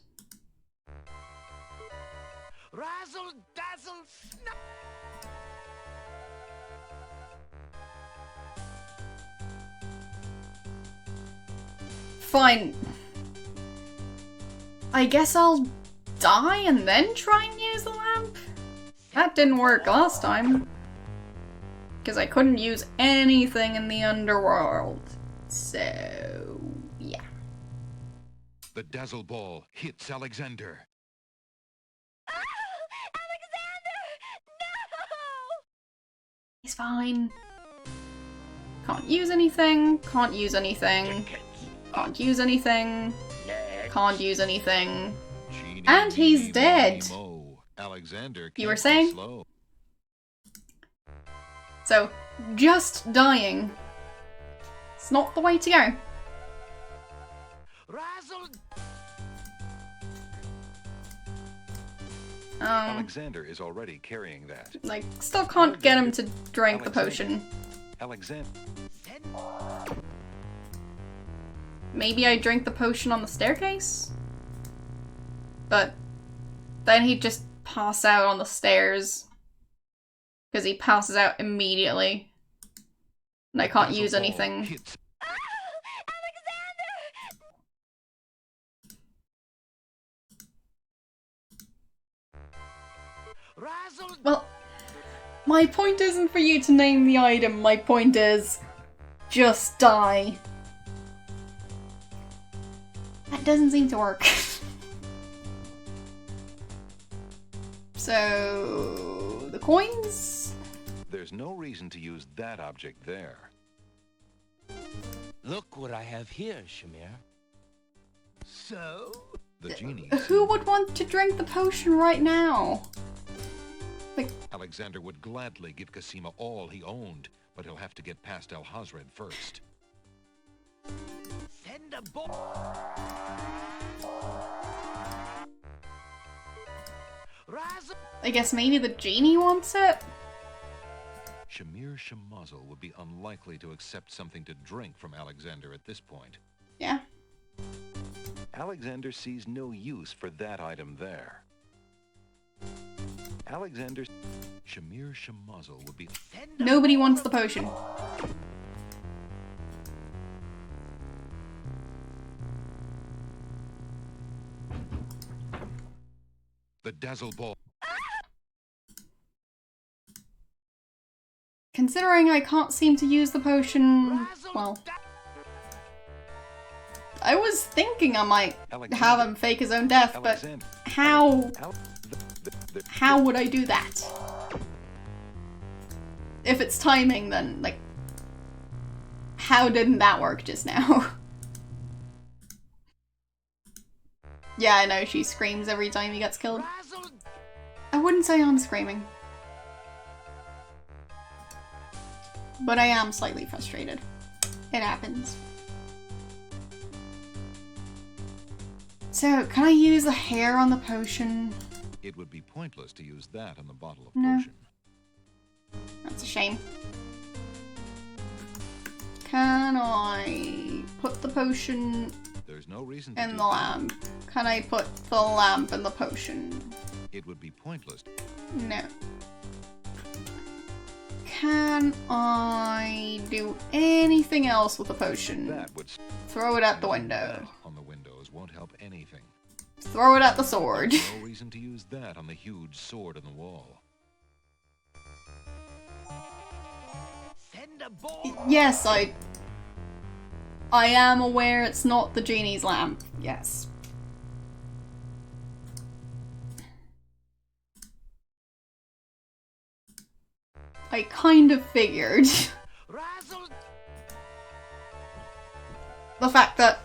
Razzle dazzle snap. Fine. I guess I'll die and then try and use the lamp? That didn't work last time. Because I couldn't use anything in the underworld. So, yeah. The dazzle ball hits Alexander. Alexander! No! He's fine. Can't use anything. Can't use anything. Can't use anything. Can't use anything. Genie, And he's meeny, dead. miny, moe. Alexander You were can't be saying? slow. So, just dying. It's not the way to go. Razzle... Alexander is already carrying that. Like, still can't get him to drink the potion. Alexander. Send... Maybe I drink the potion on the staircase? But then he'd just pass out on the stairs. Because he passes out immediately. And I can't use Dazzle ball anything. hits Razzle... Well, my point isn't for you to name the item. My point is, just die. That doesn't seem to work. So, the coins? There's no reason to use that object there. Look what I have here, Shamir. So? The genie. Who would want to drink the potion right now? Like, Alexander would gladly give Cosima all he owned, but he'll have to get past Alhazred first. Send a ball... Razzle... I guess maybe the genie wants it? Shamir Shamazel would be unlikely to accept something to drink from Alexander at this point. Yeah. Alexander sees no use for that item there. Alexander... Shamir Shamazel would be... Nobody wants the potion. The Dazzle Ball. Considering I can't seem to use the potion, well... I was thinking I might have him fake his own death, but how would I do that? If it's timing, then, like, how didn't that work just now? Yeah, I know, she screams every time he gets killed. I wouldn't say I'm screaming. But I am slightly frustrated. It happens. So, can I use the hair on the potion? It would be pointless to use that on the bottle of No. potion. That's a shame. Can I put the potion There's no reason to in do the lamp? Can I put the lamp in the potion? It would be pointless. No. Can I do anything else with the potion? That would... Throw it at the Using window. that on the windows won't help anything. Throw it at the sword. No reason to use that on the huge sword on the wall. Send a ball. Yes, I am aware it's not the genie's lamp. Yes. I kind of figured. The fact that,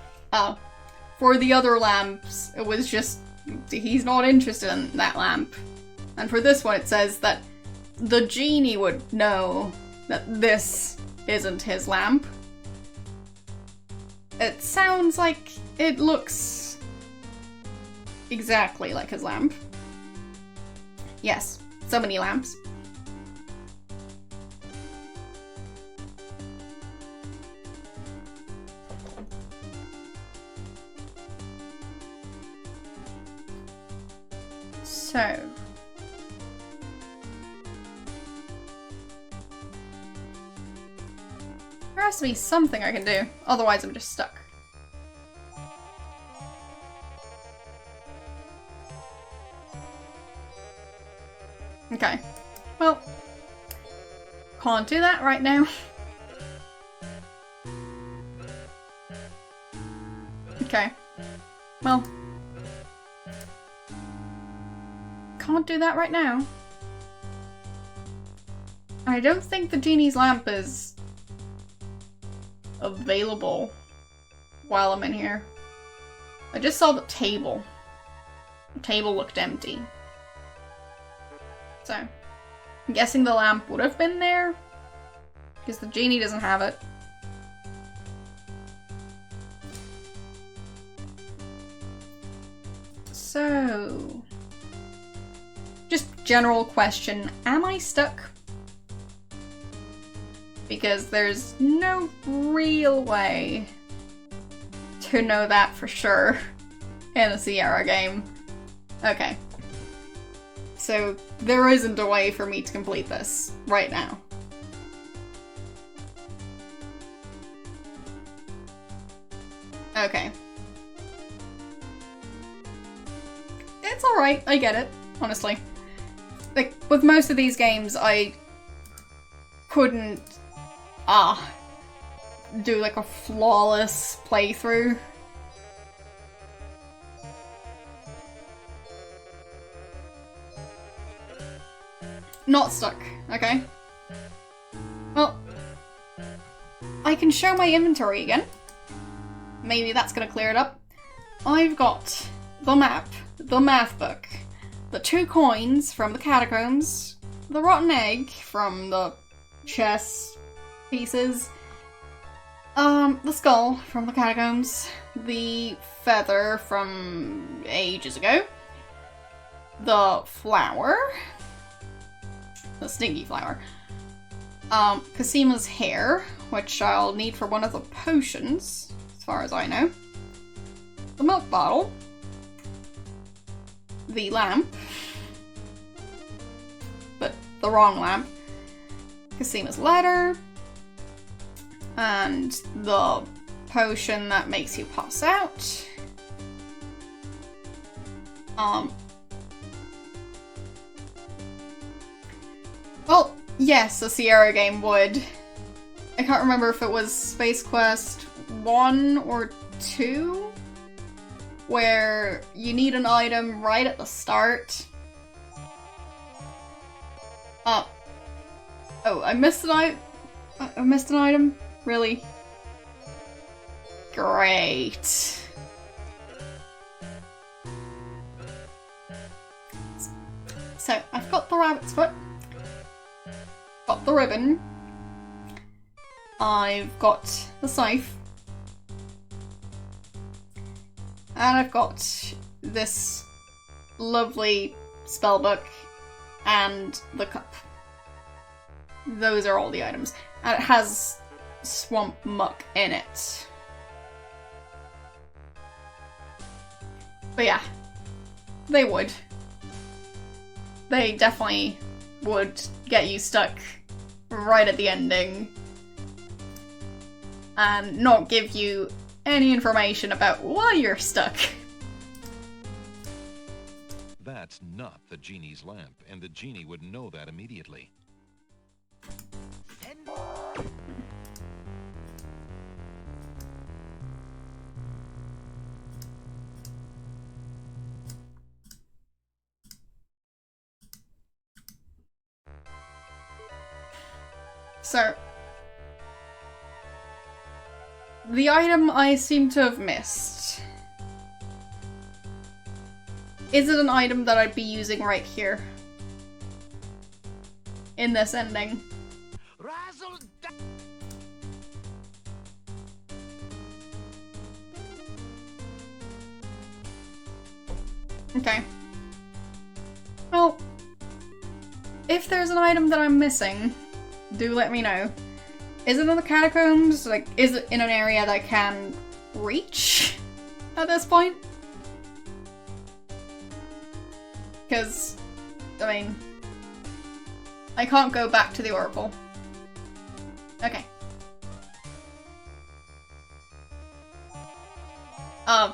for the other lamps, it was just, he's not interested in that lamp. And for this one, it says that the genie would know that this isn't his lamp. It sounds like it looks exactly like his lamp. Yes, so many lamps. So, there has to be something I can do, otherwise I'm just stuck. Okay, well, can't do that right now. Okay, well, can't do that right now. I don't think the genie's lamp is available while I'm in here. I just saw the table. The table looked empty. So, I'm guessing the lamp would have been there, because the genie doesn't have it. So, just general question, am I stuck? Because there's no real way to know that for sure in a Sierra game. Okay. So there isn't a way for me to complete this right now. Okay. It's alright, I get it, honestly. Like, with most of these games, I couldn't, do like a flawless playthrough. Not stuck, okay? Well, I can show my inventory again. Maybe that's gonna clear it up. I've got the map, the math book, the 2 coins from the catacombs, the rotten egg from the chess pieces, the skull from the catacombs, the feather from ages ago, the flower, the stinky flower, Casima's hair, which I'll need for one of the potions, as far as I know. The milk bottle. The lamp. But the wrong lamp. Casima's letter. And the potion that makes you pass out. Well, yes, a Sierra game would. I can't remember if it was Space Quest 1 or 2, where you need an item right at the start. Oh, I missed an item? Really? Great. So, I've got the rabbit's foot. Got the ribbon. I've got the scythe. And I've got this lovely spellbook and the cup. Those are all the items. And it has swamp muck in it. But yeah, they would. They definitely would get you stuck right at the ending and not give you any information about why you're stuck. That's not the genie's lamp, and the genie would know that immediately. So, the item I seem to have missed. Is it an item that I'd be using right here? In this ending? Okay. Well, if there's an item that I'm missing, do let me know. Is it in the catacombs? Like, is it in an area that I can reach at this point? Because, I mean, I can't go back to the Oracle. Okay.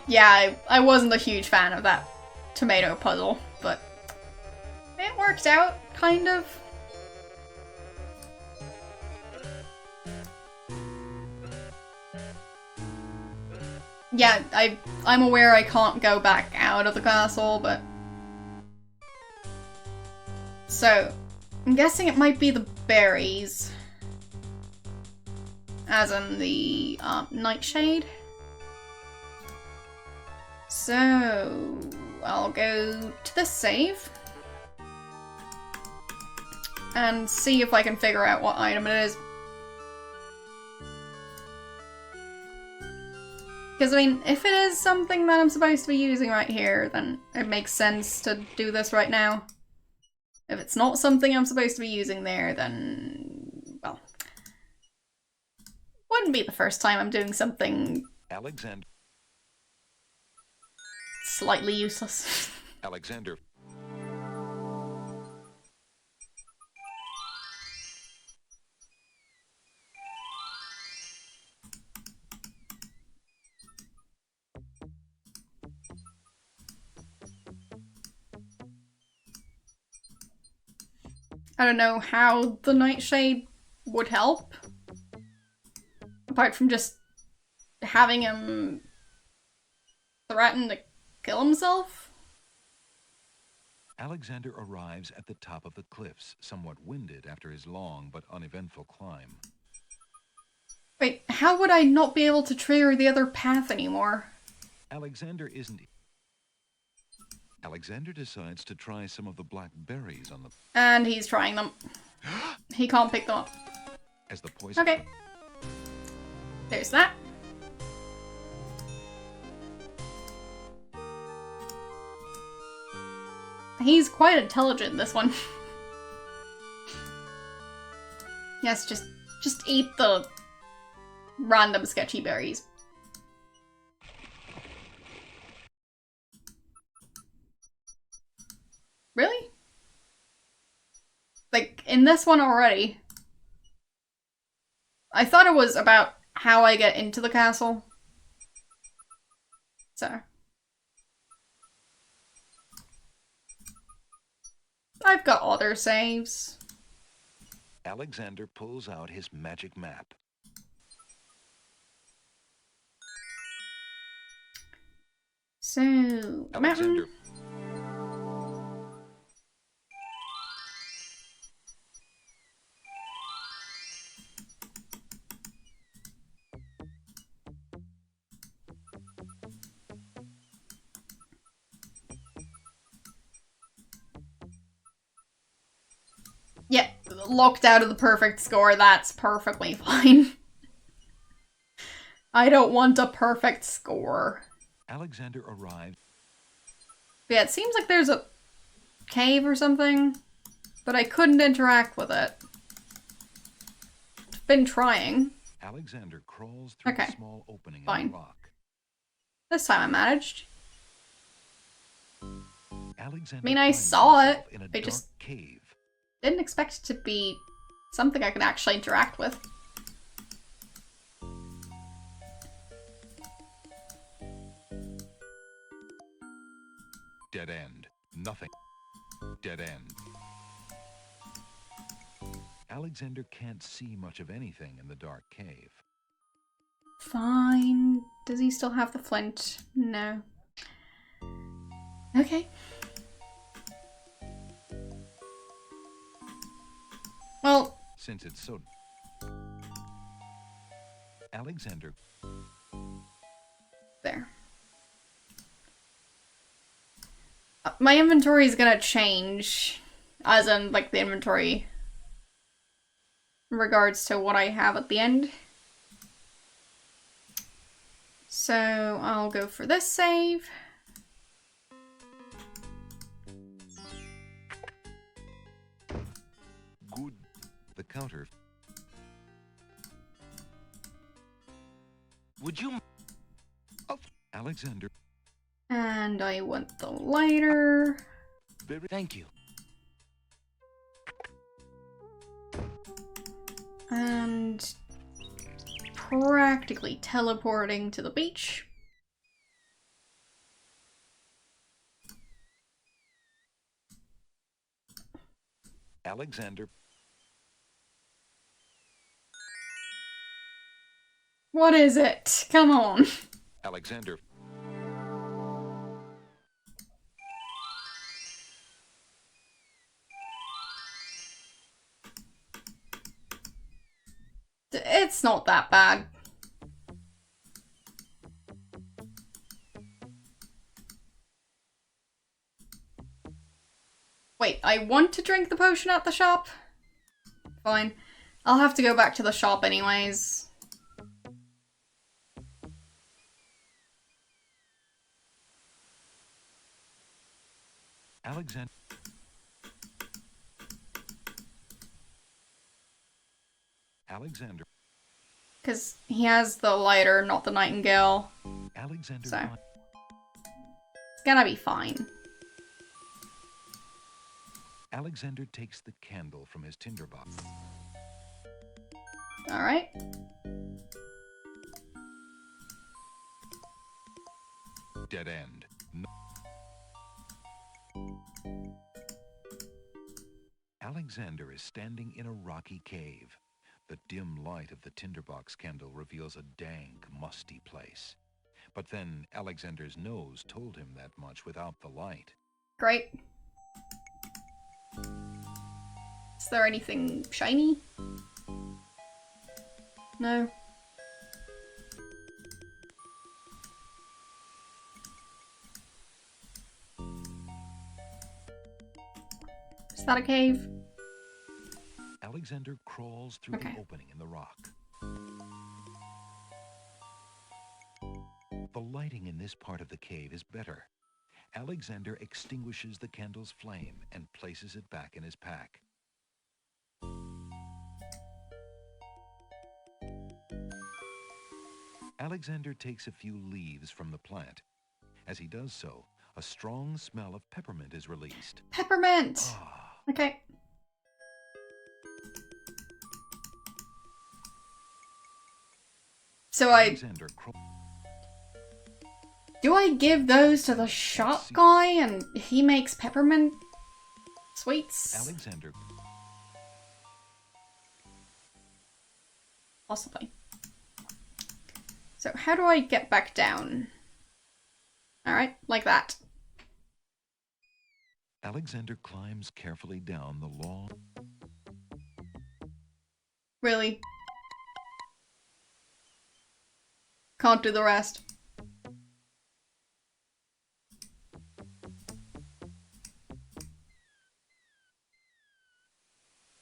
Yeah, I wasn't a huge fan of that tomato puzzle, but it worked out, kind of. Yeah, I'm aware I can't go back out of the castle, but... So, I'm guessing it might be the berries. As in the nightshade. So, I'll go to the save. And see if I can figure out what item it is. Because, I mean, if it is something that I'm supposed to be using right here, then it makes sense to do this right now. If it's not something I'm supposed to be using there, then, well, wouldn't be the first time I'm doing something Alexander. Slightly useless. Alexander. I don't know how the nightshade would help. Apart from just having him threaten to kill himself. Alexander arrives at the top of the cliffs, somewhat winded after his long but uneventful climb. Wait, how would I not be able to trigger the other path anymore? Alexander decides to try some of the black berries on the... And he's trying them. He can't pick them up. As the poison... Okay. There's that. He's quite intelligent, this one. Yes, just eat the random sketchy berries. Really? Like, in this one already? I thought it was about how I get into the castle. So. I've got other saves. Alexander pulls out his magic map. So, Alexander. mountain. Yeah, locked out of the perfect score. That's perfectly fine. I don't want a perfect score. Alexander arrived. But yeah, it seems like there's a cave or something, but I couldn't interact with it. I've been trying. Alexander crawls through a small opening in the rock. This time I managed. Alexander I mean, I saw it. in a I just cave. didn't expect it to be something I could actually interact with. Dead end. Nothing. Dead end. Alexander can't see much of anything in the dark cave. Fine. Does he still have the flint? No. Okay. Well, since it's so... Alexander... There. My inventory is gonna change. As in, like, the inventory in regards to what I have at the end. So, I'll go for this save. Good. The counter. Would you... Oh, Alexander. And I want the lighter. Thank you. And practically teleporting to the beach. Alexander. What is it? Come on. Alexander. It's not that bad. Wait, I want to drink the potion at the shop? Fine. I'll have to go back to the shop anyways. Alexander. Alexander. Because he has the lighter, not the nightingale. Alexander. So. It's gonna be fine. Alexander takes the candle from his tinderbox. Alright. Dead end. No. Alexander is standing in a rocky cave. The dim light of the tinderbox candle reveals a dank, musty place. But then Alexander's nose told him that much without the light. Great. Is there anything shiny? No. Is that a cave? Alexander crawls through the opening in the rock. The lighting in this part of the cave is better. Alexander extinguishes the candle's flame and places it back in his pack. Alexander takes a few leaves from the plant. As he does so, a strong smell of peppermint is released. Peppermint! Ah. Okay. So do I give those to the shop guy and he makes peppermint sweets? Alexander. Possibly. So how do I get back down? Alright, like that. Alexander climbs carefully down the long... Really? Can't do the rest.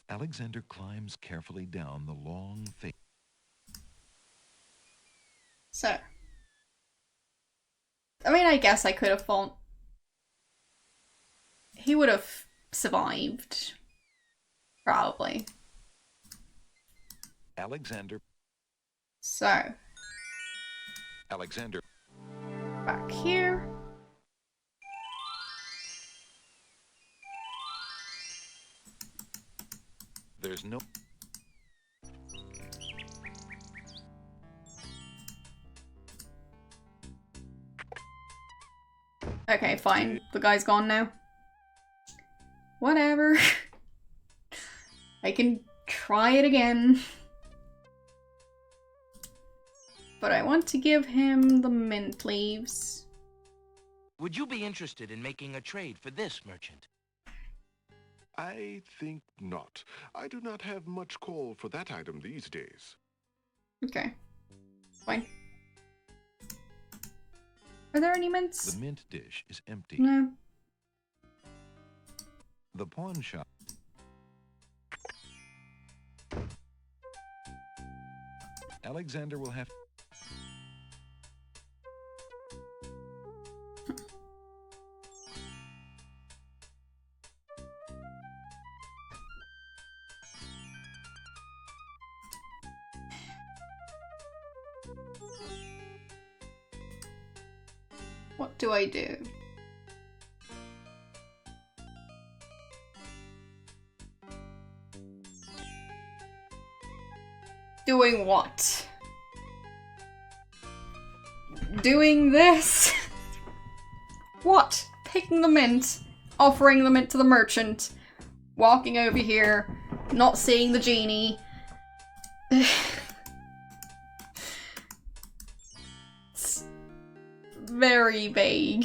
Alexander climbs carefully down the long face. So. I mean, I guess I could have fallen. He would have survived. Probably. Alexander. So. Alexander. Back here. There's no... Okay, fine. The guy's gone now. Whatever. I can try it again. But I want to give him the mint leaves. Would you be interested in making a trade for this, merchant? I think not. I do not have much call for that item these days. Okay. Fine. Are there any mints? The mint dish is empty. No. The pawn shop. Alexander will have... What do I do? Doing what? Doing this? What? Picking the mint, offering the mint to the merchant, walking over here, not seeing the genie. It's very vague.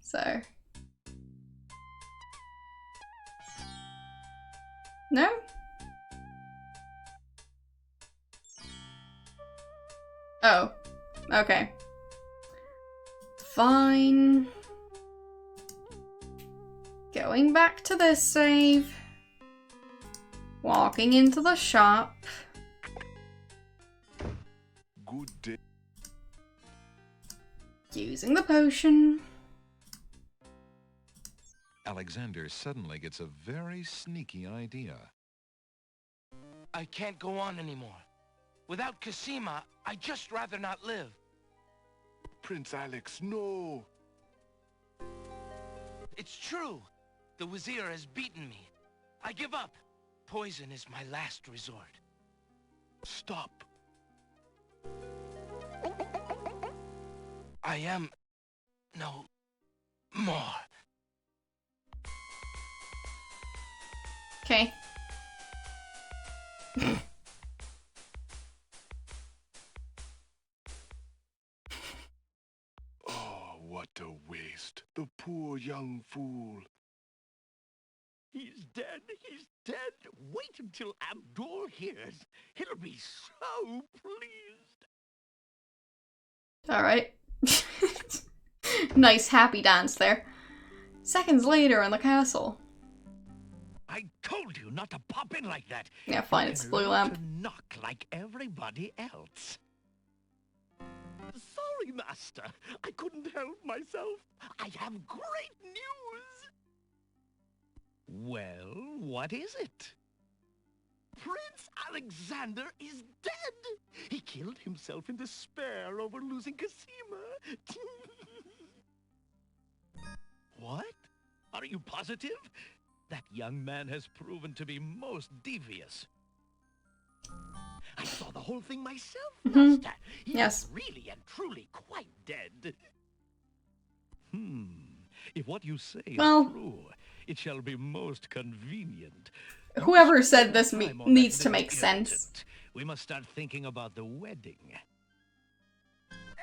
So. No? Oh. Okay. Fine. Going back to this save. Walking into the shop. Good day. Using the potion. Alexander suddenly gets a very sneaky idea. I can't go on anymore. Without Cosima, I'd just rather not live. Prince Alex, no! It's true. The Wazir has beaten me. I give up. Poison is my last resort. Stop. I am no more. Okay. Oh, what a waste. The poor young fool. He's dead. He's dead. Wait until Abdul hears. He'll be so pleased. Alright. Nice happy dance there. Seconds later in the castle. I told you not to pop in like that. Yeah, fine, You it's can blue learn lamp. to knock like everybody else. Sorry, Master. I couldn't help myself. I have great news. Well, what is it? Prince Alexander is dead! He killed himself in despair over losing Cosima. What? Are you positive? That young man has proven to be most devious. I saw the whole thing myself, Master. He Yes. is really and truly quite dead. If what you say is Well- true, it shall be most convenient. Whoever said this Time on needs that to little make sense. irritant. We must start thinking about the wedding.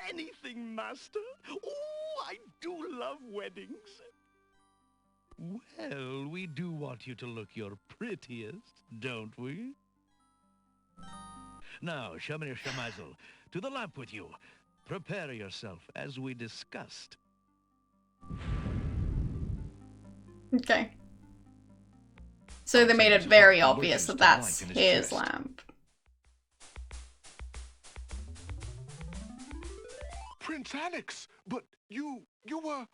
Anything, Master? Oh, I do love weddings. Well, we do want you to look your prettiest, don't we? Now, Shamir Shamazel, to the lamp with you. Prepare yourself, as we discussed. Okay. So they made it very obvious that that's his lamp. Prince Alex, but you were...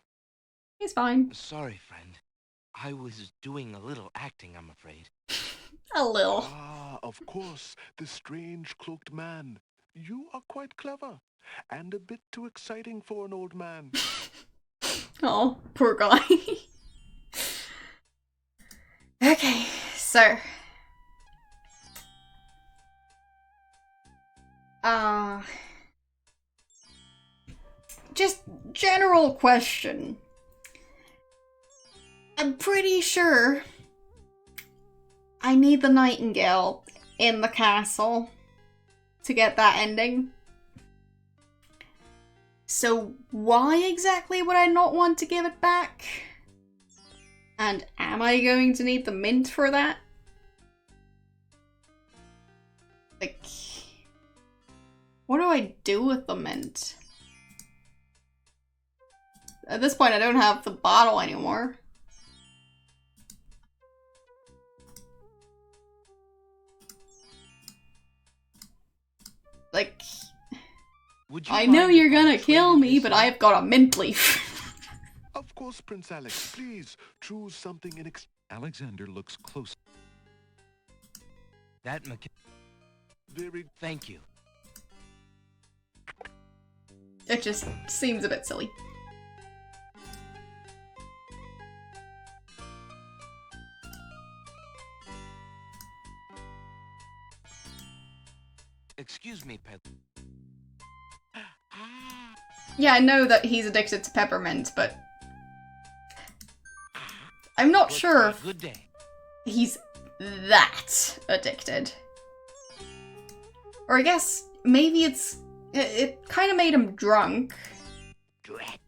He's fine. Sorry, friend. I was doing a little acting, I'm afraid. A little. Ah, of course, the strange cloaked man. You are quite clever, and a bit too exciting for an old man. Oh, poor guy. Okay, so. Just general question. I'm pretty sure I need the Nightingale in the castle to get that ending. So why exactly would I not want to give it back? And am I going to need the mint for that? Like, what do I do with the mint? At this point, I don't have the bottle anymore. Like, I know you're gonna kill me, but I've got a mint leaf. Of course, Prince Alex, please choose something Alexander looks close. That very... Thank you. It just seems a bit silly. Excuse me, Pet. Yeah, I know that he's addicted to peppermint, but I'm not sure if Good day. he's that addicted. Or I guess maybe it kind of made him drunk. Drat.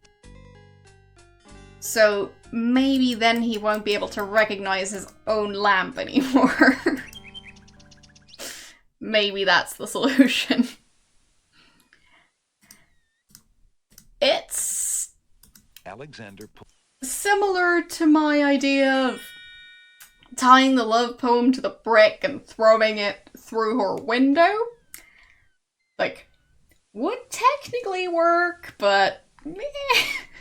So maybe then he won't be able to recognize his own lamp anymore. Maybe that's the solution. It's Alexander similar to my idea of tying the love poem to the brick and throwing it through her window. Like, would technically work, but meh.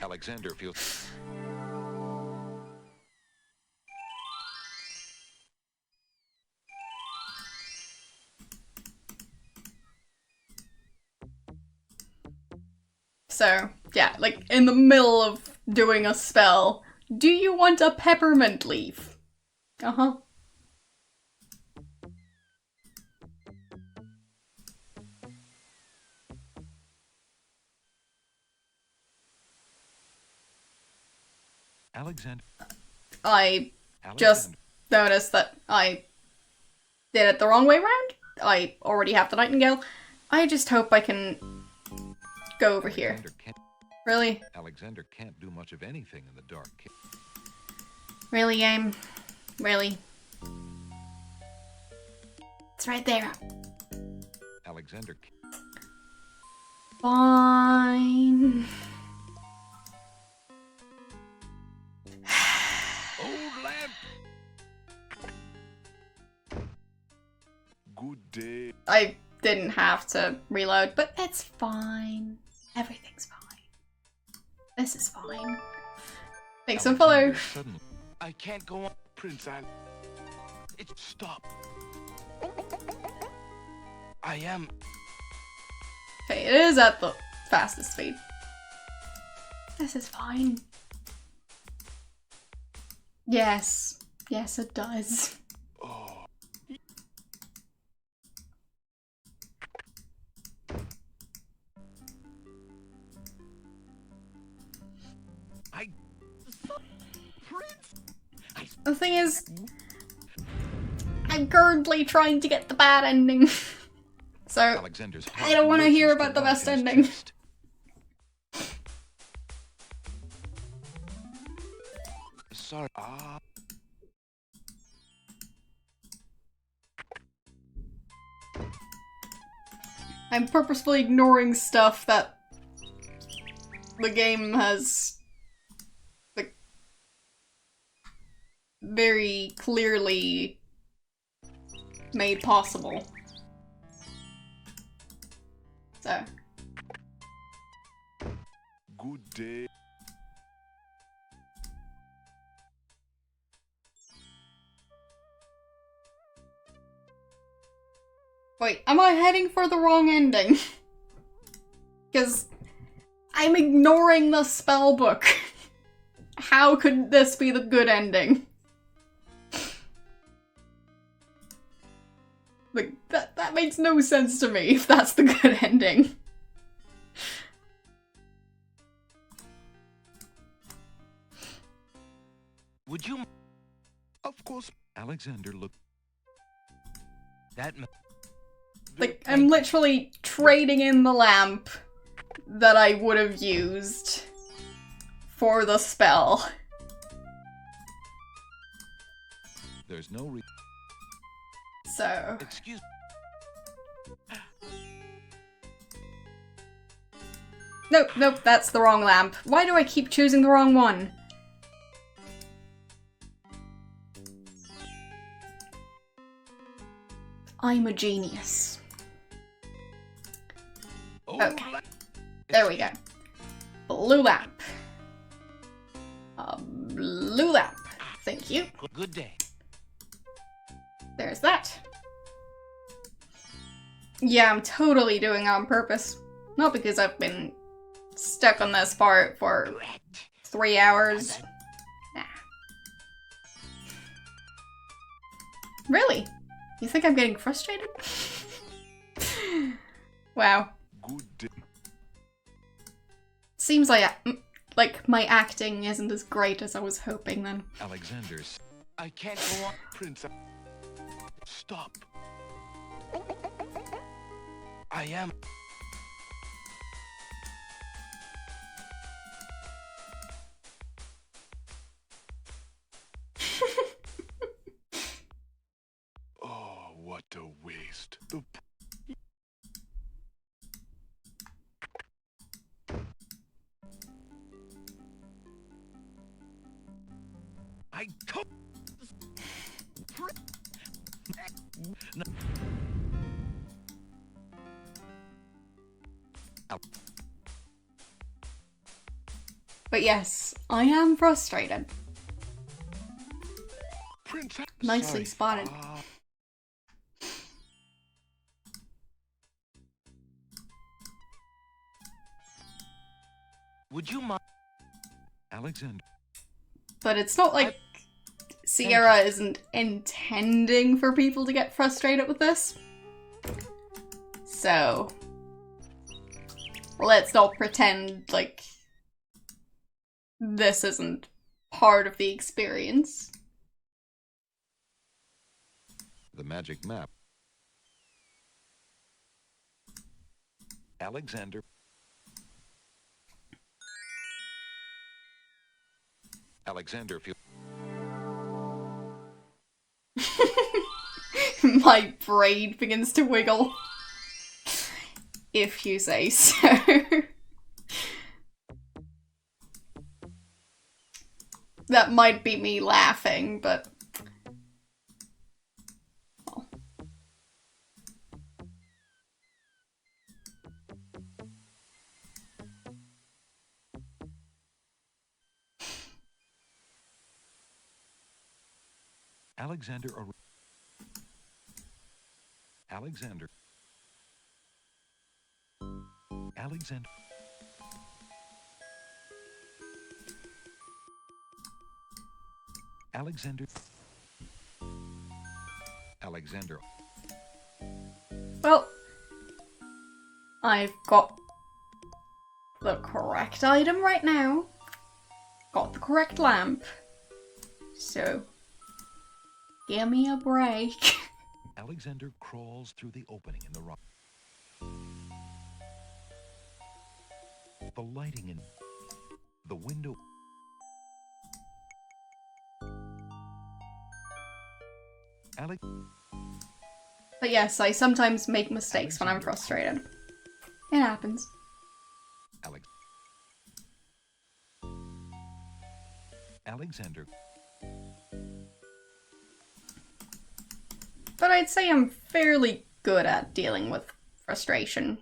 Alexander feels... So, yeah, like, in the middle of doing a spell, do you want a peppermint leaf? Uh-huh. Alexander... I just noticed that I did it the wrong way round. I already have the Nightingale. I just hope I can go over here. Really? Alexander can't do much of anything in the dark. Really, game? Really? It's right there. Alexander... Fine. Old lamp! Good day. I didn't have to reload, but it's fine. Everything's fine. This is fine. Thanks for follow. Suddenly... I can't go on. Prince Alex... It's Stop. I am... Okay, it is at the fastest speed. This is fine. Yes. Yes, it does. Oh. The thing is, I'm currently trying to get the bad ending. So, Alexander's I don't want to hear about the best ending. Sorry. I'm purposefully ignoring stuff that the game has, like, very clearly made possible. So. Good day. Wait, am I heading for the wrong ending? Because I'm ignoring the spell book. How could this be the good ending? Like, that makes no sense to me if that's the good ending. Would you... Of course. Alexander looked... That... Like, I'm literally trading in the lamp that I would have used for the spell. There's no reason. So... Excuse... Nope, nope, that's the wrong lamp. Why do I keep choosing the wrong one? I'm a genius. Okay, there we go. Blue lamp. Blue lamp. Thank you. Good day. There's that. Yeah, I'm totally doing it on purpose. Not because I've been stuck on this part for 3 hours. Nah. Really? You think I'm getting frustrated? Wow. Good day. Seems like my acting isn't as great as I was hoping then. Alexander's... I can't go on. Prince. Stop. I am... Oh, what a waste. The I told... But yes, I am frustrated. Prince. Nicely Sorry. spotted. Would you mind... Alexander... But it's not like Sierra isn't intending for people to get frustrated with this. So, let's not pretend like this isn't part of the experience. The magic map. Alexander... Alexander feels... My brain begins to wiggle. If you say so. That might be me laughing, but... well. Alexander... Alexander... Alexander. Alexander. Alexander. Well, I've got the correct item right now. Got the correct lamp. So, give me a break. Alexander crawls through the opening in the rock. The lighting in the window. Alex. But yes, I sometimes make mistakes when I'm frustrated. It happens. Alex. Alexander. But I'd say I'm fairly good at dealing with frustration.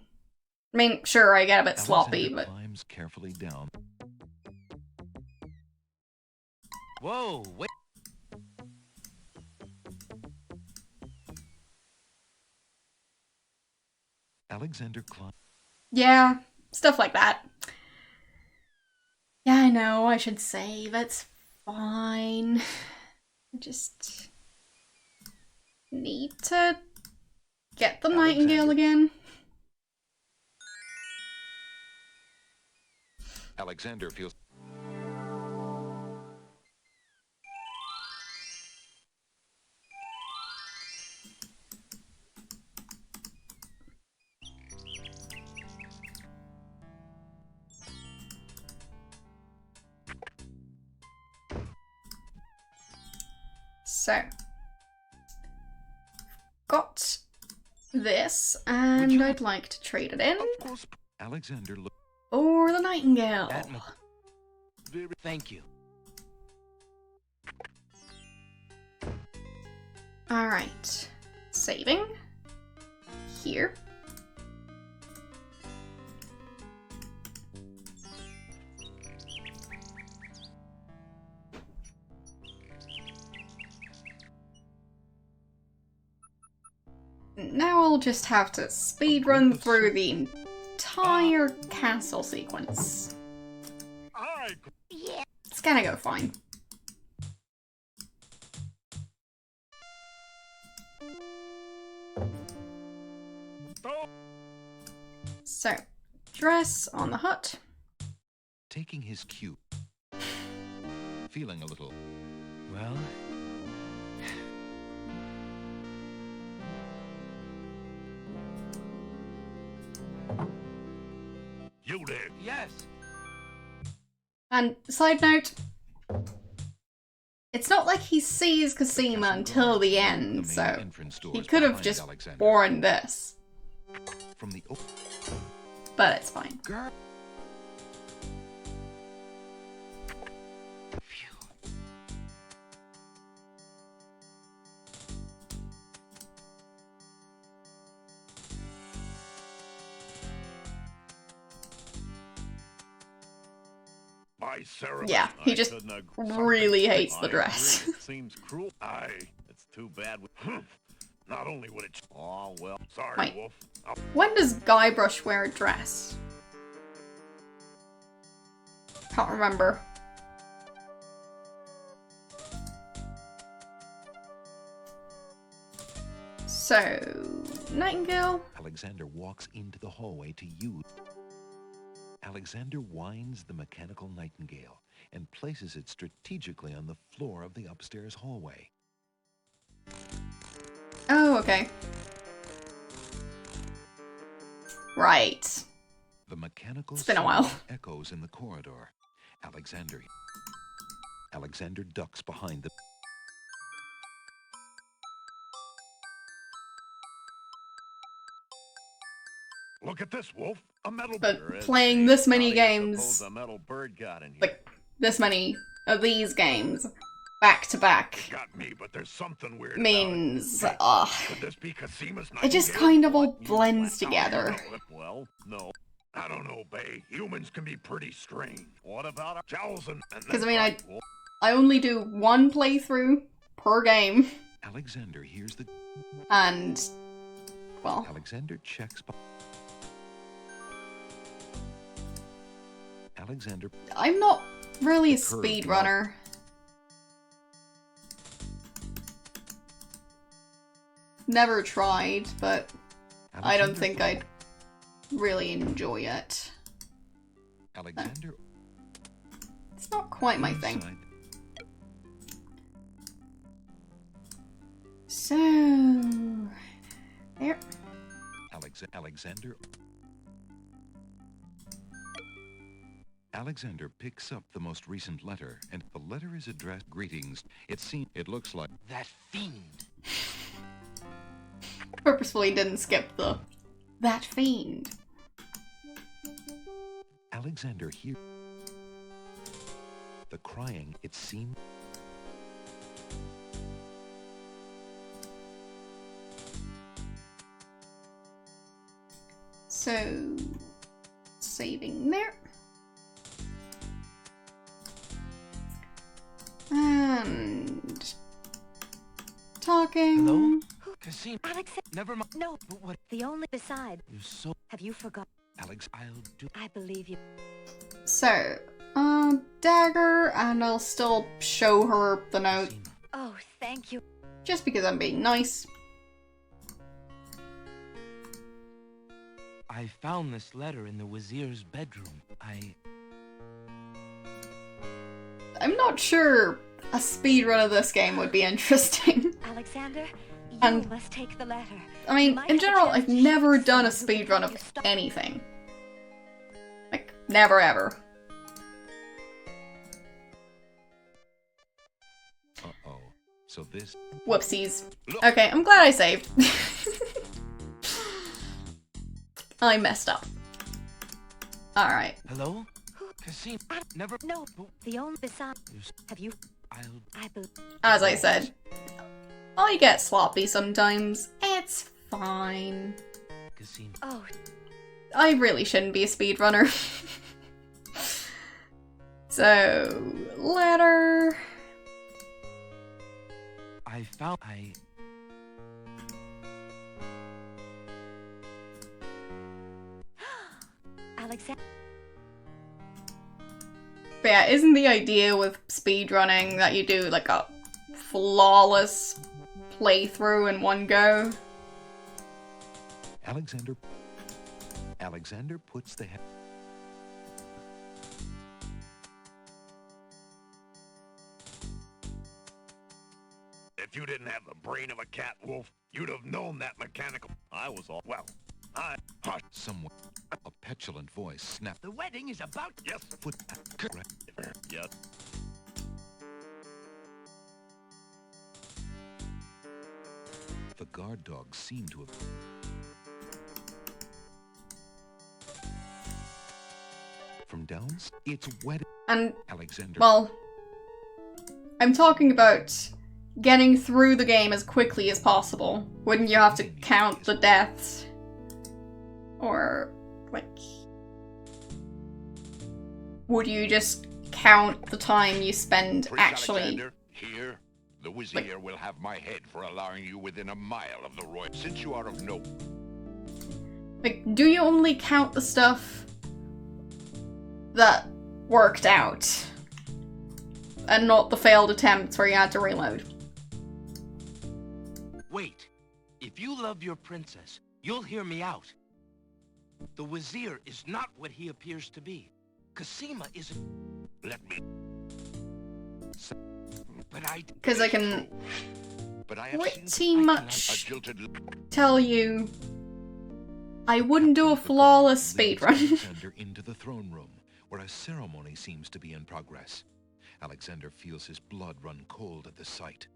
I mean, sure, I get a bit sloppy, Alexander but... climbs carefully down. Whoa, wait. Alexander climbs. Yeah, stuff like that. Yeah, I know, I should save, it's fine. I just... need to get the nightingale again. Alexander feels. So, got this, and I'd like to trade it in Of course, Alexander look. for the nightingale. Thank you. Alright, saving. Here. Now I'll just have to speedrun through the entire castle sequence. It's gonna go fine. So, dress on the hut. Taking his cue. Feeling a little. Well, You there. yes. And side note, it's not like he sees Cosima until the end, so he could have just worn this. From the But it's fine. girl. By Sarah, Yeah, he I just couldn't agree. really Something hates the I dress. agree. It seems cruel. It's too bad. Not only would it. Oh well. Sorry, Wait. Wolf. When does Guybrush wear a dress? Can't remember. So, Nightingale. Alexander walks into the hallway to use. Alexander winds the mechanical nightingale and places it strategically on the floor of the upstairs hallway. Oh, okay. Right. The mechanical It's been a while. sound echoes in the corridor. Alexander ducks behind the. Look at this, Wolf. A metal But bird. playing this many How do you games, suppose a metal bird got in here? like this many of these games, back to back, Got me, but there's something weird means, about it. Could this be Cosima's it just nightingale? kind of all What? You blends left out together. the- Well, no. I don't know, Bay. Humans can be pretty strange. What about our jowls and... Because, I mean, I only do one playthrough per game, Alexander hears the. and, well, Alexander checks. Alexander. I'm not really a The curved speedrunner. Never tried, but I don't think I'd really enjoy it. Alexander. It's not quite my thing. Side. So... there. Alexander. Alexander picks up the most recent letter, and the letter is addressed. Greetings. It looks like That fiend. Purposefully didn't skip the... that fiend. Alexander here. The crying, it seemed. So... saving there. And... talking. Hello? Cassim. Alex, Never mind. no. But what? The only beside. You're so... Have you forgotten? Alex, I'll do... I believe you. So, dagger, and I'll still show her the note, Cassim. Oh, thank you. just because I'm being nice. I found this letter in the Wazir's bedroom. I'm not sure a speedrun of this game would be interesting. Alexander, you And- must take the letter. I mean, You might in have a general, chance I've to never shoot done a someone who can speedrun help of you stop- anything. Like, never ever. uh-oh. So this... Whoopsies. Look. Okay, I'm glad I saved. I messed up. Alright. Hello? Cassim. Never... No, But the only beside. you're s- Have you? I'll... I believe. As I said, I get sloppy sometimes. It's fine. Cassim. Oh, I really shouldn't be a speedrunner. So, letter. I found... Alexander. But yeah, isn't the idea with speedrunning that you do like a flawless playthrough in one go? Alexander puts the head... If you didn't have the brain of a cat wolf, you'd have known that mechanical. I was all well. Hush. Someone... A petulant voice snapped. The wedding is about... Yes. Foot... Yes. The guard dog seemed to have... From downs, it's wedding. And, Alexander... well, I'm talking about getting through the game as quickly as possible. Wouldn't you have to count the deaths? Or, like... would you just count the time you spend Prince actually... Alexander, here, the Wazir will have my head for allowing you within a mile of the royal. Since you are of no... Like, do you only count the stuff that worked out? And not the failed attempts where you had to reload? Wait. If you love your princess, you'll hear me out. The Wazir is not what he appears to be. Casima isn't... Let me... But I... Because I can But I have pretty seen a much jilted... tell you I wouldn't do a flawless leads speedrun. Alexander into the throne room, where a ceremony seems to be in progress. Alexander feels his blood run cold at the sight.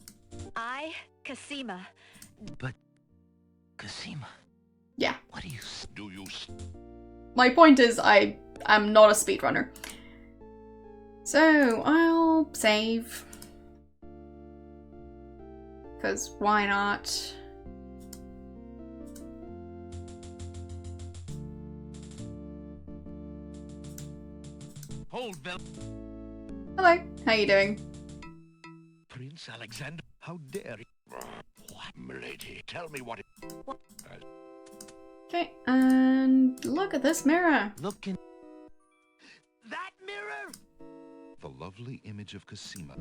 I, Casima. But... Casima... Yeah. What do you... Do you... My point is I am not a speedrunner. So I'll save. Because why not? Hold, Bell. Hello, how you doing? Prince Alexander, how dare you? What, milady? Tell me what it... Okay, and look at this mirror. Look in... That lovely image of Cosima.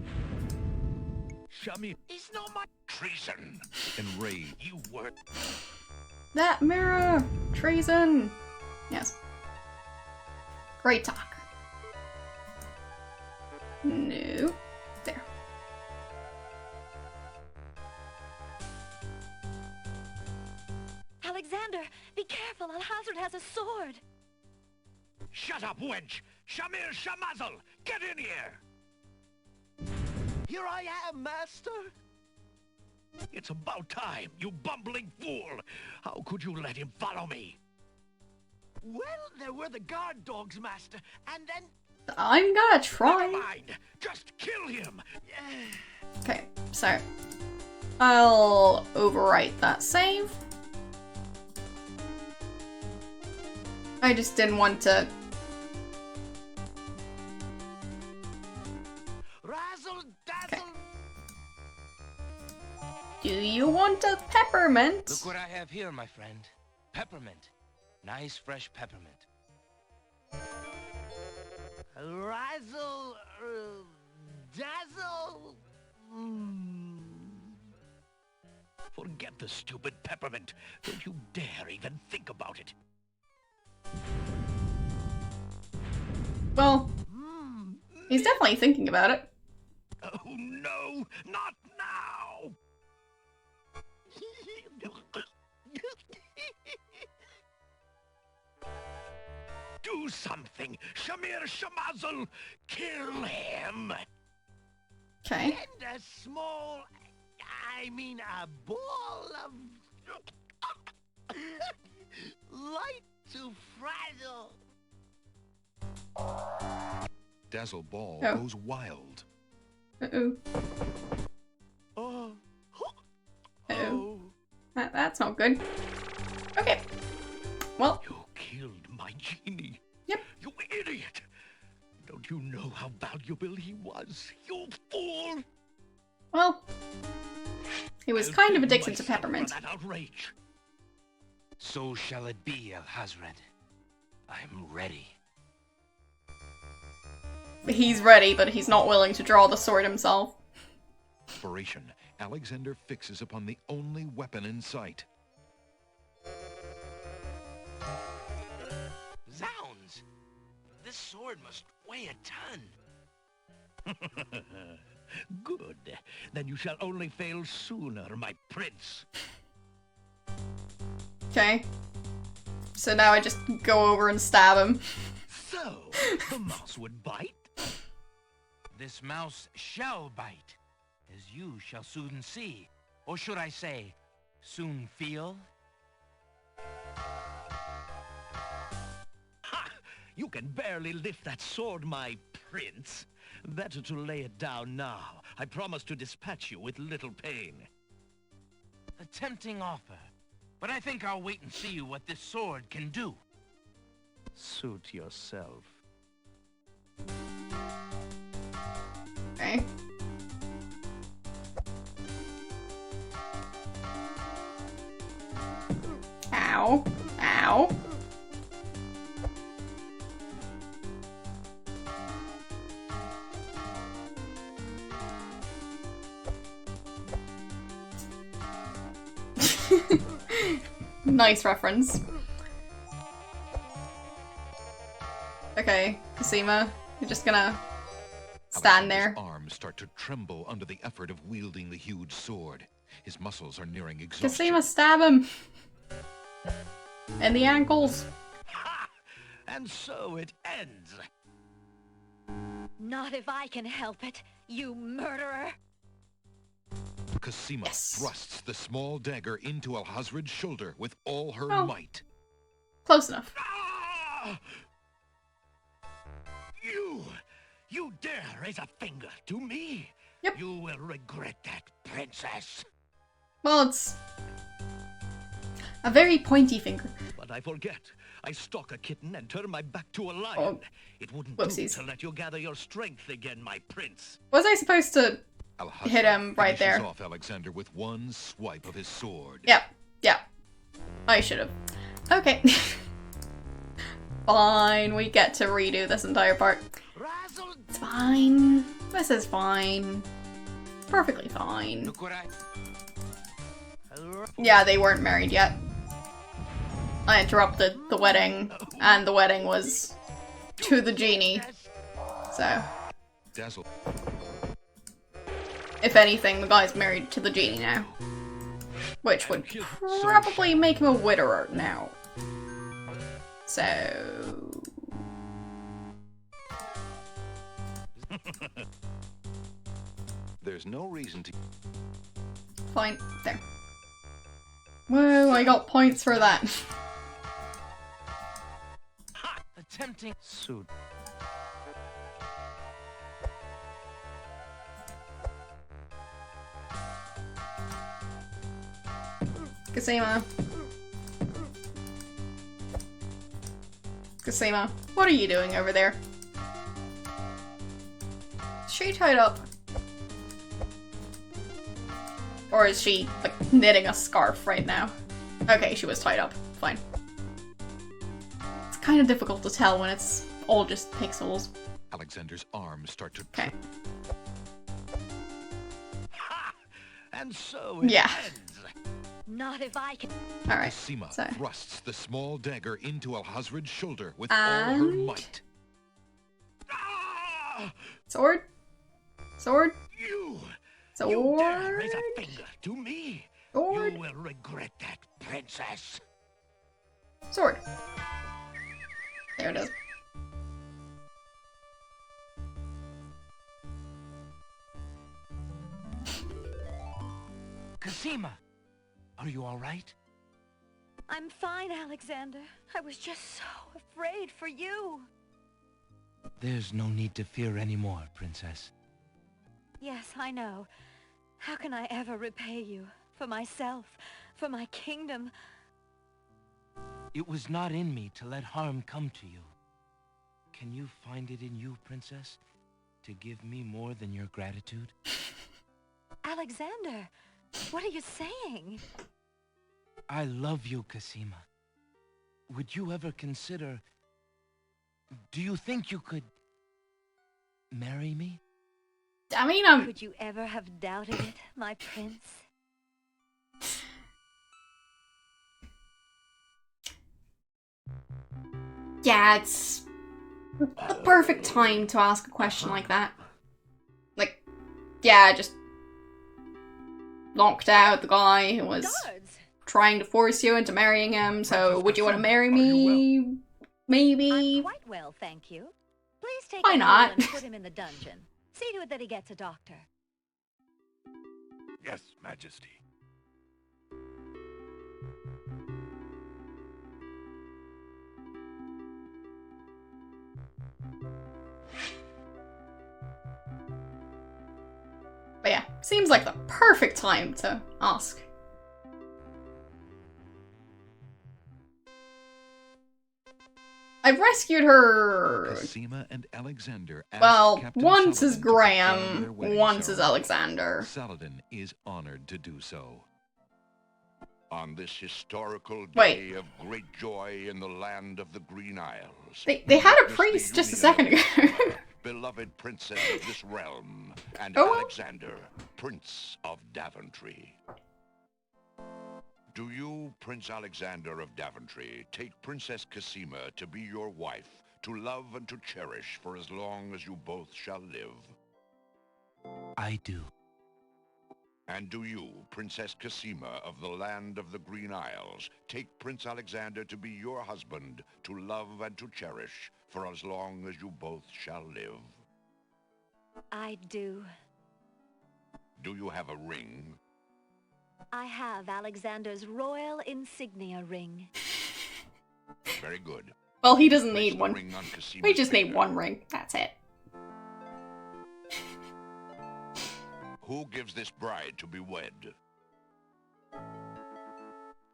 Shamir is not my Treason! Enraged, you were. That mirror! Treason! Yes. Great talk. No. There. Alexander, be careful. Alhazred has a sword. Shut up, wench! Shamir Shamazel! Get in here! Here I am, master! It's about time, you bumbling fool! How could you let him follow me? Well, there were the guard dogs, master, and then... I'm gonna try. Never mind! Just kill him! Okay, so I'll overwrite that save. I just didn't want to. Razzle dazzle! Do you want a peppermint? Look what I have here, my friend. Peppermint. Nice, fresh peppermint. Razzle dazzle! Forget the stupid peppermint. Don't you dare even think about it. Well, he's definitely thinking about it. Oh no, not now! Do something, Shamir Shamazel! Kill him! Okay. And a small, I mean a ball of light to frazzle. Dazzle Ball Oh. goes wild. Uh-oh. Oh. Uh-oh. That's not good. Okay. Well, You killed my genie. Yep. You idiot! Don't you know how valuable he was? You fool! well. He was I'll kind of pay addicted to myself for peppermint. that outrage. So shall it be, Alhazred. I'm ready. He's ready, but he's not willing to draw the sword himself. Inspiration, Alexander fixes upon the only weapon in sight. Zounds! This sword must weigh a ton. Good. Then you shall only fail sooner, my prince. Okay. So now I just go over and stab him. So, the mouse would bite? This mouse shall bite, as you shall soon see. Or should I say, soon feel? Ha! You can barely lift that sword, my prince. Better to lay it down now. I promise to dispatch you with little pain. A tempting offer. But I think I'll wait and see what this sword can do. Suit yourself. Okay. Ow. Ow. Nice reference. Okay, Cosima, you're just gonna stand there. Alexander's arms start to tremble under the effort of wielding the huge sword. His muscles are nearing exhaustion. Cosima, stab him! In the ankles. Ha! And so it ends. Not if I can help it, you murderer! Cosima Yes. thrusts the small dagger into Alhazred's shoulder with all her Oh. might. Close enough. Ah! You dare raise a finger to me? Yep. You will regret that, princess. Well, it's a very pointy finger. But I forget. I stalk a kitten and turn my back to a lion. Oh. It wouldn't Whoopsies. do to let you gather your strength again, my prince. Was I supposed to? Alhazred Hit him right finishes there. off Alexander with one swipe of his sword. Yep. Yep. I should have. Okay. Fine, we get to redo this entire part. Razzle It's fine. This is fine. Perfectly fine. Look what I... Yeah, they weren't married yet. I interrupted the wedding, and the wedding was to the genie. So, Dazzle. if anything, the guy's married to the genie now. Which would probably make him a widower now. So... There's no reason to... Fine. There. Whoa, I got points for that. Attempting suit. Cosima. Cosima, what are you doing over there? Is she tied up? Or is she, like, knitting a scarf right now? Okay, she was tied up. Fine. It's kind of difficult to tell when it's all just pixels. Alexander's arms start to... Okay. Ha! And so it Yeah. ends. Not if I can. Alright, Cosima so... thrusts the small dagger into Alhazred's shoulder with all her And... might. Ah! Sword? Sword? You dare raise Sword? a finger to me? Sword? You will regret that, princess. Sword. There it is. Cosima, are you all right? I'm fine, Alexander. I was just so afraid for you. There's no need to fear anymore, princess. Yes, I know. How can I ever repay you? For myself, for my kingdom. It was not in me to let harm come to you. Can you find it in you, princess, to give me more than your gratitude? Alexander, what are you saying? I love you, Cosima. Would you ever consider... Do you think you could... marry me? I mean, Could you ever have doubted it, my prince? yeah, it's the perfect time to ask a question like that. Like, yeah, just knocked out the guy who was Guards! trying to force you into marrying him, so would you want to marry me? Maybe? I'm quite well, thank you. Please take Why him not? and put him in the dungeon. See to it that he gets a doctor. Yes, Majesty. But yeah, seems like the perfect time to ask. I've rescued her. Cosima and Alexander ask Well, Captain once is Saladin to perform Graham, their wedding once is ceremony. Alexander. Saladin is honored to do so. On this historical Wait. day of great joy in the land of the Green Isles. They had a witness the priest just a union second of ago. the beloved princess of this realm, and Oh, well. Alexander, Prince of Daventry. Do you, Prince Alexander of Daventry, take Princess Cosima to be your wife, to love and to cherish for as long as you both shall live? I do. And do you, Princess Cosima of the land of the Green Isles, take Prince Alexander to be your husband, to love and to cherish for as long as you both shall live? I do. Do you have a ring? I have Alexander's royal insignia ring. Very good. Well, he doesn't Place need the one. ring on Cosima's We just need finger. one ring. That's it. Who gives this bride to be wed?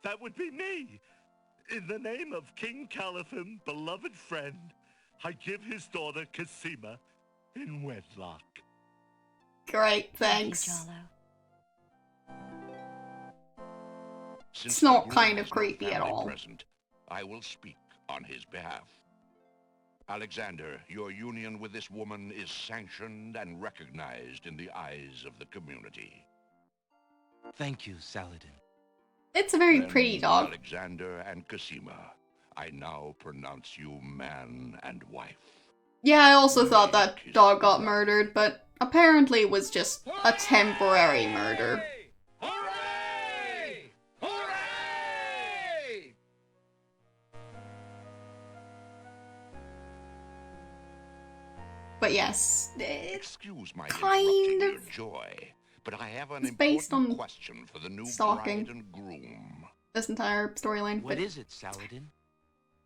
That would be me. In the name of King Caliphim, beloved friend, I give his daughter Cosima in wedlock. Great, Thank you, thanks. Jalo. Since It's the not groom kind of has no creepy at family all. present, I will speak on his behalf. Alexander, your union with this woman is sanctioned and recognized in the eyes of the community. Thank you, Saladin. It's a very Then, pretty dog. Alexander and Cosima, I now pronounce you man and wife. Yeah, I also thought that dog got murdered, but apparently it was just a temporary murder. Hooray! Hooray! But yes, it's Excuse my kind interrupting of- your joy, but I have an it's based important on question for the new stalking. bride and groom. this entire storyline. What But is it, Saladin?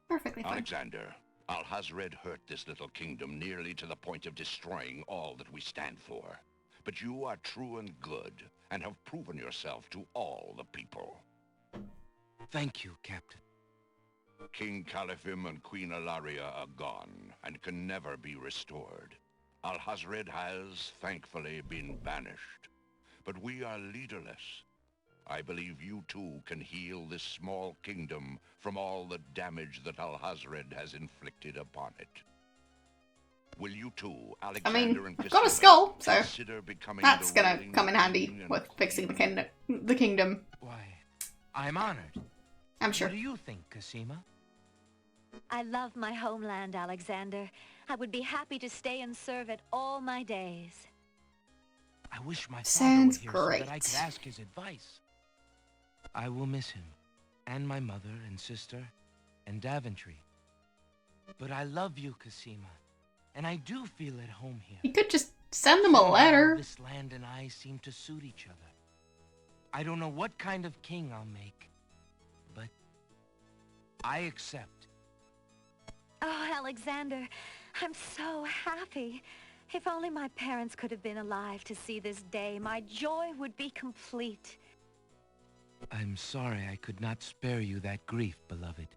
perfectly fine. Alexander, Alhazred hurt this little kingdom nearly to the point of destroying all that we stand for. But you are true and good, and have proven yourself to all the people. Thank you, Captain. King Califim and Queen Ilaria are gone, and can never be restored. Alhazred has, thankfully, been banished. But we are leaderless. I believe you too can heal this small kingdom from all the damage that Alhazred has inflicted upon it. Will you too, Alexander and I've got a Cosima, skull, so consider becoming that's the gonna ruling come in handy king and with fixing the queen? kingdom. Why, I'm honored. I'm sure. What do you think, Cosima? I love my homeland, Alexander. I would be happy to stay and serve it all my days. I wish my father Sounds were here so that I great. could ask his advice. I will miss him, and my mother and sister, and Daventry. But I love you, Cosima, and I do feel at home here. You could just send them a Somehow letter. This land and I seem to suit each other. I don't know what kind of king I'll make, but I accept. Oh, Alexander, I'm so happy. If only my parents could have been alive to see this day, my joy would be complete. I'm sorry I could not spare you that grief, beloved.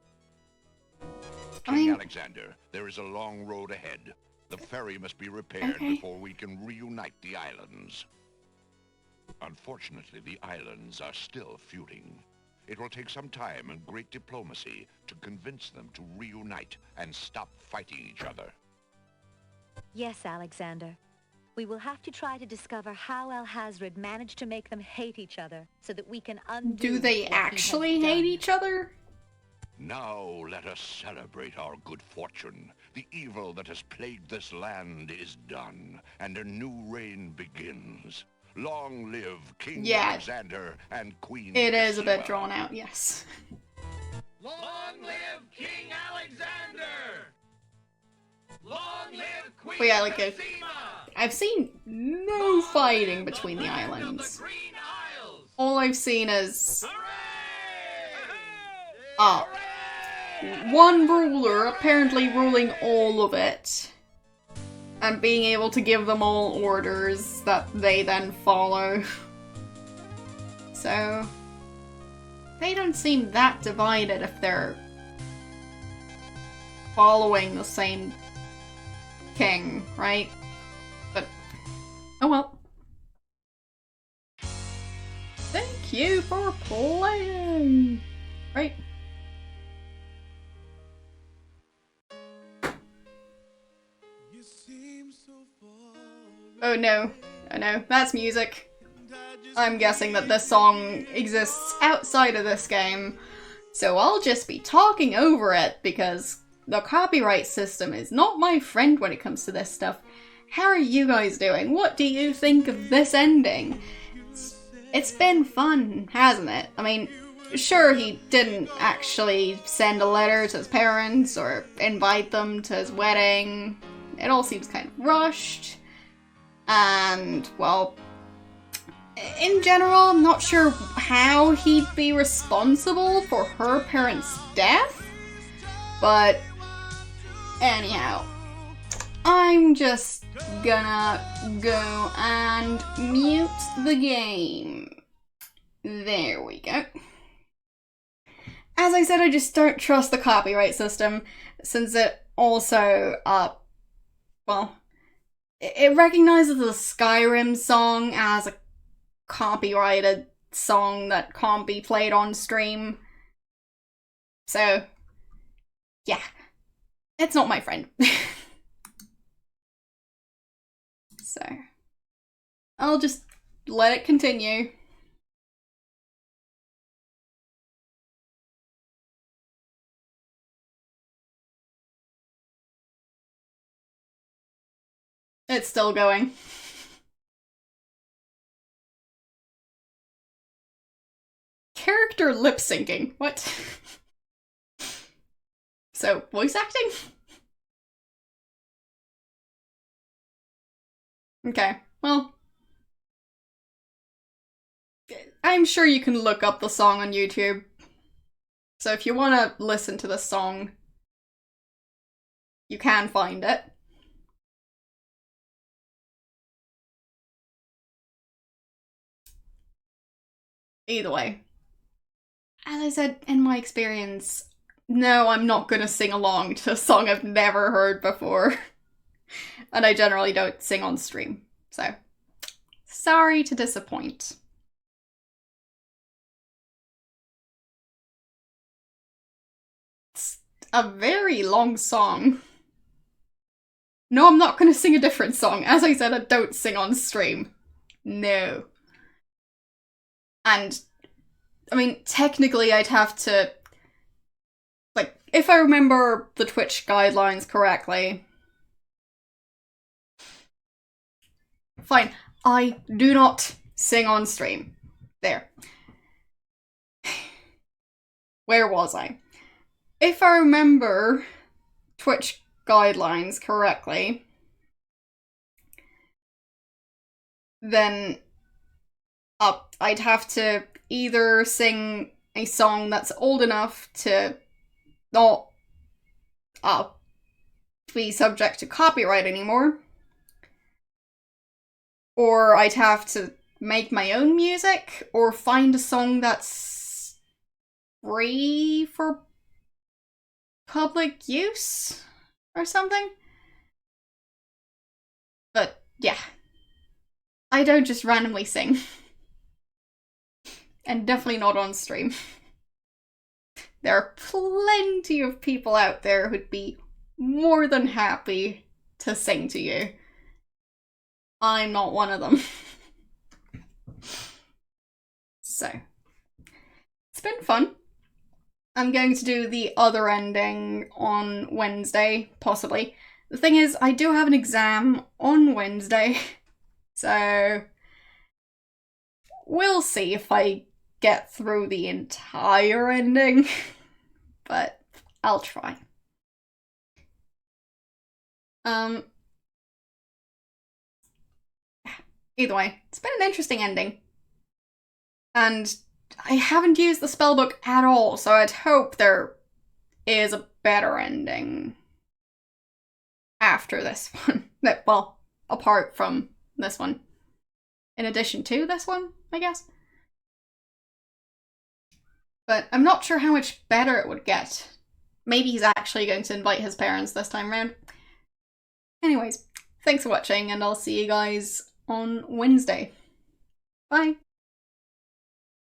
I mean- King Alexander, there is a long road ahead. The ferry must be repaired Okay. before we can reunite the islands. Unfortunately, the islands are still feuding. It will take some time and great diplomacy to convince them to reunite and stop fighting each other. Yes, Alexander. We will have to try to discover how Alhazred managed to make them hate each other so that we can undo Do they what he has actually hate done. each other? Now let us celebrate our good fortune. The evil that has plagued this land is done, and a new reign begins. Long live King Yeah. Alexander and Queen It is a bit Cosima. drawn out, yes. Long live King Alexander! Long live Queen But yeah, like Cosima! I've seen no fighting between the Land of islands. the Green Isles! All I've seen is Hooray! one ruler apparently ruling all of it, and being able to give them all orders that they then follow. So, they don't seem that divided if they're following the same king, right? But, oh well. Thank you for playing! Right? Oh no. Oh no, that's music. I'm guessing that this song exists outside of this game, so I'll just be talking over it because the copyright system is not my friend when it comes to this stuff. How are you guys doing? What do you think of this ending? It's been fun, hasn't it? I mean, sure, he didn't actually send a letter to his parents or invite them to his wedding. It all seems kind of rushed. And, well, in general, I'm not sure how he'd be responsible for her parents' death. But, anyhow, I'm just gonna go and mute the game. There we go. As I said, I just don't trust the copyright system, since it also, well, it recognizes the Skyrim song as a copyrighted song that can't be played on stream. So, yeah. It's not my friend. So, I'll just let it continue. It's still going. Character lip syncing. What? So, voice acting? Okay, well, I'm sure you can look up the song on YouTube. So if you want to listen to the song, you can find it. Either way. As I said, in my experience, no, I'm not gonna sing along to a song I've never heard before. And I generally don't sing on stream, so sorry to disappoint. It's a very long song. No, I'm not gonna sing a different song. As I said, I don't sing on stream. No. And, I mean, technically I'd have to, like, if I remember the Twitch guidelines correctly, fine, I do not sing on stream. There. Where was I? If I remember Twitch guidelines correctly, then I'd have to either sing a song that's old enough to not be subject to copyright anymore, or I'd have to make my own music, or find a song that's free for public use, or something. But yeah, I don't just randomly sing. And definitely not on stream. There are plenty of people out there who'd be more than happy to sing to you. I'm not one of them. So, it's been fun. I'm going to do the other ending on Wednesday, possibly. The thing is, I do have an exam on Wednesday, so we'll see if I get through the entire ending, but I'll try. Either way, it's been an interesting ending. And I haven't used the spellbook at all, so I'd hope there is a better ending after this one. Well, apart from this one. In addition to this one, I guess. But I'm not sure how much better it would get. Maybe he's actually going to invite his parents this time around. Anyways, thanks for watching, and I'll see you guys on Wednesday. Bye!